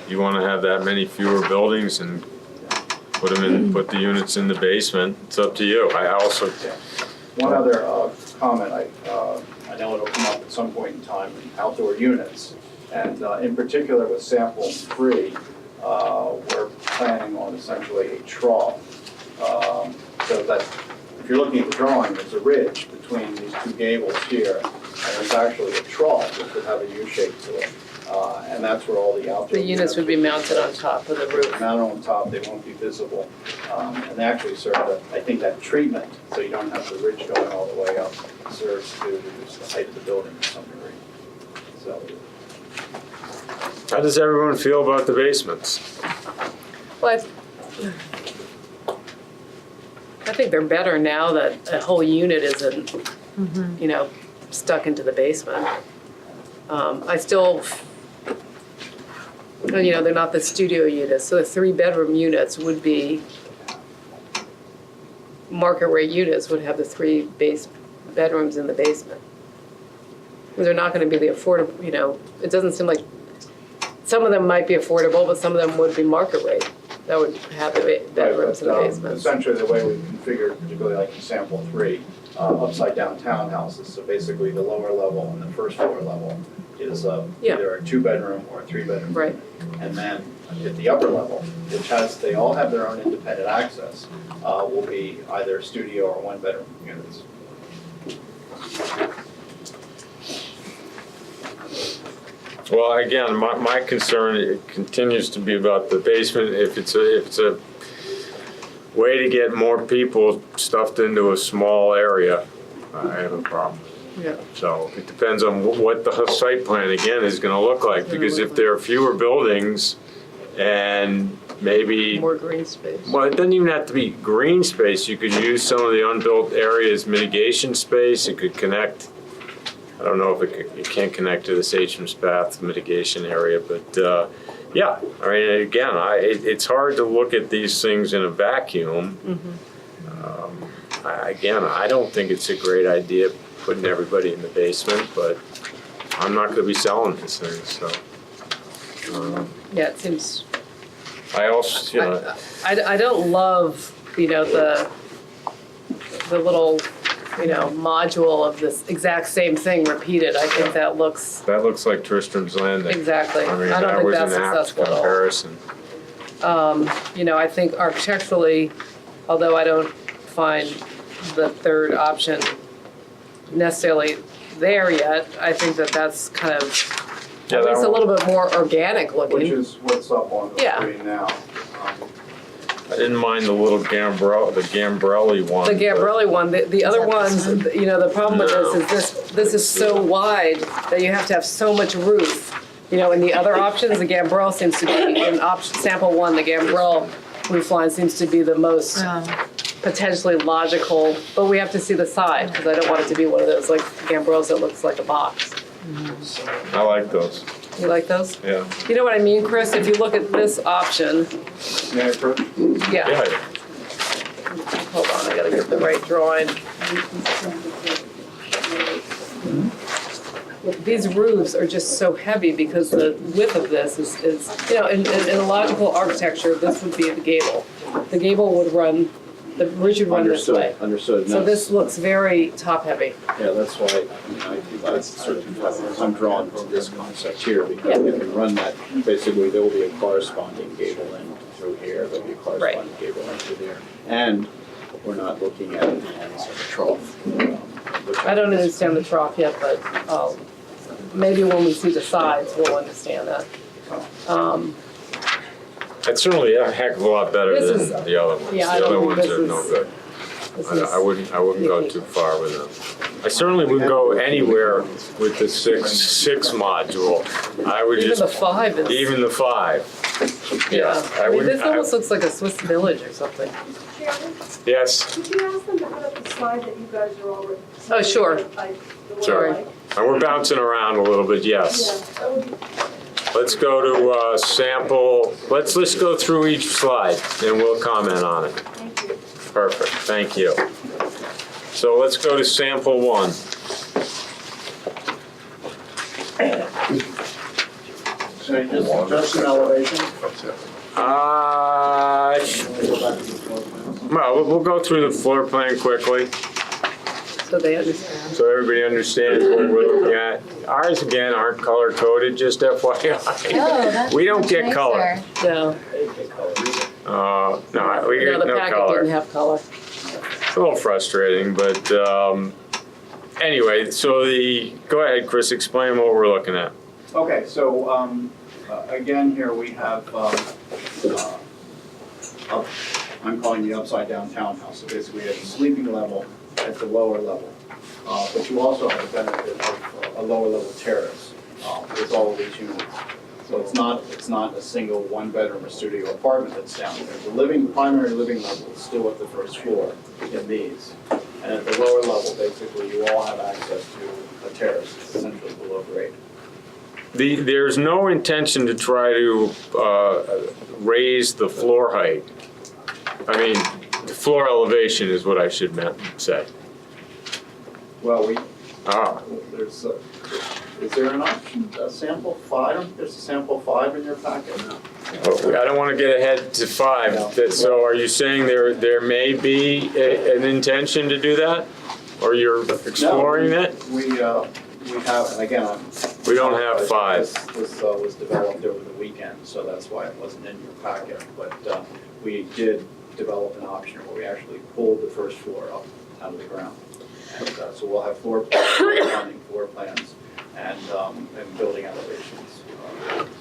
A: you want to have that many fewer buildings and put the units in the basement, it's up to you. I also.
F: One other comment, I know it'll come up at some point in time, outdoor units. And in particular with sample 3, we're planning on essentially a trough. So that if you're looking at the drawing, there's a ridge between these two gables here, and there's actually a trough which would have a U shape to it. And that's where all the outdoor
C: The units would be mounted on top of the roof.
F: Mounted on top, they won't be visible. And they actually serve, I think that treatment, so you don't have the ridge going all the way up, serves to reduce the height of the building to some degree. So.
A: How does everyone feel about the basements?
C: Well, I think they're better now that a whole unit isn't, stuck into the basement. I still, they're not the studio units, so the 3-bedroom units would be, market rate units would have the 3 bedrooms in the basement. They're not gonna be the affordable, it doesn't seem like, some of them might be affordable, but some of them would be market rate. That would have the bedrooms in the basement.
F: Essentially the way we configured, particularly like in sample 3, upside down townhouses, so basically the lower level and the first floor level is either a 2-bedroom or a 3-bedroom.
C: Right.
F: And then at the upper level, which they all have their own independent access, will be either studio or one-bedroom units.
A: Well, again, my concern, it continues to be about the basement. If it's a way to get more people stuffed into a small area, I have a problem.
C: Yeah.
A: So it depends on what the site plan, again, is gonna look like, because if there are fewer buildings and maybe,
C: More green space.
A: well, it doesn't even have to be green space. You could use some of the unbuilt areas mitigation space. It could connect, I don't know if it can't connect to this Abrams Path mitigation area, but yeah, I mean, again, it's hard to look at these things in a vacuum. Again, I don't think it's a great idea putting everybody in the basement, but I'm not gonna be selling this thing, so.
C: Yeah, it seems,
A: I also, you know,
C: I don't love, the little, module of this exact same thing repeated. I think that looks,
A: like Tristram's Landing.
C: exactly.
A: I mean,
C: I don't
A: that
C: think
A: was
C: that's
A: an apt
C: successful at all.
A: comparison.
C: I think architecturally, although I don't find the third option necessarily there yet, I think that's kind of,
A: Yeah,
C: at
A: that
C: least a
A: one-
C: little bit more organic looking.
F: Which is what's up on the
C: Yeah.
F: screen now.
A: I didn't mind the little the Gambrelli one.
C: The
A: but-
C: Gambrelli one, the other ones, the problem with this is so wide that you have to have so much roof. In the other options, the Gambrel seems to be, in sample one, the Gambrel roof line seems to be the most potentially logical, but we have to see the side, because I don't want it to be one of those like Gambrels that looks like a box.
A: I like those,
C: You like those?
A: yeah.
C: You know what I mean, Chris? If you look at this option,
F: May I approach?
C: yeah,
A: Yeah,
C: hold on, I gotta get the right drawing. These roofs are just so heavy because the width of this is in a logical architecture, this would be the gable. The gable would run, the ridge would run this way.
F: Understood.
C: So this looks very top-heavy.
F: Yeah, that's why I think I'm drawn to this concept here, because if you run that, basically there will be a corresponding gable in through here, there'll be a corresponding gable in through there. And we're not looking at the ends of the trough. which
C: I don't
F: think is-
C: understand the trough yet, but maybe when we see the sides, we'll understand that.
A: It's certainly a heck of a lot better
C: This
A: than
C: is-
A: the other ones.
C: yeah, I
A: The other
C: don't think
A: ones
C: this
A: are no
C: is-
A: good.
C: This
A: I
C: is-
A: wouldn't go too far with them. I certainly wouldn't go anywhere with the six module. I would
C: Even
A: just,
C: the 5 is.
A: even the 5.
C: Yeah, I mean,
A: wouldn't-
C: this almost looks like a Swiss village or something.
Q: Chairman,
A: Yes,
Q: could you ask them to put up the slide that you guys are already?
C: Oh, sure.
Q: The one
A: Sorry.
Q: I like.
A: and we're bouncing around a little bit, yes.
Q: Yeah, that would be.
A: Let's go to sample, let's go through each slide and we'll comment on it.
Q: Thank you.
A: Perfect, thank you. So let's go to sample 1.
F: So just an elevation?
A: Well, we'll go through the floor plan quickly,
C: So they understand.
A: so everybody understands what we're looking at. Ours, again, aren't color coded, just FYI. We don't get color.
C: No,
A: No, we get
C: the
A: no
C: packet
A: color.
C: didn't have color.
A: It's a little frustrating, but anyway, so go ahead, Chris, explain what we're looking at.
F: Okay, so again, here we have, I'm calling the upside down townhouse. So basically, we have a sleeping level at the lower level. But you also have the benefit of a lower level terrace with all of these units. So it's not a single one-bedroom or studio apartment that's down there. The primary living level is still at the first floor in these. And at the lower level, basically, you all have access to a terrace, essentially below grade.
A: There's no intention to try to raise the floor height. I mean, the floor elevation is what I should say.
F: Well,
A: Ah,
F: there's, is there an option, a sample 5? There's a sample 5 in your packet? No.
A: I don't want to get ahead to 5.
F: No.
A: So are you saying there may be an intention to do that? Or you're exploring that?
F: We have, and again,
A: We don't have 5.
F: This was developed over the weekend, so that's why it wasn't in your packet. But we did develop an option where we actually pulled the first floor up out of the ground. And so we'll have floor plans and building elevations.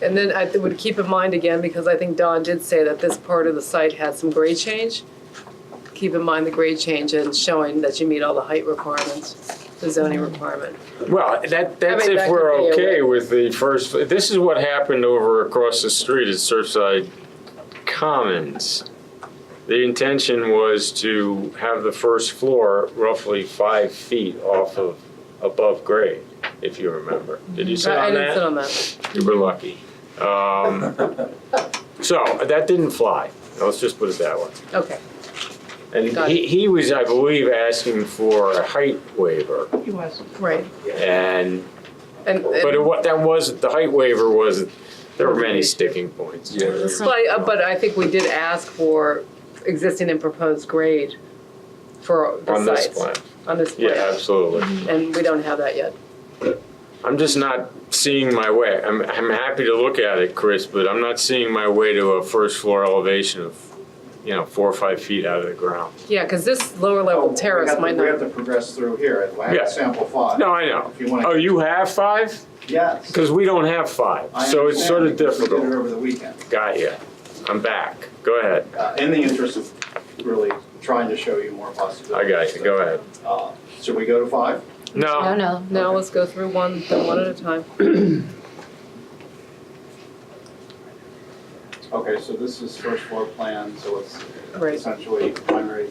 C: And then I would keep in mind again, because I think Don did say that this part of the site had some grade change. Keep in mind the grade change and showing that you meet all the height requirements, the zoning requirement.
A: Well, that's
C: I mean,
A: if
C: that
A: we're
C: could be a
A: okay
C: way.
A: with the first, this is what happened over across the street at Surfside Commons. The intention was to have the first floor roughly 5 feet off of above grade, if you remember. Did you sit
C: I
A: on
C: didn't sit
A: that?
C: on that.
A: You were lucky. So that didn't fly. Let's just put it that way.
C: Okay.
A: And
C: Got
A: he was, I believe, asking for a height waiver.
C: He was. Right.
A: And,
C: And
A: that wasn't, the height waiver was, there were many sticking points.
C: but I think we did ask for existing and proposed grade for the
A: On this
C: sites.
A: plan.
C: On this plan.
A: Yeah, absolutely.
C: And we don't have that yet.
A: I'm just not seeing my way. I'm happy to look at it, Chris, but I'm not seeing my way to a first floor elevation of, 4 or 5 feet out of the ground.
C: Yeah, because this lower level terrace might
F: We have
C: not.
F: to progress through here. I
A: Yeah.
F: have sample 5.
A: No, I know.
F: If you wanna-
A: Oh, you have 5?
F: Yes.
A: Because we don't have 5,
F: I
A: so it's sort of
F: understand because we did it
A: difficult.
F: over the weekend.
A: Got ya. I'm back. Go ahead.
F: In the interest of really trying to show you more possibilities.
A: I got you. Go ahead.
F: Should we go to 5?
A: No.
C: No, let's go through one at a time.
F: Okay, so this is first floor plan, so it's
C: Right.
F: essentially primary,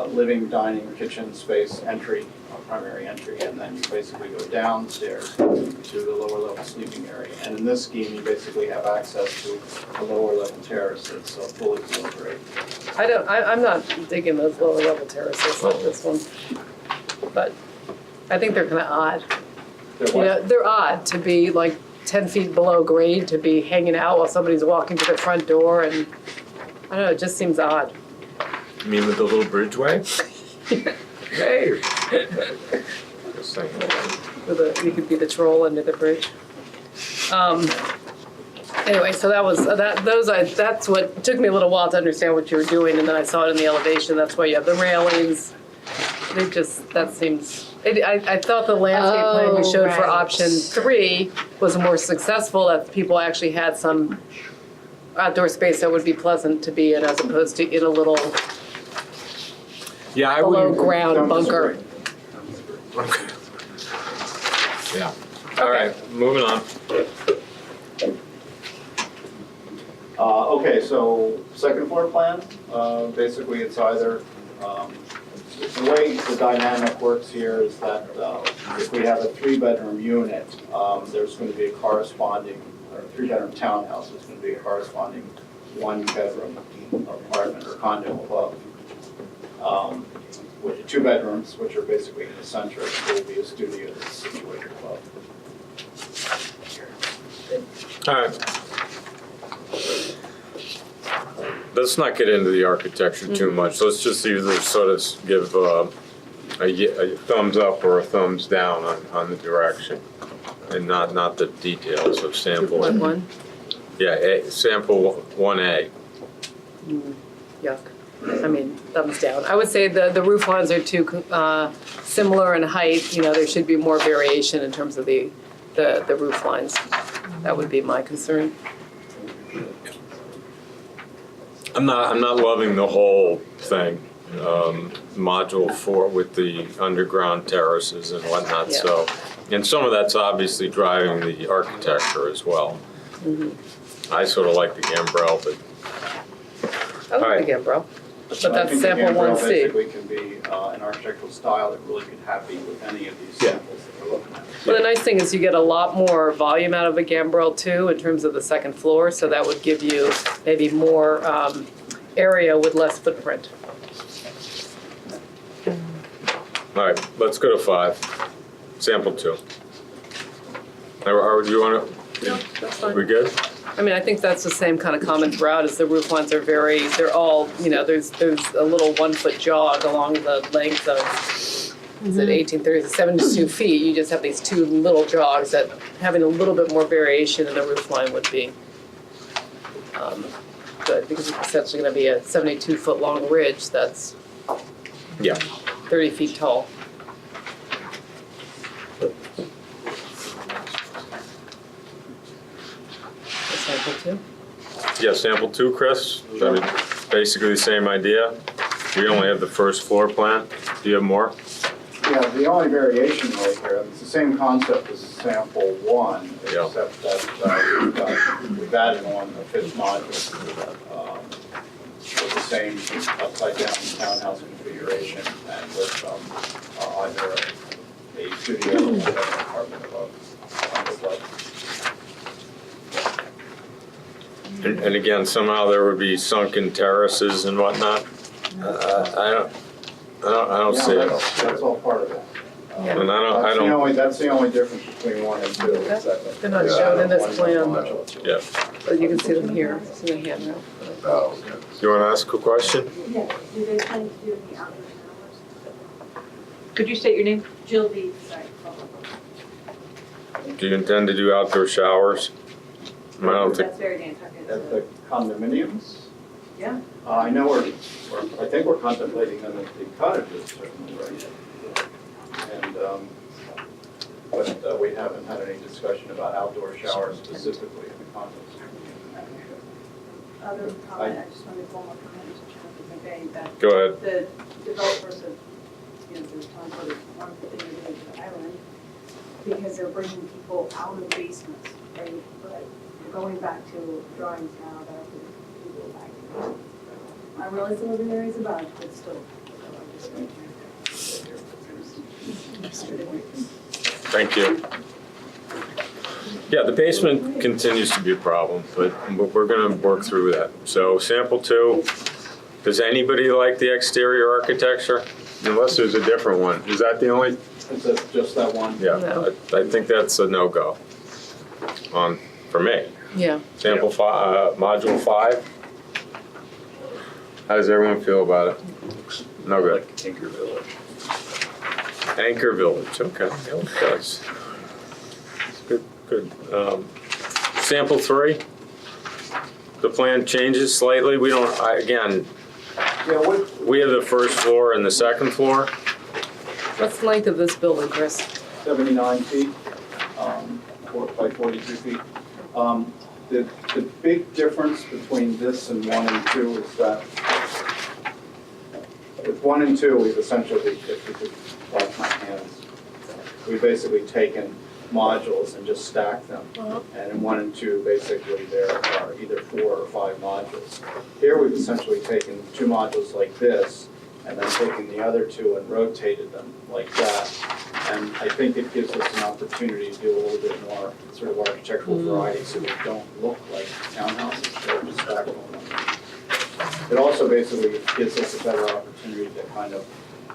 F: living, dining, kitchen space, entry, primary entry, and then you basically go downstairs to the lower level sleeping area. And in this scheme, you basically have access to a lower level terrace that's fully floor grade.
C: I'm not digging those lower level terraces like this one. But I think they're kind of odd. They're odd to be like 10 feet below grade, to be hanging out while somebody's walking to the front door, and I don't know, it just seems odd.
A: You mean with the little bridgeway? Hey. Just saying.
C: You could be the troll under the bridge. Anyway, so that's what took me a little while to understand what you were doing, and then I saw it in the elevation. That's why you have the railings. That seems. I thought the landscape plan you showed for option 3 was more successful, that people actually had some outdoor space that would be pleasant to be in, as opposed to in a little below ground bunker.
A: Yeah. All right, moving on.
F: Okay, so second floor plan, basically it's either, the way the dynamic works here is that if we have a 3-bedroom unit, there's going to be a corresponding, or 3-bedroom townhouse, there's going to be a corresponding 1-bedroom apartment or condo above. With 2 bedrooms, which are basically in the center, there will be a studio that's situated above.
A: All right. Let's not get into the architecture too much. Let's just either sort of give a thumbs up or a thumbs down on the direction, and not the details of sample.
C: 2.1.
A: Yeah, sample 1A.
C: Yuck. I mean, thumbs down. I would say the roof lines are too similar in height. There should be more variation in terms of the roof lines. That would be my concern.
A: I'm not loving the whole thing. Module 4 with the underground terraces and whatnot.
C: Yeah.
A: So, and some of that's obviously driving the architecture as well.
C: Mm-hmm.
A: I sort of like the gambrel, but
C: I like the gambrel. But
F: I
C: that's
F: think the
C: sample
F: gambrel
C: 1C.
F: basically can be an architectural style that really could happy with any of these samples that we're looking at.
C: Well, the nice thing is you get a lot more volume out of a gambrel too, in terms of the second floor, so that would give you maybe more area with less footprint.
A: all right, let's go to 5. Sample 2. Or do you want to?
C: No, that's fine.
A: We good?
C: I mean, I think that's the same kind of common throughout, is the roof lines are they're all, there's a little 1-foot jog along the length of is it 1830, 72 feet, you just have these two little jogs that having a little bit more variation in the roof line would be good, because it's essentially gonna be a 72-foot long ridge that's
A: Yeah.
C: 30 feet tall. Sample two?
A: Yeah, sample 2, Chris. I mean, basically the same idea. We only have the first floor plan. Do you have more?
F: Yeah, the only variation right here, it's the same concept as sample 1,
A: Yeah.
F: except that we've added on a fifth module with the same upside-down townhouse configuration and with either a studio or an apartment above.
A: And again, somehow there would be sunken terraces and whatnot. I don't see it.
F: That's all part of it.
C: Yeah.
A: And I don't.
F: That's the only difference between 1 and 2. is that
C: They're not shown in this plan,
A: Yeah.
C: but you can see them here, it's in the handrail.
H: Oh,
A: You want to ask a question?
Q: Yeah, do they plan to do the outdoor showers?
D: Could you state your name?
Q: Jill B, sorry.
A: Do you intend to do outdoor showers? I don't think.
Q: That's very Nantucket.
F: At the condominiums?
Q: Yeah.
F: I know I think we're contemplating them at the cottages, certainly, right? And, but we haven't had any discussion about outdoor showers specifically in the condos.
Q: Other comment, I just wanted one more comment to Chairman Bay, that
A: Go ahead.
Q: the developers have, there's tons of wonderful things to do to the island because they're bringing people out of the basements, right? But going back to drawings now that I can go back. I realize the living area is about, but still.
A: Thank you. Yeah, the basement continues to be a problem, but we're gonna work through that. So sample 2, does anybody like the exterior architecture? Unless there's a different one. Is that the only?
F: Is that just that one?
A: Yeah,
C: No.
A: I think that's a no-go for me.
C: Yeah.
A: Sample module 5. How does everyone feel about it? No good.
V: Anchor Village.
A: Anchor Village, okay, yeah, it does. Good. Sample 3. The plan changes slightly. We don't, again, we have the first floor and the second floor.
C: What's the length of this building, Chris?
F: 79 feet, by 43 feet. The big difference between this and 1 and 2 is that with 1 and 2, we've essentially, if you could wash my hands, we've basically taken modules and just stacked them. And in 1 and 2, basically, there are either 4 or 5 modules. Here, we've essentially taken 2 modules like this, and then taken the other 2 and rotated them like that. And I think it gives us an opportunity to do a little bit more sort of architectural variety, so we don't look like townhouses, they're just stacked on them. It also basically gives us a better opportunity to kind of,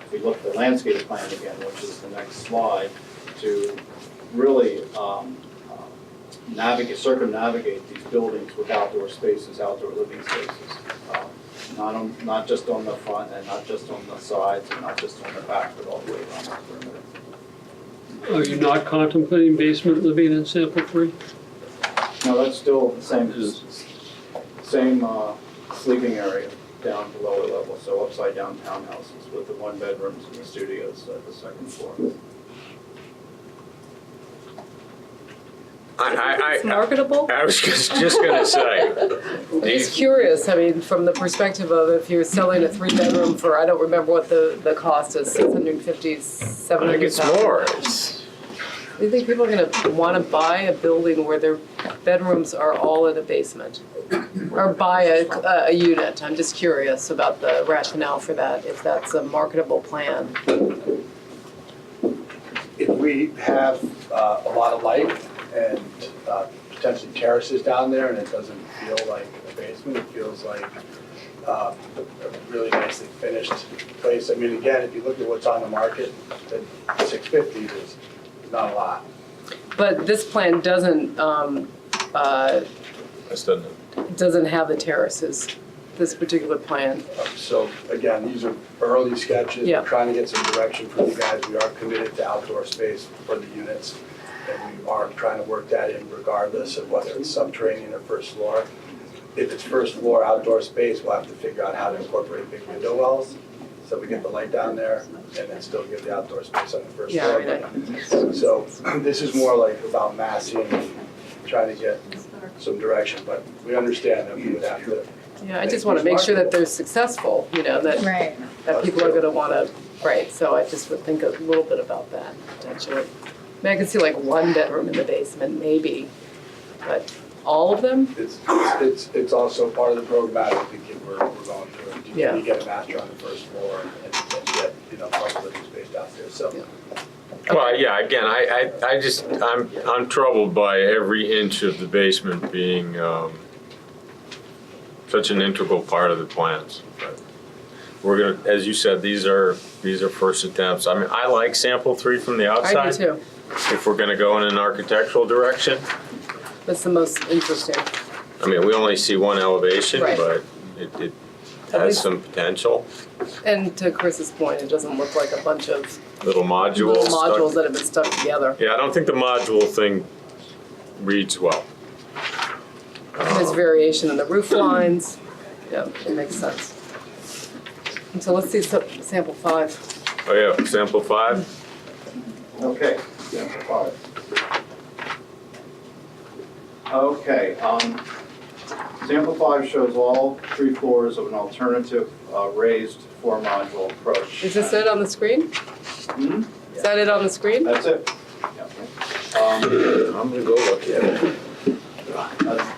F: if we look at the landscape plan again, which is the next slide, to really circumnavigate these buildings with outdoor spaces, outdoor living spaces. Not just on the front and not just on the sides and not just on the back, but all the way around the perimeter.
G: Are you not contemplating basement living in sample 3?
F: No, that's still the same sleeping area down to lower level, so upside down townhouses with the 1 bedrooms and the studios at the second floor.
C: It's marketable?
A: I was just gonna say.
C: I'm just curious, I mean, from the perspective of if you're selling a 3-bedroom for, I don't remember what the cost is, 650, 700,000.
A: I think it's more.
C: Do you think people are gonna wanna buy a building where their bedrooms are all in a basement? Or buy a unit? I'm just curious about the rationale for that, if that's a marketable plan.
S: If we have a lot of light and potentially terraces down there and it doesn't feel like a basement, it feels like a really nicely finished place. I mean, again, if you look at what's on the market, the 650s is not a lot.
C: But this plan doesn't have the terraces. this particular plan?
P: So again, these are early sketches.
C: Yeah.
P: We're trying to get some direction from you guys. We are committed to outdoor space for the units. And we are trying to work that in regardless of whether it's subterranean or first floor. If it's first floor outdoor space, we'll have to figure out how to incorporate big window wells. So we get the light down there and then still get the outdoor space on the first
C: Yeah,
P: floor.
C: I mean,
P: So this is more like about massing, trying to get some direction, but we understand that we would have to.
C: Yeah, I just want to make sure that they're successful, you know, that, that people are going to want to, right, so I just would think a little bit about that potentially. I mean, I can see like one bedroom in the basement, maybe, but all of them?
P: It's also part of the programmatic thinking we're going through.
C: Yeah.
P: You get a master on the first floor and get, public living space down there, so.
A: Well, yeah, again, I'm troubled by every inch of the basement being such an integral part of the plans. But we're gonna, as you said, these are first attempts. I mean, I like sample 3 from the outside.
C: I do too.
A: If we're gonna go in an architectural direction.
C: That's the most interesting.
A: I mean, we only see one elevation,
C: Right.
A: but it
C: At
A: has
C: least-
A: some potential.
C: And to Chris's point, it doesn't look like a bunch of
A: Little modules.
C: little
A: stuck-
C: modules that have been stuck together.
A: Yeah, I don't think the module thing reads well.
C: And there's variation in the roof lines. Yeah, it makes sense. And so let's see sample 5.
A: Oh yeah, sample 5?
F: Okay, sample 5. Okay, sample 5 shows all 3 floors of an alternative raised 4-module approach.
C: Is this it on the screen?
F: Hmm?
C: Is that it on the screen?
F: That's it.
A: I'm gonna go look at it.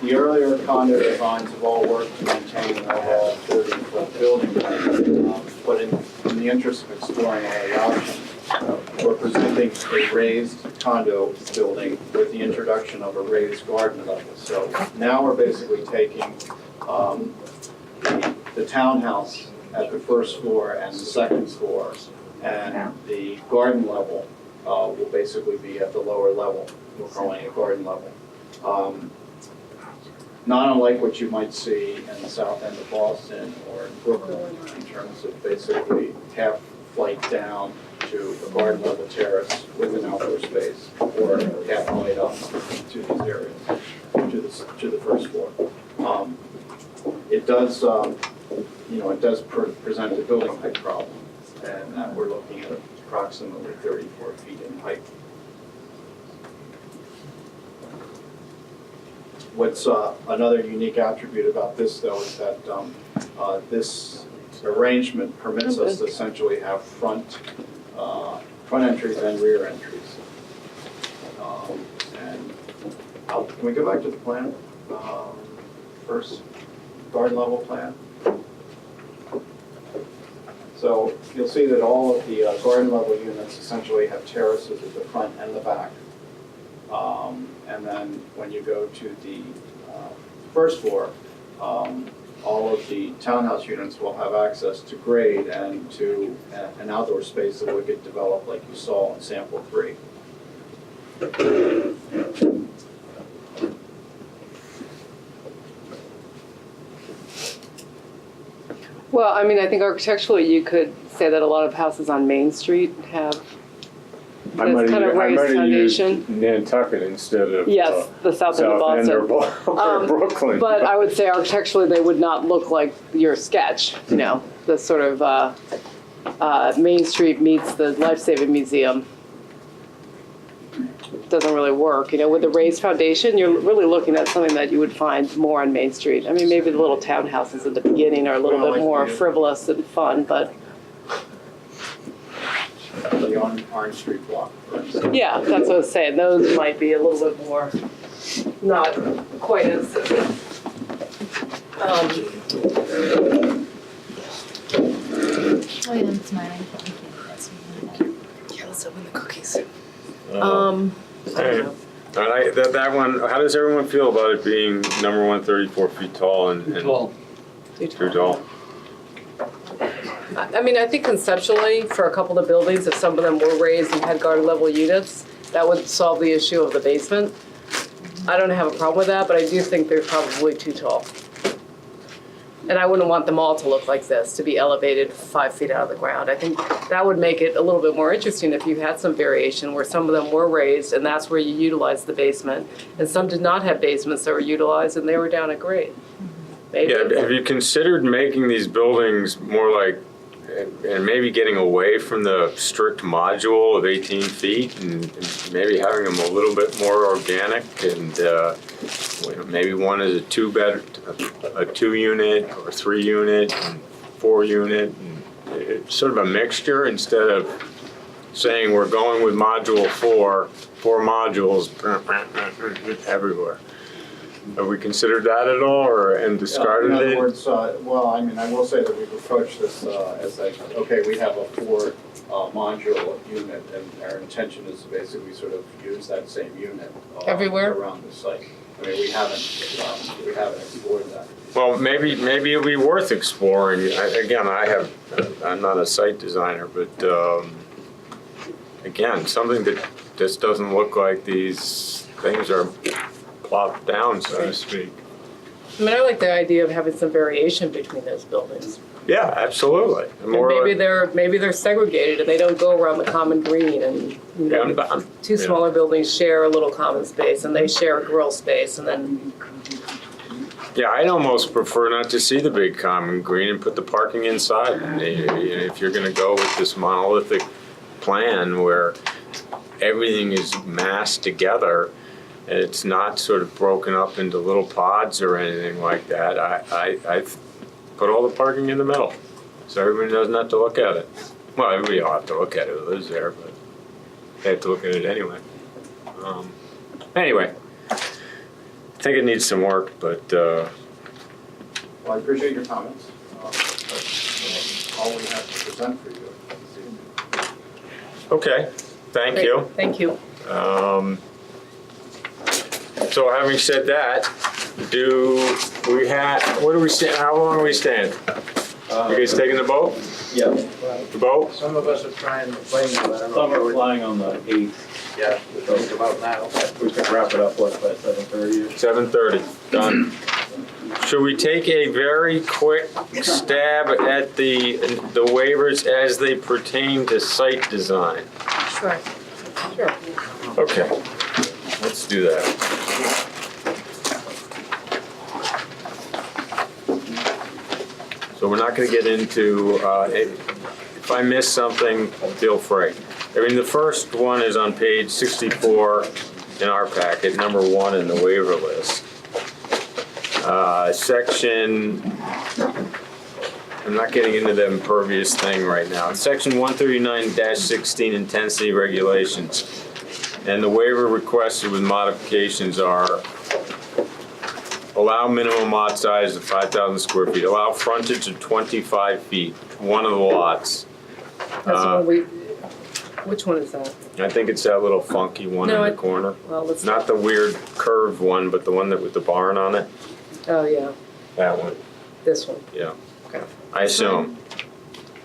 F: The earlier condo designs have all worked to maintain an overall 30-foot building plan, but in the interest of exploring all the options, we're presenting a raised condo building with the introduction of a raised garden level. So now we're basically taking the townhouse at the first floor and the second floor, and the garden level will basically be at the lower level. We're calling it garden level. Not unlike what you might see in the south end of Boston or in Brooklyn in terms of basically half flight down to a garden level terrace with an outdoor space, or half flight up to these areas, to the first floor. It does, it does present a building height problem, and we're looking at approximately 34 feet in height. What's another unique attribute about this, though, is that this arrangement permits us to essentially have front entries and rear entries. Can we go back to the plan? First, garden level plan. So you'll see that all of the garden level units essentially have terraces at the front and the back. And then when you go to the first floor, all of the townhouse units will have access to grade and to an outdoor space that will get developed like you saw in sample 3.
C: Well, I mean, I think architecturally you could say that a lot of houses on Main Street have
A: I
C: this
A: might
C: kind of raised
A: have used
C: foundation.
A: Nantucket instead of
C: Yes, the south end of
A: South End or
C: Boston.
A: Brooklyn.
C: But I would say architecturally they would not look like your sketch, you know, the sort of Main Street meets the Life Saving Museum. Doesn't really work, you know, with the raised foundation, you're really looking at something that you would find more on Main Street. I mean, maybe the little townhouses at the beginning are a little bit more frivolous and fun, but
F: The Orange Street block, for instance.
C: yeah, that's what I was saying. Those might be a little bit more, not quite as,
N: Oh yeah, I'm smiling.
C: yeah, let's open the cookies.
A: All right, that one, how does everyone feel about it being number 1, 34 feet tall and
G: Tall.
A: too tall?
C: I mean, I think conceptually, for a couple of buildings, if some of them were raised and had garden level units, that would solve the issue of the basement. I don't have a problem with that, but I do think they're probably too tall. And I wouldn't want them all to look like this, to be elevated 5 feet out of the ground. I think that would make it a little bit more interesting if you had some variation where some of them were raised and that's where you utilized the basement. And some did not have basements that were utilized and they were down at grade. Maybe.
A: Yeah, have you considered making these buildings more like, and maybe getting away from the strict module of 18 feet and maybe having them a little bit more organic and maybe one is a 2-unit or 3-unit and 4-unit. And it's sort of a mixture instead of saying we're going with module 4 modules everywhere. Have we considered that at all and discarded it?
F: In other words, well, I mean, I will say that we've approached this as like, okay, we have a 4 module unit and our intention is to basically sort of use that same unit
C: everywhere
F: around the site. I mean, we haven't explored that.
A: Well, maybe it'd be worth exploring. I'm not a site designer, but again, something that just doesn't look like these things are plopped down, so to speak.
C: I mean, I like the idea of having some variation between those buildings.
A: Yeah, absolutely.
C: And maybe they're segregated and they don't go around the common green and two smaller buildings share a little common space and they share a grill space and then.
A: Yeah, I'd almost prefer not to see the big common green and put the parking inside. And if you're gonna go with this monolithic plan where everything is massed together, and it's not sort of broken up into little pods or anything like that, I put all the parking in the middle, so everybody doesn't have to look at it. Well, everybody will have to look at it who lives there, but they have to look at it anyway. Anyway, I think it needs some work, but
F: Well, I appreciate your comments. That's all we have to present for you this evening.
A: okay, thank you.
C: Thank you.
A: So having said that, where do we stand, how long are we staying? You guys taking the boat?
V: Yeah.
A: The boat?
S: Some of us are trying to plane, I don't know.
V: Some are flying on the 8th.
S: Yeah, we're talking about now.
V: We could wrap it up, by 7:30?
A: 7:30, done. Should we take a very quick stab at the waivers as they pertain to site design?
C: Sure. Sure.
A: Okay, let's do that. So we're not gonna get into, if I miss something, feel free. I mean, the first one is on page 64 in our packet, number 1 in the waiver list. Section, I'm not getting into the impervious thing right now. Section 139-16 intensity regulations. And the waiver requested with modifications are allow minimum lot size of 5,000 square feet, allow frontage of 25 feet, one of the lots.
C: That's the one which one is that?
A: I think it's that little funky one in the corner.
C: Well, let's.
A: Not the weird curved one, but the one that with the barn on it.
C: Oh, yeah,
A: That one,
C: this one.
A: yeah.
C: Okay.
A: I assume.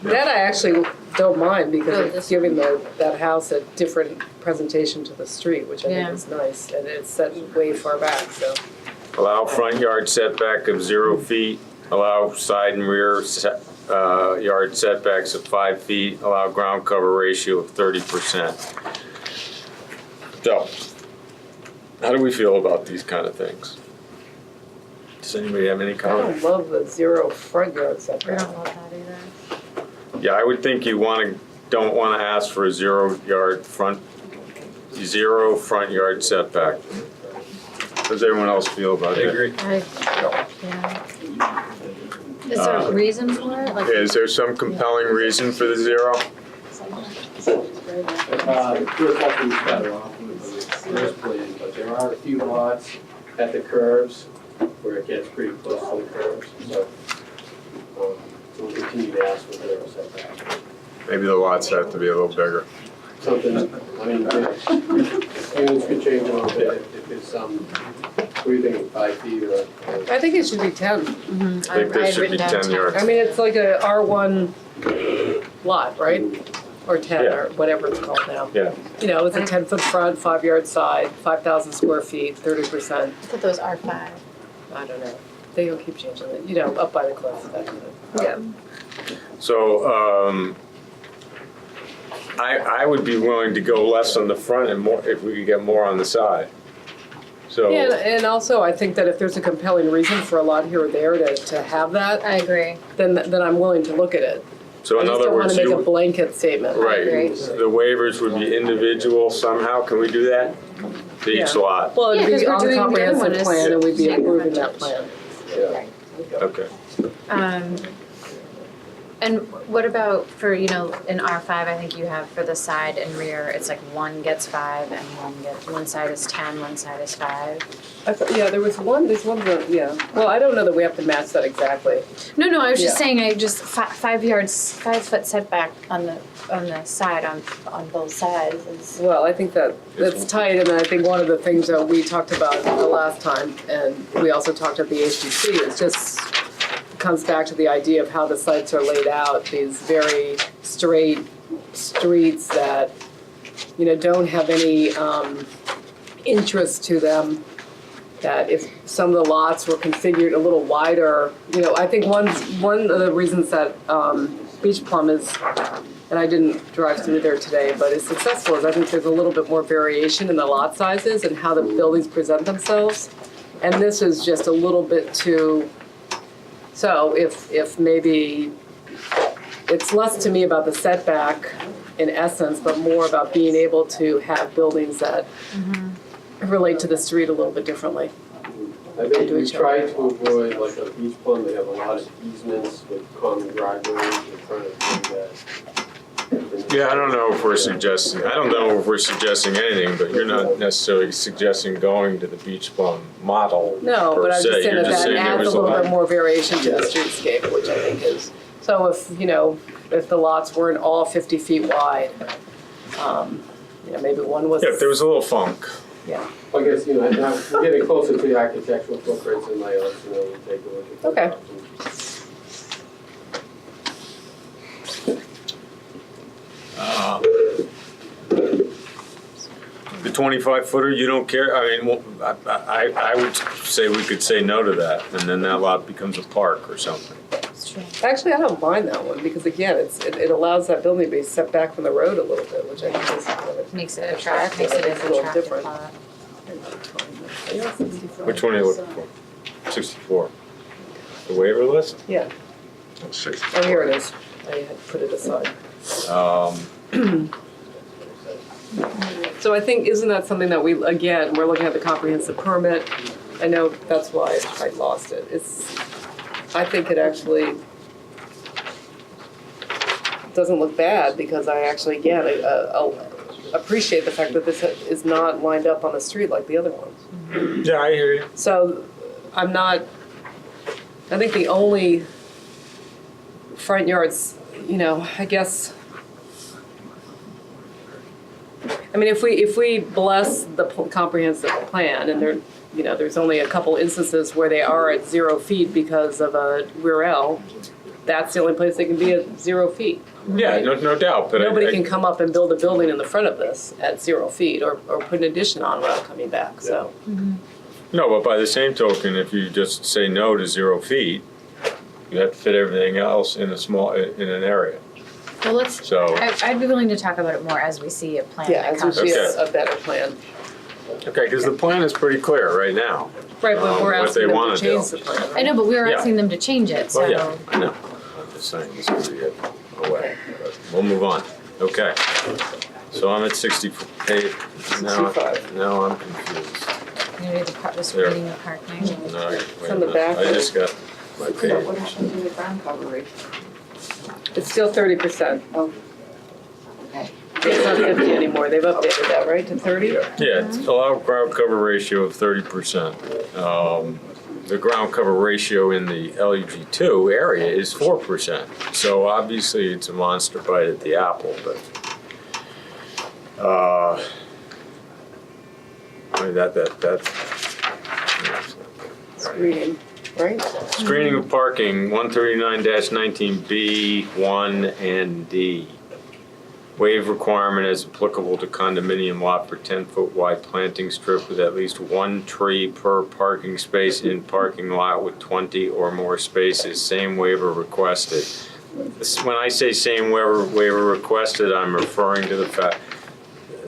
C: That I actually don't mind because it's giving that house a different presentation to the street, which I think is nice, and it's set way far back, so.
A: Allow front yard setback of 0 feet, allow side and rear yard setbacks of 5 feet, allow ground cover ratio of 30%. So, how do we feel about these kind of things? Does anybody have any
C: I
A: comment?
C: don't love the 0 front yard setback.
N: I don't love that either.
A: Yeah, I would think you don't want to ask for a 0 front yard setback. How does everyone else feel about it?
V: I agree.
N: Is there a reason for it? Like,
A: Is there some compelling reason for the 0?
V: There are a couple better off with the first plan, but there are a few lots at the curves where it gets pretty close to the curves, so we'll continue to ask for 0 setback.
A: Maybe the lots have to be a little bigger.
V: Something, I mean, units could change a little bit if it's what do you think, 5 feet or?
C: I think it should be 10.
A: I think this should be 10 yards.
C: I mean, it's like a R1 lot, right? Or 10, or whatever it's called now.
A: Yeah.
C: You know, it's a 10-foot front, 5-yard side, 5,000 square feet, 30%.
N: I thought those are 5.
C: I don't know. They'll keep changing it, you know, up by the cliff, that kind of.
D: Yeah.
A: So, I would be willing to go less on the front and more, if we could get more on the side. So.
C: Yeah, and also I think that if there's a compelling reason for a lot here or there to have that.
N: I agree.
C: Then I'm willing to look at it.
A: So in other words,
C: I just don't want to make a blanket statement.
A: right, the waivers would be individual somehow, can we do that? To each lot?
C: Well, it'd
N: Yeah, 'cause
C: be
N: we're
C: on the
N: doing the other one
C: comprehensive
N: is
C: plan and we'd be
N: site
C: approving that
N: frontage.
C: plan.
A: Okay.
N: And what about for, you know, in R5, I think you have for the side and rear, it's like one gets 5 and one side is 10, one side is 5.
C: I thought, yeah, there's one that, yeah. Well, I don't know that we have to match that exactly.
N: No, I was just
C: Yeah.
N: saying, I just 5 yards, 5 foot setback on the side, on both sides is.
C: Well, I think that's tight, and I think one of the things that we talked about the last time, and we also talked at the HDC, is just comes back to the idea of how the sites are laid out, these very straight streets that, you know, don't have any interest to them. That if some of the lots were configured a little wider, you know, I think one of the reasons that Beach Plum is, and I didn't drive through there today, but is successful is I think there's a little bit more variation in the lot sizes and how the buildings present themselves. And this is just a little bit too, so if maybe, it's less to me about the setback in essence, but more about being able to have buildings that relate to the street a little bit differently.
G: I think we try to avoid, like on Beach Plum, they have a lot of easements with common driveways in front of that.
A: Yeah, I don't know if we're suggesting anything, but you're not necessarily suggesting going to the Beach Plum model
C: No,
A: per
C: but I was
A: se.
C: just saying
A: You're
C: that
A: saying there
C: adds a
A: was
C: little
A: lot.
C: bit more variation to the streetscape, which I think is, so if, you know, if the lots weren't all 50 feet wide, you know, maybe one was.
A: Yeah, if there was a little funk.
C: Yeah.
G: I guess, you know, now we're getting closer to the architectural footprints and layouts, you know, we'll take a look at those
C: Okay.
G: options.
A: The 25 footer, you don't care? I mean, well, I would say we could say no to that, and then that lot becomes a park or something.
C: Actually, I don't mind that one, because again, it allows that building to be set back from the road a little bit, which I think is kind of
N: Makes it attractive, makes it
C: a
N: an
C: little
N: attractive
C: different.
N: lot.
C: Are you on 64?
A: Which one are you looking for? 64. The waiver list?
C: Yeah. Oh, here it is. I had put it aside. So I think, isn't that something that we, again, we're looking at the comprehensive permit. I know that's why I lost it. I think it actually doesn't look bad, because I actually, again, I'll appreciate the fact that this is not lined up on the street like the other ones.
A: Yeah, I hear you.
C: So I think the only front yards, you know, I guess, I mean, if we bless the comprehensive plan, and there, you know, there's only a couple instances where they are at 0 feet because of a rear L, that's the only place they can be at 0 feet.
A: Yeah, no doubt, but
C: Nobody can come up and build a building in the front of this at 0 feet, or put an addition on without coming back, so.
A: No, but by the same token, if you just say no to 0 feet, you have to fit everything else in an area.
N: Well, let's,
A: So-
N: I'd be willing to talk about it more as we see a plan
C: Yeah,
N: that
C: as we
N: comes.
C: see
A: Okay.
C: a better plan.
A: Okay, because the plan is pretty clear right now.
C: Right, but we're
A: what they
C: asking them
A: wanna
C: to change
A: do.
C: the plan.
N: I know, but we were
A: Yeah.
N: asking them to change it, so.
A: Well, yeah, I know. I'm just saying this could get away, but we'll move on. Okay. So I'm at 68. Now I'm confused.
N: You know, the
A: There.
N: reading the parking.
A: No, wait
C: It's
A: a
C: on the
A: minute.
C: back.
A: I just got my
E: So
A: page.
E: what happened to the ground cover rate?
C: It's still 30%.
E: Oh, okay.
C: It's not 50 anymore. They've updated that, right, to 30?
A: Yeah, it's allowed ground cover ratio of 30%. The ground cover ratio in the LUG2 area is 4%. So obviously it's a monster bite at the apple, but I mean, that's
C: Screening, right?
A: screening of parking, 139-19B, 1 and D. waive requirement as applicable to condominium lot for 10-foot wide planting strip with at least one tree per parking space in parking lot with 20 or more spaces. Same waiver requested. When I say same waiver requested, I'm referring to the fact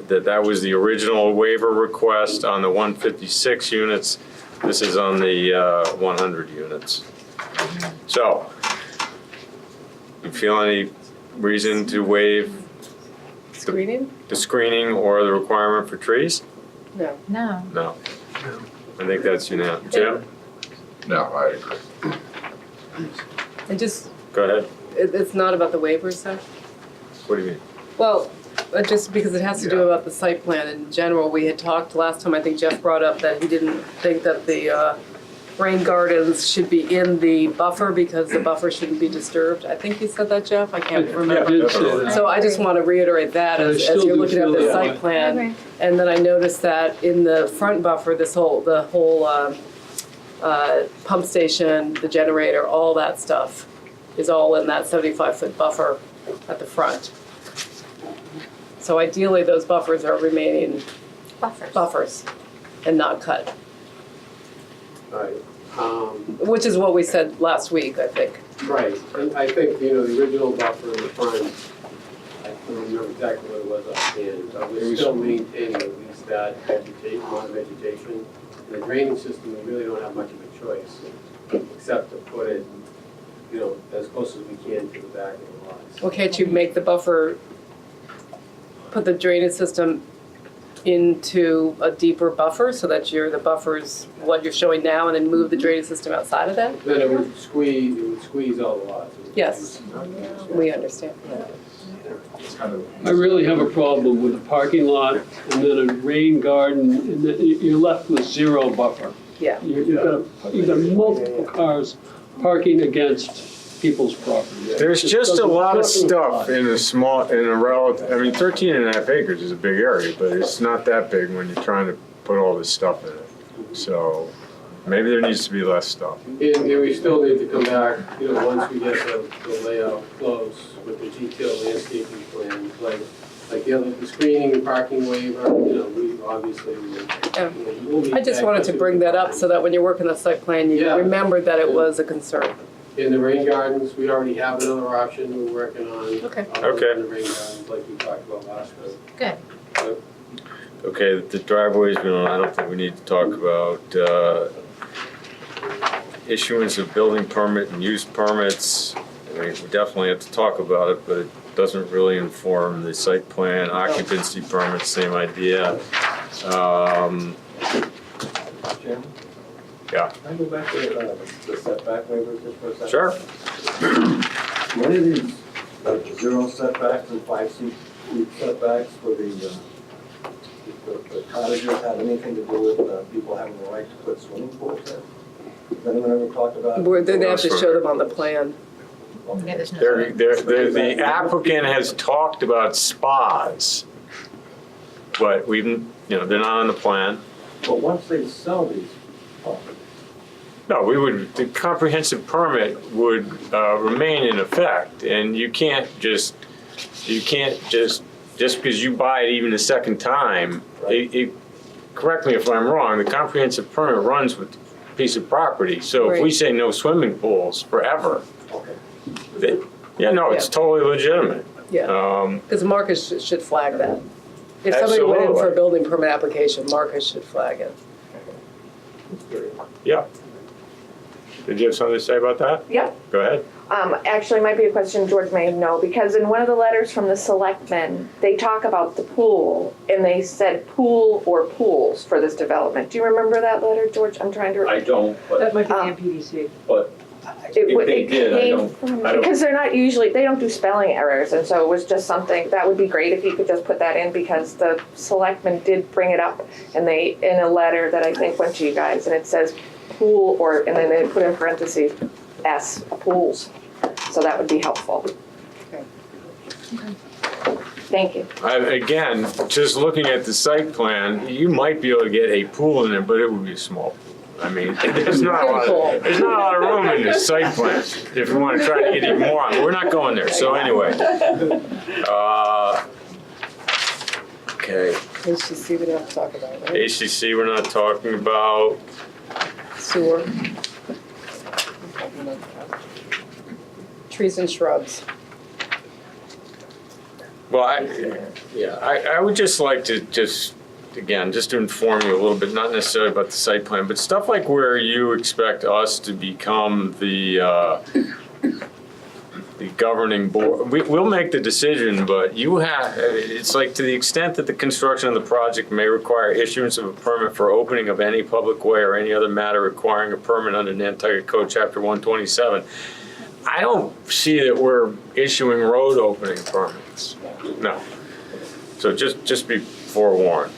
A: that was the original waiver request on the 156 units. This is on the 100 units. So, you feel any reason to waive
C: Screening?
A: the screening or the requirement for trees?
C: No.
N: No.
A: No. I think that's unanimous. Jim?
H: No, I agree.
C: And just,
A: Go ahead.
C: it's not about the waivers, though?
A: What do you mean?
C: Well, just because it has to do about the site plan in general. We had talked last time, I think Jeff brought up that he didn't think that the rain gardens should be in the buffer because the buffer shouldn't be disturbed. I think you said that, Jeff? I can't remember.
G: I did say that.
C: So I just want to reiterate that
G: I
C: as
G: still
C: you're
G: do
C: looking at
G: feel
C: the
G: that
C: site
G: way.
C: plan.
N: Okay.
C: And then I noticed that in the front buffer, the whole pump station, the generator, all that stuff is all in that 75-foot buffer at the front. So ideally, those buffers are remaining buffers and not cut,
K: Right.
C: which is what we said last week, I think.
K: Right, and I think, the original buffer in the front, I don't remember exactly what it was offhand, but we're still maintaining at least that vegetation, amount of vegetation. And the draining system, we really don't have much of a choice, except to put it, as close as we can to the back of the lots.
C: Well, can't you make the buffer, put the drainage system into a deeper buffer so that the buffer's what you're showing now and then move the drainage system outside of that?
K: Then it would squeeze all the lots.
C: Yes, we understand.
G: I really have a problem with a parking lot and then a rain garden, and then you're left with zero buffer.
C: Yeah.
G: You've got multiple cars parking against people's property.
A: There's just a lot of stuff in a relative, 13 and a half acres is a big area, but it's not that big when you're trying to put all this stuff in it. So maybe there needs to be less stuff.
K: And we still need to come back, once we get the layout close with the detailed landscaping plan, like the screening and parking waiver, we obviously we'll need
C: I just wanted to bring that up so that when you're working the site plan, you
K: Yeah.
C: remember that it was a concern.
K: In the rain gardens, we already have another option we're working on.
C: Okay.
A: Okay.
K: In the rain gardens, like we talked about last time.
N: Good.
A: Okay, the driveways, I don't think we need to talk about issuance of building permit and use permits. We definitely have to talk about it, but it doesn't really inform the site plan. Occupancy permits, same idea.
L: Jim,
A: Yeah,
L: can I go back to the setback waivers just for a second?
A: sure.
L: What are these, zero setbacks and 5 feet setbacks for the cottages have anything to do with people having the right to put swimming pools in? Has anyone ever talked about?
C: They have to show them on the plan.
N: Yeah, there's no.
A: The applicant has talked about spas, but they're not on the plan.
L: But once they sell these properties,
A: No, the comprehensive permit would remain in effect, and you can't just because you buy it even a second time, correct me if I'm wrong, the comprehensive permit runs with the piece of property. So if we say no swimming pools forever, it's totally legitimate.
C: Yeah, because Marcus should flag that. If somebody went in for a building permit application, Marcus should flag it.
A: Yeah. Did you have something to say about that?
T: Yep.
A: Go ahead.
T: Actually, might be a question George may know, because in one of the letters from the selectmen, they talk about the pool, and they said pool or pools for this development. Do you remember that letter, George? I'm trying to.
V: I don't, but.
D: That might be the MPDC.
V: But if they did, I don't.
T: Because they're not usually, they don't do spelling errors, and so it was just something, that would be great if you could just put that in, because the selectmen did bring it up, and in a letter that I think went to you guys, and it says pool, and then they put in parentheses, S, pools. So that would be helpful. Thank you.
A: Again, just looking at the site plan, you might be able to get a pool in there, but it would be a small pool. There's not a lot of room in this site plan if you want to try to get even more on. We're not going there. So anyway, Okay,
C: HCC we don't have to talk about, right?
A: HCC we're not talking about.
C: Sewer. Trees and shrubs.
A: Well, I would just like to again, just to inform you a little bit, not necessarily about the site plan, but stuff like where you expect us to become the governing board. We'll make the decision, but it's like to the extent that the construction of the project may require issuance of a permit for opening of any public way or any other matter requiring a permit under Nantucket Code Chapter 127. I don't see that we're issuing road opening permits. No. So just be forewarned.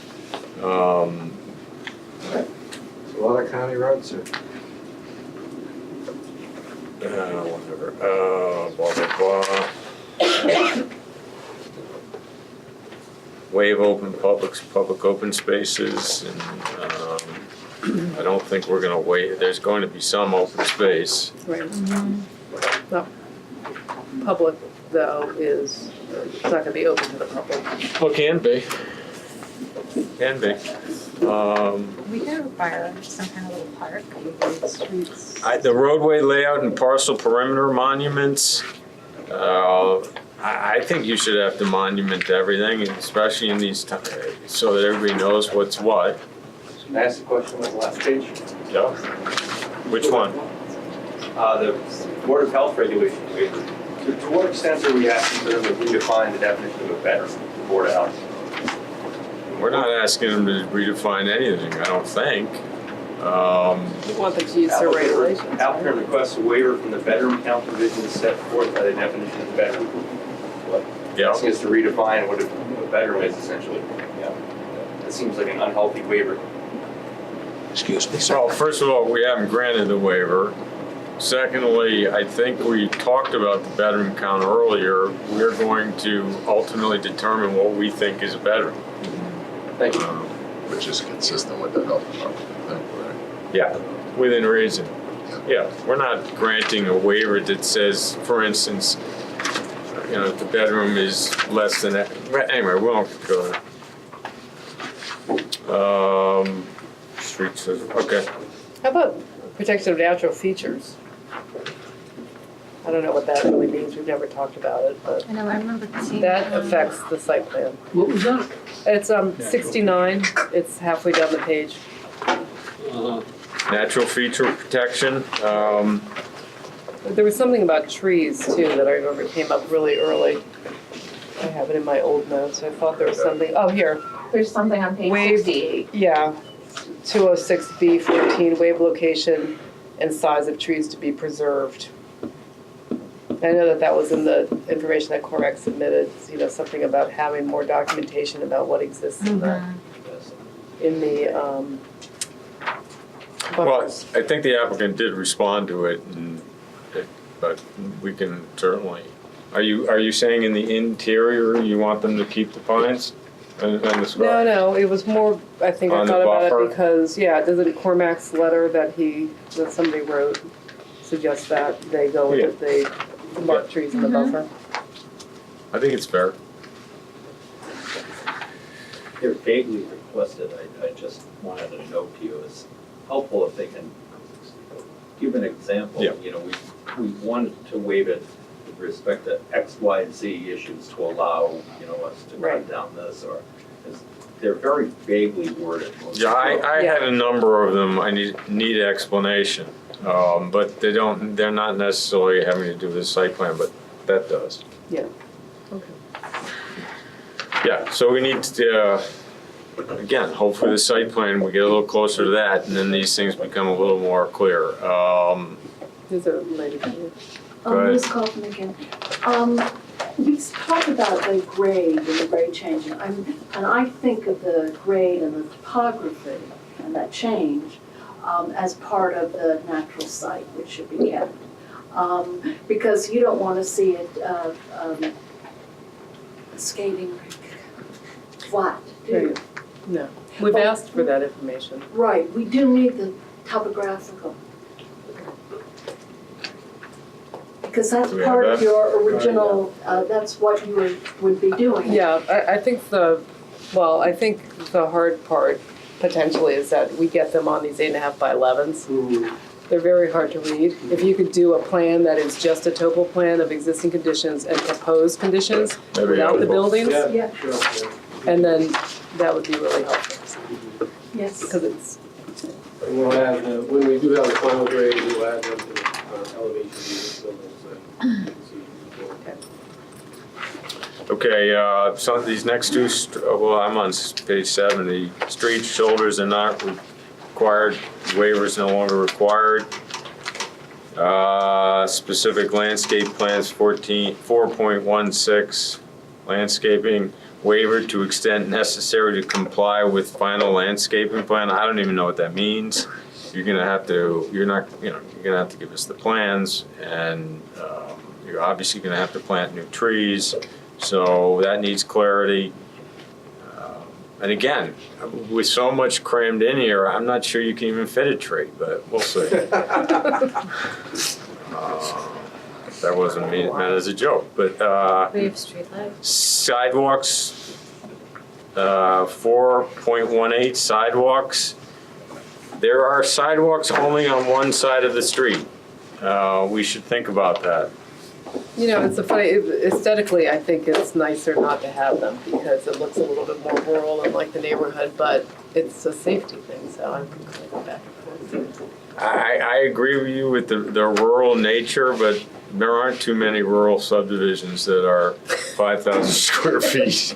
I: A lot of county roads, sir.
A: Whatever. Blah, blah, blah. Waive open public open spaces, and I don't think we're gonna waive. There's going to be some open space.
C: Right. The public, though, it's not gonna be open to the public.
A: Well, can be. Can be.
N: We could require some kind of little park, streets.
A: The roadway layout and parcel perimeter monuments, I think you should have to monument everything, especially in these times, so that everybody knows what's what.
S: Can I ask a question on the last page?
A: Yeah. Which one?
J: The Board of Health regulations. To what extent are we asking for them to redefine the definition of a bedroom, the Board of Health?
A: We're not asking them to redefine anything, I don't think.
C: You want them to use their regulations.
J: Applicant requests a waiver from the bedroom count provisions set forth by the definition of bedroom.
A: Yeah.
J: Asking us to redefine what a bedroom is essentially. Yeah. That seems like an unhealthy waiver.
A: Excuse me, sir. Well, first of all, we haven't granted the waiver. Secondly, I think we talked about the bedroom count earlier. We're going to ultimately determine what we think is a bedroom.
J: Thank you.
H: Which is consistent with the health department, I think, right?
A: Yeah, within reason. Yeah, we're not granting a waiver that says, for instance, if the bedroom is less than that. Anyway, we won't go there. Streets, okay.
C: How about protection of natural features? I don't know what that really means, we've never talked about it, but
N: I know, I remember seeing
C: that affects the site plan.
G: What was that?
C: It's 69, it's halfway down the page.
A: Natural feature protection.
C: There was something about trees too that I remember came up really early. I have it in my old notes, I thought there was something, oh, here.
T: There's something on page
C: Waive-
T: 68.
C: Yeah, 206B14, waive location and size of trees to be preserved. I know that was in the information that Cormac submitted, something about having more documentation about what exists in the
A: Well,
C: buffers.
A: I think the applicant did respond to it, but we can certainly. Are you saying in the interior you want them to keep the pines and the scrub?
C: No, it was more, I think I
A: On the
C: thought about
A: buffer?
C: it because, doesn't Cormac's letter that somebody wrote suggest that they go with the marked trees in the buffer?
A: I think it's fair.
O: They're vaguely requested, I just wanted to note to you, it's helpful if they can give an example.
A: Yeah.
O: We wanted to waive it with respect to X, Y, and Z issues to allow, us to cut down this, or, they're very vaguely worded.
A: Yeah, I had a number of them. I need explanation, but they're not necessarily having to do with the site plan, but that does.
C: Yeah, okay.
A: Yeah, so we need to, again, hopefully the site plan, we get a little closer to that, and then these things become a little more clear.
C: Is there a lady here?
A: Go ahead.
B: Ms. Kaufman again. We talked about the grade and the grade changing, and I think of the grade and the topography and that change as part of the natural site, which should be kept. Because you don't want to see it skating rink flat, do you?
C: No, we've asked for that information.
B: Right, we do need the topographical. Because that's
A: Do we have
B: part of
A: that?
B: your original, that's what you would be doing.
C: Yeah, I think the Well, I think the hard part potentially is that we get them on these 8.5 by 11s. They're very hard to read. If you could do a plan that is just a topo plan of existing conditions and proposed conditions
A: That'd be
C: without the
A: helpful.
C: buildings,
B: Yeah.
K: Sure, yeah.
C: and then that would be really helpful.
B: Yes.
C: Because it's,
K: And we'll add, when we do have the final grade, we'll add them to the elevation of the building, so you can see.
A: Okay, some of these next two, well, I'm on page 7, the street shoulders are not required, waivers no longer required. Specific landscape plans, 4.16, landscaping waiver to extent necessary to comply with final landscaping plan. I don't even know what that means. You're gonna have to, you're gonna have to give us the plans, and you're obviously gonna have to plant new trees. So that needs clarity. And again, with so much crammed in here, I'm not sure you can even fit a tree, but we'll see. That wasn't meant as a joke, but
N: We have streetlights.
A: sidewalks, 4.18 sidewalks. There are sidewalks only on one side of the street. We should think about that.
C: you know, it's a funny, aesthetically, I think it's nicer not to have them because it looks a little bit more rural and like the neighborhood, but it's a safety thing, so I'm gonna go back and forth.
A: I agree with you with the rural nature, but there aren't too many rural subdivisions that are 5,000 square feet.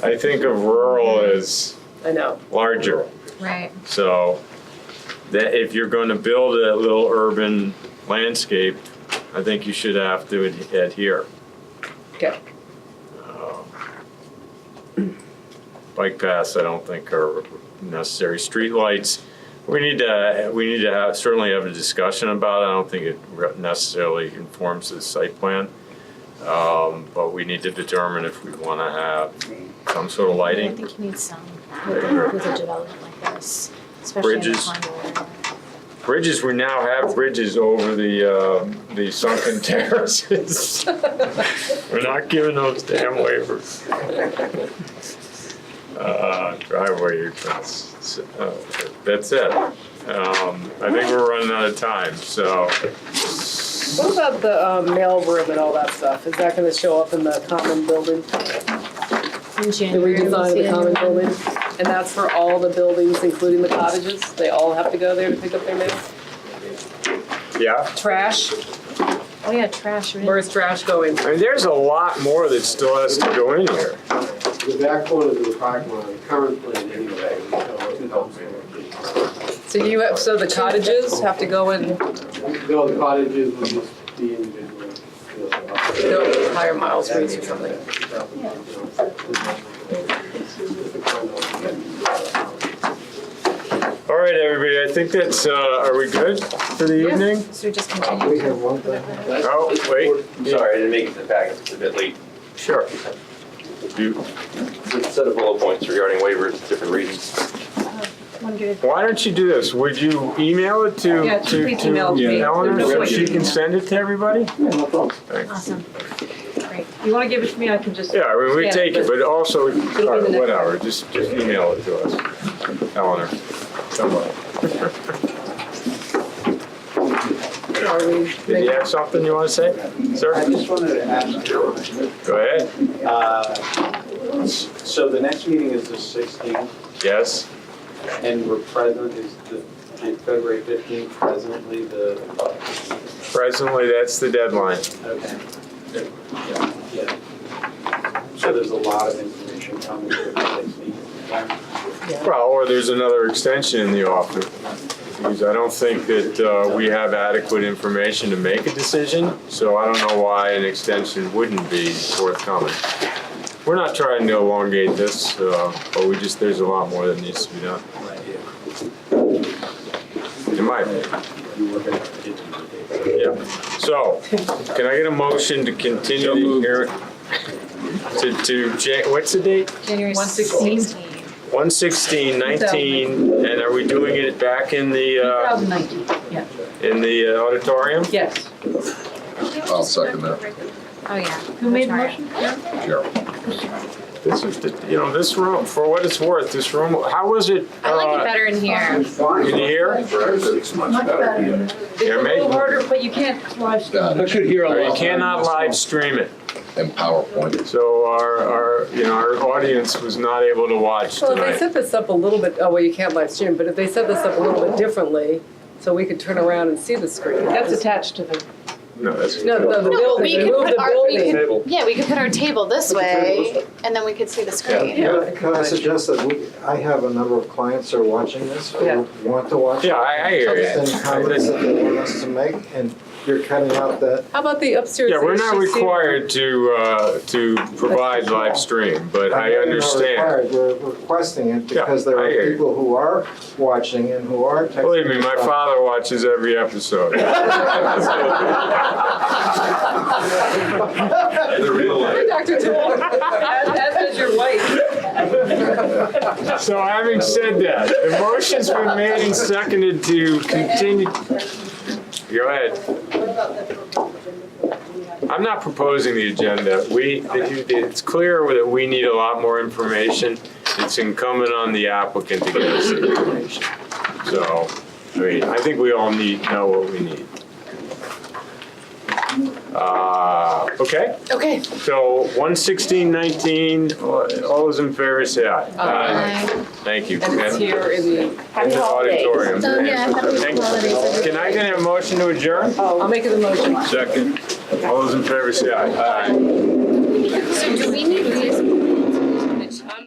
A: I think of rural as
C: I know.
A: larger.
N: Right.
A: So that if you're going to build a little urban landscape, I think you should have to adhere.
C: Okay.
A: Bike paths, I don't think are necessary. Streetlights, we need to certainly have a discussion about it. I don't think it necessarily informs the site plan. But we need to determine if we want to have some sort of
N: I
A: lighting.
N: think you need some
A: Right here.
N: with a development like this, especially in the
A: Bridges.
N: condo area.
A: Bridges, we now have bridges over the sunken terraces. We're not giving those damn waivers. Driveway, that's it. I think we're running out of time, so.
C: What about the mail room and all that stuff? Is that gonna show up in the common building?
N: In
C: The
N: January, we'll
C: redesign of
N: see
C: the
N: a
C: common
N: new one.
C: building? And that's for all the buildings, including the cottages? They all have to go there to pick up their mail?
A: Yeah.
C: Trash?
N: Oh yeah, trash.
C: Where's trash going?
A: I mean, there's a lot more that still has to go in here.
K: The back corners of the parking lot, the current plan anyway, we show 2,000.
C: So the cottages have to go in,
K: No, the cottages will just be individual.
C: go higher miles for each or something.
A: All right, everybody, I think that's, are we good for the evening?
N: So we just continue.
A: Oh, wait.
J: I'm sorry, I didn't make it to the packet, it's a bit late.
A: Sure.
J: Just a set of bullet points regarding waivers, different reasons.
A: Why don't you do this? Would you email it to
D: Yeah, please email it to me.
A: Eleanor
D: There's no
A: so
D: point.
A: she can send it to everybody?
L: Yeah, no problem.
A: Thanks.
N: Awesome. Great.
D: You wanna give it to me, I can just.
A: Yeah, I mean, we
D: scan
A: take it, but also,
D: be the next
A: whatever, just email it to us. Eleanor, somebody.
C: Are we
A: Did you have something you want to say, sir?
S: I just wanted to ask you.
A: Go ahead.
S: So the next meeting is the 16th,
A: Yes?
S: and we're present, is the February 15th presently the,
A: Presently, that's the deadline.
S: okay. Yeah. So there's a lot of information coming to the next meeting.
A: Well, or there's another extension in the offer. Because I don't think that we have adequate information to make a decision, so I don't know why an extension wouldn't be forthcoming. We're not trying to elongate this, but there's a lot more that needs to be done. In my opinion. Yeah. So, can I get a motion to continue the hearing? What's the date?
N: January
C: 116.
A: 1/16/19, and are we doing it back in the
D: 2019, yeah.
A: in the auditorium?
D: Yes.
H: I'll second that.
N: Oh yeah.
D: Who made the
N: Sorry.
D: motion?
H: Sure.
A: This is, this room, for what it's worth, this room, how was it?
N: I like it better in here.
A: In here?
N: Much better.
D: It's
A: Yeah,
D: a
A: maybe.
D: little harder, but you can't live stream.
G: I could hear a lot.
A: You cannot live stream it.
H: And PowerPoint.
A: So our audience was not able to watch
C: Well, if they
A: tonight.
C: set this up a little bit, oh, well, you can't live stream, but if they set this up a little bit differently, so we could turn around and see the screen.
D: That's attached to the.
A: No, that's.
C: No, the
N: No,
C: building,
N: we
C: they
N: could
C: moved
N: put
C: the
N: our,
C: building.
N: yeah, we could put our table this way, and then we could see the screen.
I: Can I suggest that I have a number of clients who are watching this,
C: Yeah.
I: who want to watch it.
A: Yeah, I hear you.
I: And comments that they want us to make, and you're cutting out that.
C: How about the upstairs?
A: Yeah, we're not
C: HTC?
A: required to provide live stream, but I
I: know you're not
A: understand.
I: required, we're requesting it
A: Yeah,
I: because there
A: I
I: are
A: hear you.
I: people who are watching and who are texting.
A: Believe me, my
I: us.
A: father watches every episode.
H: The real
C: Hi, Dr. Tool.
D: As does your wife.
A: So having said that, the motion's been made and seconded to continue. Go ahead. I'm not proposing the agenda. It's clear that we need a lot more information. It's incumbent on the applicant to get us the information. So, I think we all know what we need. Okay?
N: Okay.
A: So 11619, all those in favor say aye.
N: Aye.
A: Thank you.
C: And it's here in the,
A: In the auditorium.
N: Oh, yeah, happy
A: Thank you.
N: holidays.
A: Can I get a motion to adjourn?
C: I'll make it a motion.
A: Second. All those in favor say aye. Aye.
N: So do we need